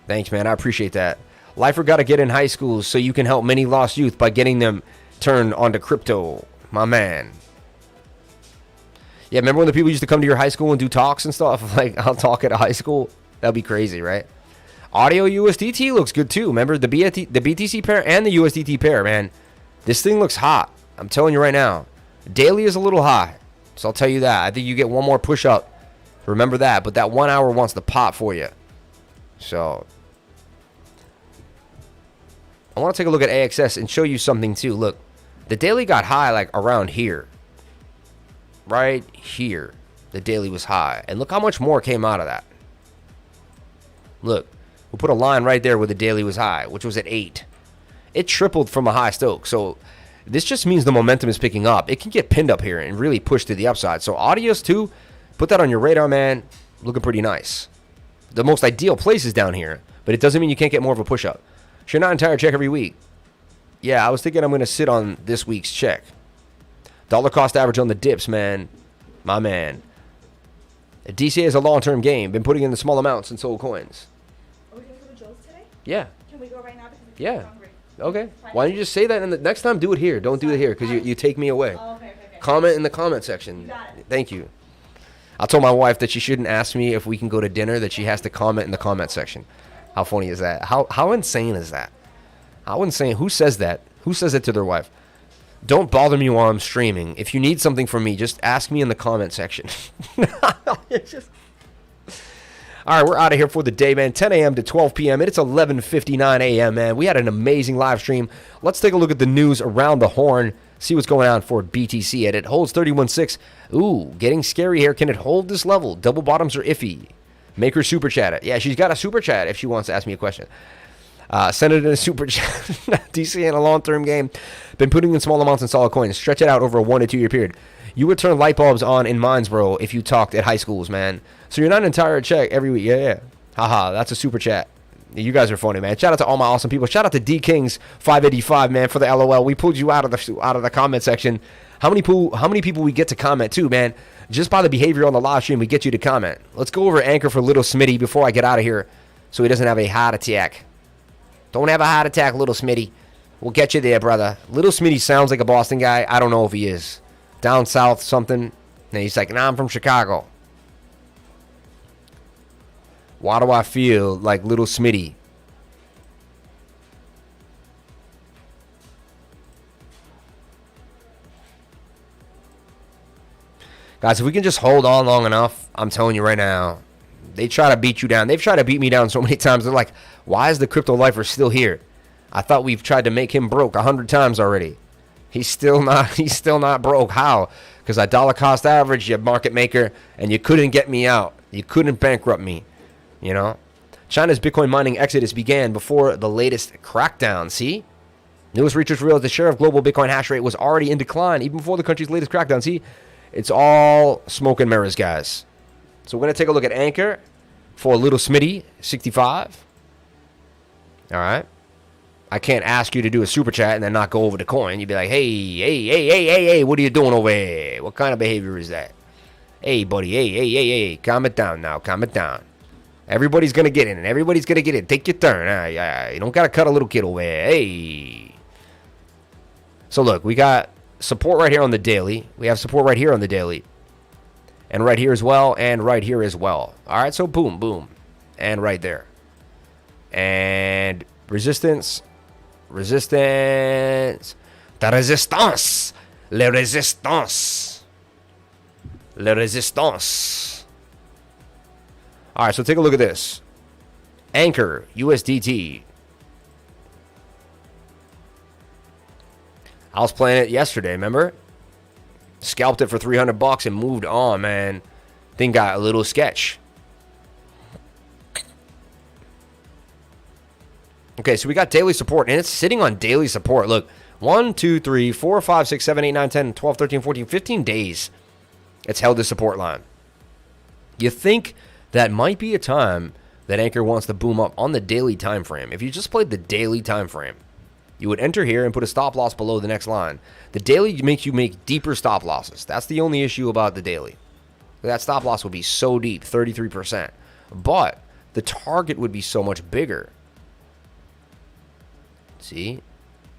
Thanks, man. I appreciate that. Lifer got to get in high schools so you can help many lost youth by getting them turned onto crypto. My man. Yeah, remember when the people used to come to your high school and do talks and stuff? Like, I'll talk at a high school. That'd be crazy, right? Audio USDT looks good too. Remember the BTC pair and the USDT pair, man. This thing looks hot. I'm telling you right now. Daily is a little high. So I'll tell you that. I think you get one more push up. Remember that. But that 1 hour wants to pop for you. So I want to take a look at AXS and show you something too. Look, the daily got high like around here. Right here. The daily was high. And look how much more came out of that. Look, we'll put a line right there where the daily was high, which was at 8. It tripled from a high stoke. So this just means the momentum is picking up. It can get pinned up here and really push to the upside. So Audios too, put that on your radar, man. Looking pretty nice. The most ideal place is down here, but it doesn't mean you can't get more of a push up. Sure, not entire check every week. Yeah, I was thinking I'm going to sit on this week's check. Dollar cost average on the dips, man. My man. DCA is a long-term game. Been putting in the small amounts and sold coins. Are we going to go to Joe's today? Yeah. Can we go right now? Because Yeah. hungry. Okay. Why don't you just say that, and the next time do it here. Don't do it here because you take me away. Oh, okay. Comment in the comment section. You got it. Thank you. I told my wife that she shouldn't ask me if we can go to dinner, that she has to comment in the comment section. How funny is that? How insane is that? How insane? Who says that? Who says it to their wife? Don't bother me while I'm streaming. If you need something from me, just ask me in the comment section. All right, we're out of here for the day, man. 10 a.m. to 12 p.m. It's 11:59 a.m., man. We had an amazing live stream. Let's take a look at the news around the horn. See what's going on for BTC. It holds 31.6. Ooh, getting scary here. Can it hold this level? Double bottoms are iffy. Make her super chat it. Yeah, she's got a super chat if she wants to ask me a question. Send it in a super chat. DC in a long-term game. Been putting in small amounts in solid coins. Stretch it out over a 1 to 2 year period. You would turn light bulbs on in mines, bro, if you talked at high schools, man. So you're not an entire check every week. Yeah. Haha, that's a super chat. You guys are funny, man. Shout out to all my awesome people. Shout out to D Kings 585, man, for the LOL. We pulled you out of the comment section. How many people we get to comment too, man? Just by the behavior on the live stream, we get you to comment. Let's go over Anchor for little Smitty before I get out of here, so he doesn't have a heart attack. Don't have a heart attack, little Smitty. We'll get you there, brother. Little Smitty sounds like a Boston guy. I don't know if he is. Down south something. And he's like, nah, I'm from Chicago. Why do I feel like little Smitty? Guys, if we can just hold on long enough, I'm telling you right now, they try to beat you down. They've tried to beat me down so many times. They're like, why is the crypto lifer still here? I thought we've tried to make him broke 100 times already. He's still not broke. How? Because I dollar cost average, you market maker, and you couldn't get me out. You couldn't bankrupt me. You know? China's Bitcoin mining exodus began before the latest crackdown. See? Newest research reveals the share of global Bitcoin hash rate was already in decline even before the country's latest crackdown. See? It's all smoke and mirrors, guys. So we're going to take a look at Anchor for little Smitty 65. All right. I can't ask you to do a super chat and then not go over the coin. You'd be like, hey, what are you doing over here? What kind of behavior is that? Hey, buddy, hey, calm it down now, calm it down. Everybody's going to get in, and everybody's going to get in. Take your turn. You don't got to cut a little kid over here. Hey. So, look, we got support right here on the daily. We have support right here on the daily. And right here as well, and right here as well. All right, so boom, boom. And right there. And resistance. Resistance. The resistance. Le resistance. Le resistance. All right, so take a look at this. Anchor, USDT. I was playing it yesterday, remember? Scalped it for $300 and moved on, man. Thing got a little sketch. Okay, so we got daily support, and it's sitting on daily support. Look, 1, 2, 3, 4, 5, 6, 7, 8, 9, 10, 12, 13, 14, 15 days. It's held the support line. You think that might be a time that Anchor wants to boom up on the daily time frame. If you just played the daily time frame, you would enter here and put a stop loss below the next line. The daily makes you make deeper stop losses. That's the only issue about the daily. That stop loss would be so deep, 33%. But the target would be so much bigger. See?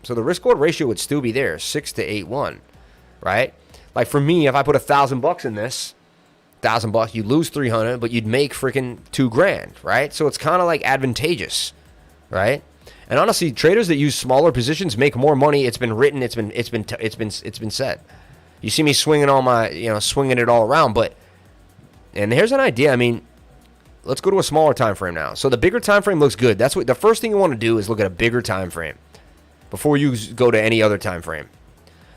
So the risk reward ratio would still be there, 6 to 8-1, right? Like for me, if I put $1,000 in this, $1,000, you lose 300, but you'd make freaking $2,000, right? So it's kind of like advantageous, right? And honestly, traders that use smaller positions make more money. It's been written. It's been said. You see me swinging all my, swinging it all around. And here's an idea. I mean, let's go to a smaller time frame now. So the bigger time frame looks good. That's what the first thing you want to do is look at a bigger time frame before you go to any other time frame.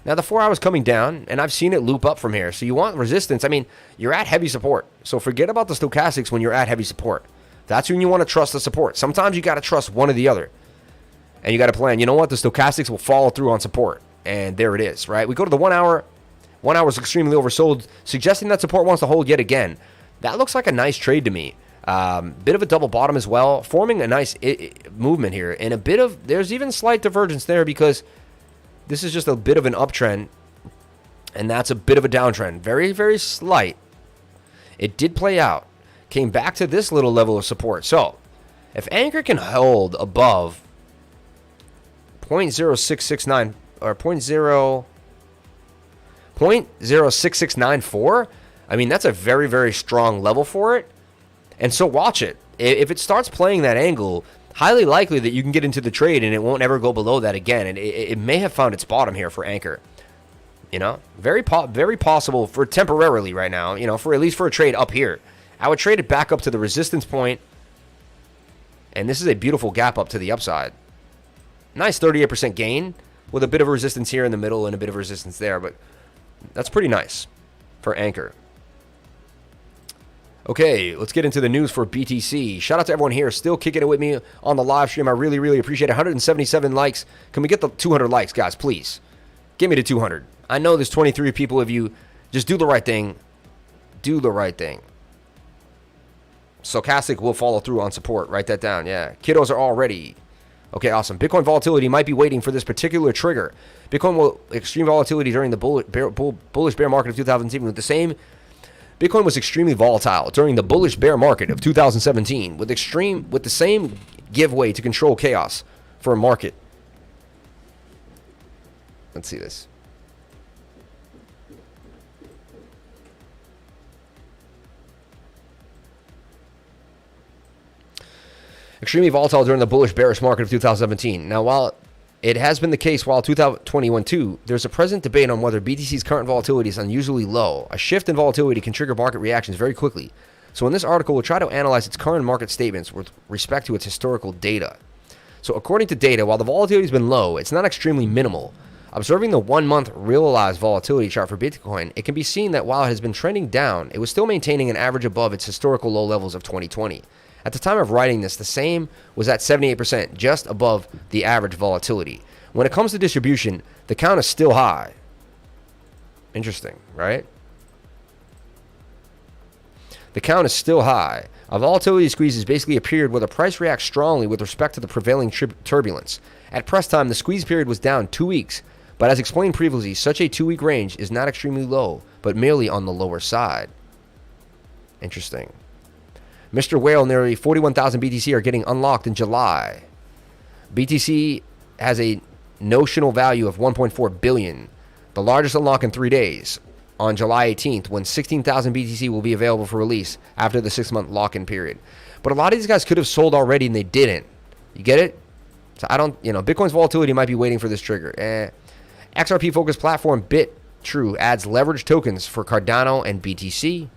Now the 4 hours coming down, and I've seen it loop up from here. So you want resistance. I mean, you're at heavy support. So forget about the stochastics when you're at heavy support. That's when you want to trust the support. Sometimes you got to trust one or the other. And you got to plan, you know what? The stochastics will follow through on support. And there it is, right? We go to the 1 hour. 1 hour is extremely oversold, suggesting that support wants to hold yet again. That looks like a nice trade to me. Bit of a double bottom as well, forming a nice movement here. And there's even slight divergence there because this is just a bit of an uptrend. And that's a bit of a downtrend. Very, very slight. It did play out. Came back to this little level of support. So, if Anchor can hold above 0.0669 or 0.06694, I mean, that's a very, very strong level for it. And so watch it. If it starts playing that angle, highly likely that you can get into the trade and it won't ever go below that again. And it may have found its bottom here for Anchor. Very possible for temporarily right now, for at least for a trade up here. I would trade it back up to the resistance point. And this is a beautiful gap up to the upside. Nice 38% gain with a bit of resistance here in the middle and a bit of resistance there. But that's pretty nice for Anchor. Okay, let's get into the news for BTC. Shout out to everyone here still kicking it with me on the live stream. I really, really appreciate it. 177 likes. Can we get the 200 likes, guys, please? Get me to 200. I know there's 23 people of you Just do the right thing. Do the right thing. Stochastic will follow through on support. Write that down. Yeah. Kiddos are all ready. Okay, awesome. Bitcoin volatility might be waiting for this particular trigger. Bitcoin will extreme volatility during the bullish bear market of 2017 with the same. Bitcoin was extremely volatile during the bullish bear market of 2017 with the same giveaway to control chaos for a market. Let's see this. Extremely volatile during the bullish bearish market of 2017. Now, while it has been the case while 2021 too, there's a present debate on whether BTC's current volatility is unusually low. A shift in volatility can trigger market reactions very quickly. So in this article, we'll try to analyze its current market statements with respect to its historical data. So according to data, while the volatility has been low, it's not extremely minimal. Observing the 1-month realized volatility chart for Bitcoin, it can be seen that while it has been trending down, it was still maintaining an average above its historical low levels of 2020. At the time of writing this, the same was at 78%, just above the average volatility. When it comes to distribution, the count is still high. Interesting, right? The count is still high. A volatility squeeze is basically a period where the price reacts strongly with respect to the prevailing turbulence. At press time, the squeeze period was down 2 weeks, but as explained previously, such a 2-week range is not extremely low, but merely on the lower side. Interesting. Mr. Whale, nearly 41,000 BTC are getting unlocked in July. BTC has a notional value of 1.4 billion, the largest unlock in 3 days, on July 18th, when 16,000 BTC will be available for release after the 6-month lock-in period. But a lot of these guys could have sold already and they didn't. You get it? So I don't, Bitcoin's volatility might be waiting for this trigger. XRP-focused platform BitTrue adds leveraged tokens for Cardano and BTC.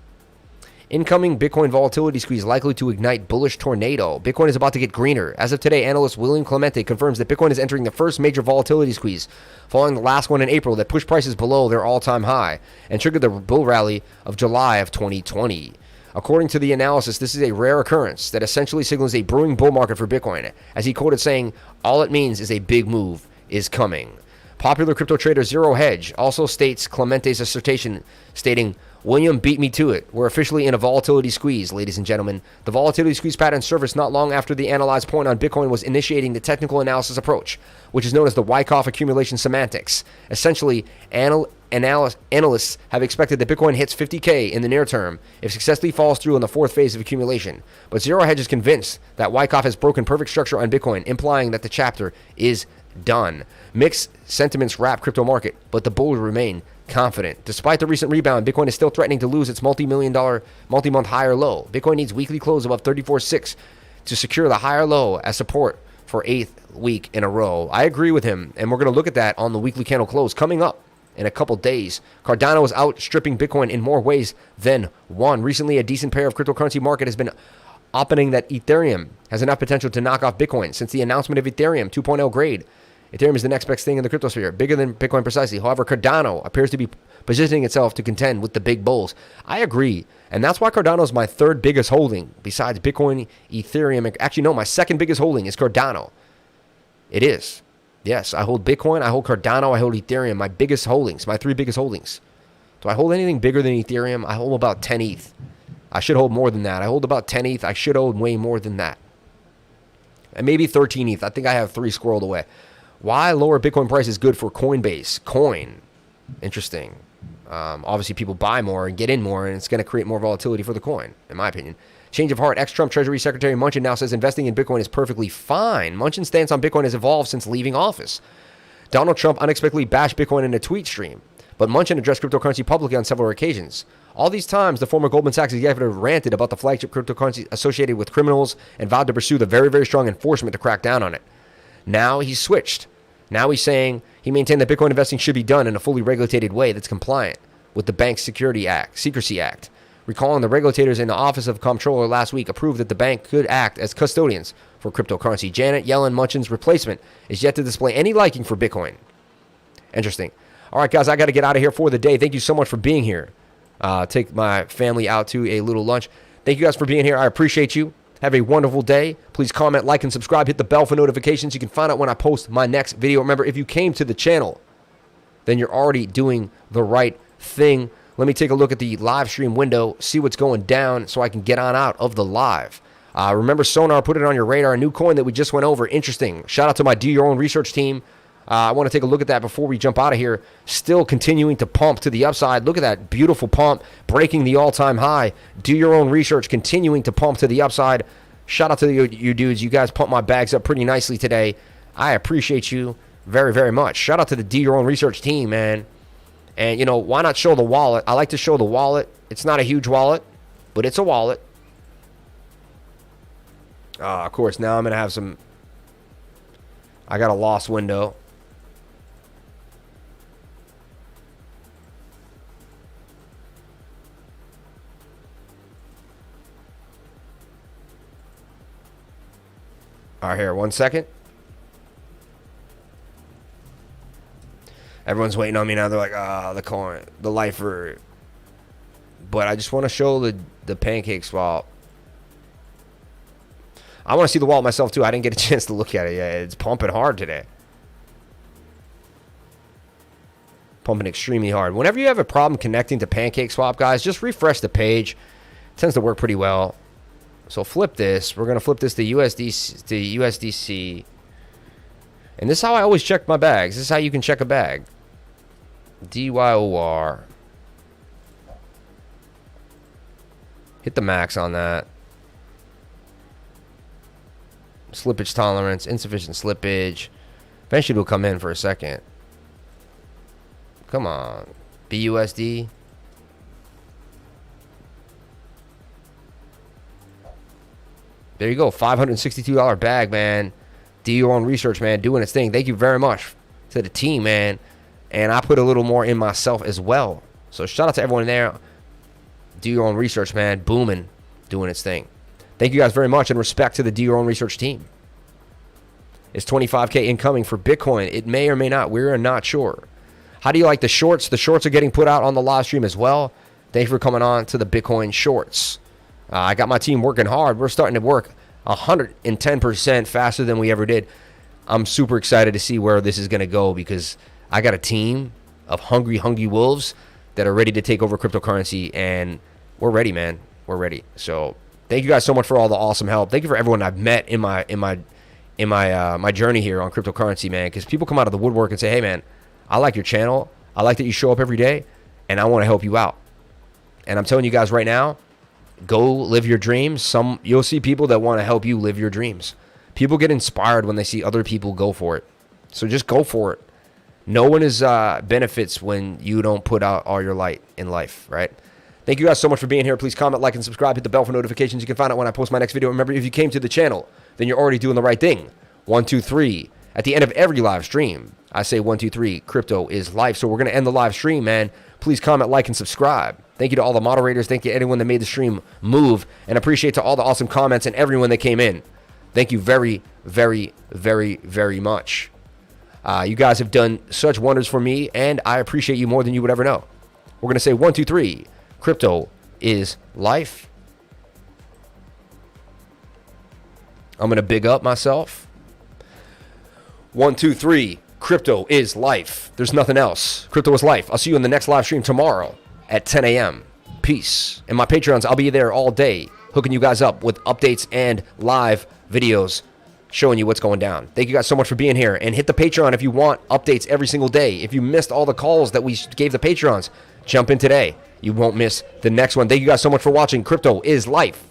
Incoming Bitcoin volatility squeeze likely to ignite bullish tornado. Bitcoin is about to get greener. As of today, analyst William Clemente confirms that Bitcoin is entering the first major volatility squeeze, following the last one in April that pushed prices below their all-time high and triggered the bull rally of July of 2020. According to the analysis, this is a rare occurrence that essentially signals a brewing bull market for Bitcoin, as he quoted saying, "All it means is a big move is coming." Popular crypto trader Zero Hedge also states Clemente's assertion, stating, "William beat me to it. We're officially in a volatility squeeze, ladies and gentlemen." The volatility squeeze pattern surfaced not long after the analyzed point on Bitcoin was initiating the technical analysis approach, which is known as the Wyckoff accumulation semantics. Essentially, analysts have expected that Bitcoin hits 50K in the near term if successfully falls through on the 4th phase of accumulation. But Zero Hedge is convinced that Wyckoff has broken perfect structure on Bitcoin, implying that the chapter is done. Mixed sentiments wrap crypto market, but the bulls remain confident. Despite the recent rebound, Bitcoin is still threatening to lose its multi-million-dollar, multi-month higher low. Bitcoin needs weekly close above 34.6 to secure the higher low as support for 8th week in a row. I agree with him, and we're going to look at that on the weekly candle close coming up in a couple days. Cardano is outstripping Bitcoin in more ways than one. Recently, a decent pair of cryptocurrency market has been opening that Ethereum has enough potential to knock off Bitcoin since the announcement of Ethereum 2.0 grade. Ethereum is the next best thing in the crypto sphere, bigger than Bitcoin precisely. However, Cardano appears to be positioning itself to contend with the big bulls. I agree, and that's why Cardano is my 3rd biggest holding besides Bitcoin, Ethereum. Actually, no, my 2nd biggest holding is Cardano. It is. Yes, I hold Bitcoin, I hold Cardano, I hold Ethereum. My biggest holdings, my 3 biggest holdings. Do I hold anything bigger than Ethereum? I hold about 10 ETH. I should hold more than that. I hold about 10 ETH. I should hold way more than that. And maybe 13 ETH. I think I have 3 squirreled away. Why lower Bitcoin price is good for Coinbase? Coin. Interesting. Obviously, people buy more and get in more, and it's going to create more volatility for the coin, in my opinion. Change of heart. Ex-Trump Treasury Secretary Munchin now says investing in Bitcoin is perfectly fine. Munchin's stance on Bitcoin has evolved since leaving office. Donald Trump unexpectedly bashed Bitcoin in a tweet stream, but Munchin addressed cryptocurrency publicly on several occasions. All these times, the former Goldman Sachs executive ranted about the flagship cryptocurrency associated with criminals and vowed to pursue the very, very strong enforcement to crack down on it. Now he's switched. Now he's saying he maintained that Bitcoin investing should be done in a fully regulated way that's compliant with the Bank Secrecy Act. Recalling the regulators in the Office of Comptroller last week approved that the bank could act as custodians for cryptocurrency. Janet Yellen Munchin's replacement is yet to display any liking for Bitcoin. Interesting. All right, guys, I got to get out of here for the day. Thank you so much for being here. Take my family out to a little lunch. Thank you guys for being here. I appreciate you. Have a wonderful day. Please comment, like, and subscribe. Hit the bell for notifications. You can find out when I post my next video. Remember, if you came to the channel, then you're already doing the right thing. Let me take a look at the live stream window, see what's going down so I can get on out of the live. Remember Sonar, put it on your radar. A new coin that we just went over. Interesting. Shout out to my DYOR research team. I want to take a look at that before we jump out of here. Still continuing to pump to the upside. Look at that beautiful pump, breaking the all-time high. Do your own research, continuing to pump to the upside. Shout out to you dudes. You guys pumped my bags up pretty nicely today. I appreciate you very, very much. Shout out to the DYOR research team, man. And, you know, why not show the wallet? I like to show the wallet. It's not a huge wallet, but it's a wallet. Of course, now I'm going to have some... I got a lost window. All right, here, 1 second. Everyone's waiting on me now. They're like, the coin, the lifer. But I just want to show the pancake swap. I want to see the wallet myself, too. I didn't get a chance to look at it yet. It's pumping hard today. Pumping extremely hard. Whenever you have a problem connecting to pancake swap, guys, just refresh the page. It tends to work pretty well. So flip this. We're going to flip this to USDC. And this is how I always check my bags. This is how you can check a bag. DYOR. Hit the max on that. Slippage tolerance. Insufficient slippage. Eventually it'll come in for a second. Come on. BUSD. There you go. $562 bag, man. DYOR research, man, doing its thing. Thank you very much to the team, man. And I put a little more in myself as well. So shout out to everyone there. DYOR research, man, booming, doing its thing. Thank you guys very much, and respect to the DYOR research team. It's 25K incoming for Bitcoin. It may or may not. We're not sure. How do you like the shorts? The shorts are getting put out on the live stream as well. Thank you for coming on to the Bitcoin shorts. I got my team working hard. We're starting to work 110% faster than we ever did. I'm super excited to see where this is going to go, because I got a team of hungry wolves that are ready to take over cryptocurrency, and we're ready, man. We're ready. So thank you guys so much for all the awesome help. Thank you for everyone I've met in my journey here on cryptocurrency, man, because people come out of the woodwork and say, hey, man, I like your channel. I like that you show up every day, and I want to help you out. And I'm telling you guys right now, go live your dreams. You'll see people that want to help you live your dreams. People get inspired when they see other people go for it. So just go for it. No one is benefits when you don't put out all your light in life, right? Thank you guys so much for being here. Please comment, like, and subscribe. Hit the bell for notifications. You can find out when I post my next video. Remember, if you came to the channel, then you're already doing the right thing. 1, 2, 3. At the end of every live stream, I say 1, 2, 3. Crypto is life. So we're going to end the live stream, man. Please comment, like, and subscribe. Thank you to all the moderators. Thank you to anyone that made the stream move. And appreciate to all the awesome comments and everyone that came in. Thank you very, very, very, very much. You guys have done such wonders for me, and I appreciate you more than you would ever know. We're going to say 1, 2, 3. Crypto is life. I'm going to big up myself. 1, 2, 3. Crypto is life. There's nothing else. Crypto is life. I'll see you in the next live stream tomorrow at 10 a.m. Peace. And my Patreons, I'll be there all day, hooking you guys up with updates and live videos showing you what's going down. Thank you guys so much for being here. And hit the Patreon if you want updates every single day. If you missed all the calls that we gave the Patreons, jump in today. You won't miss the next one. Thank you guys so much for watching. Crypto is life.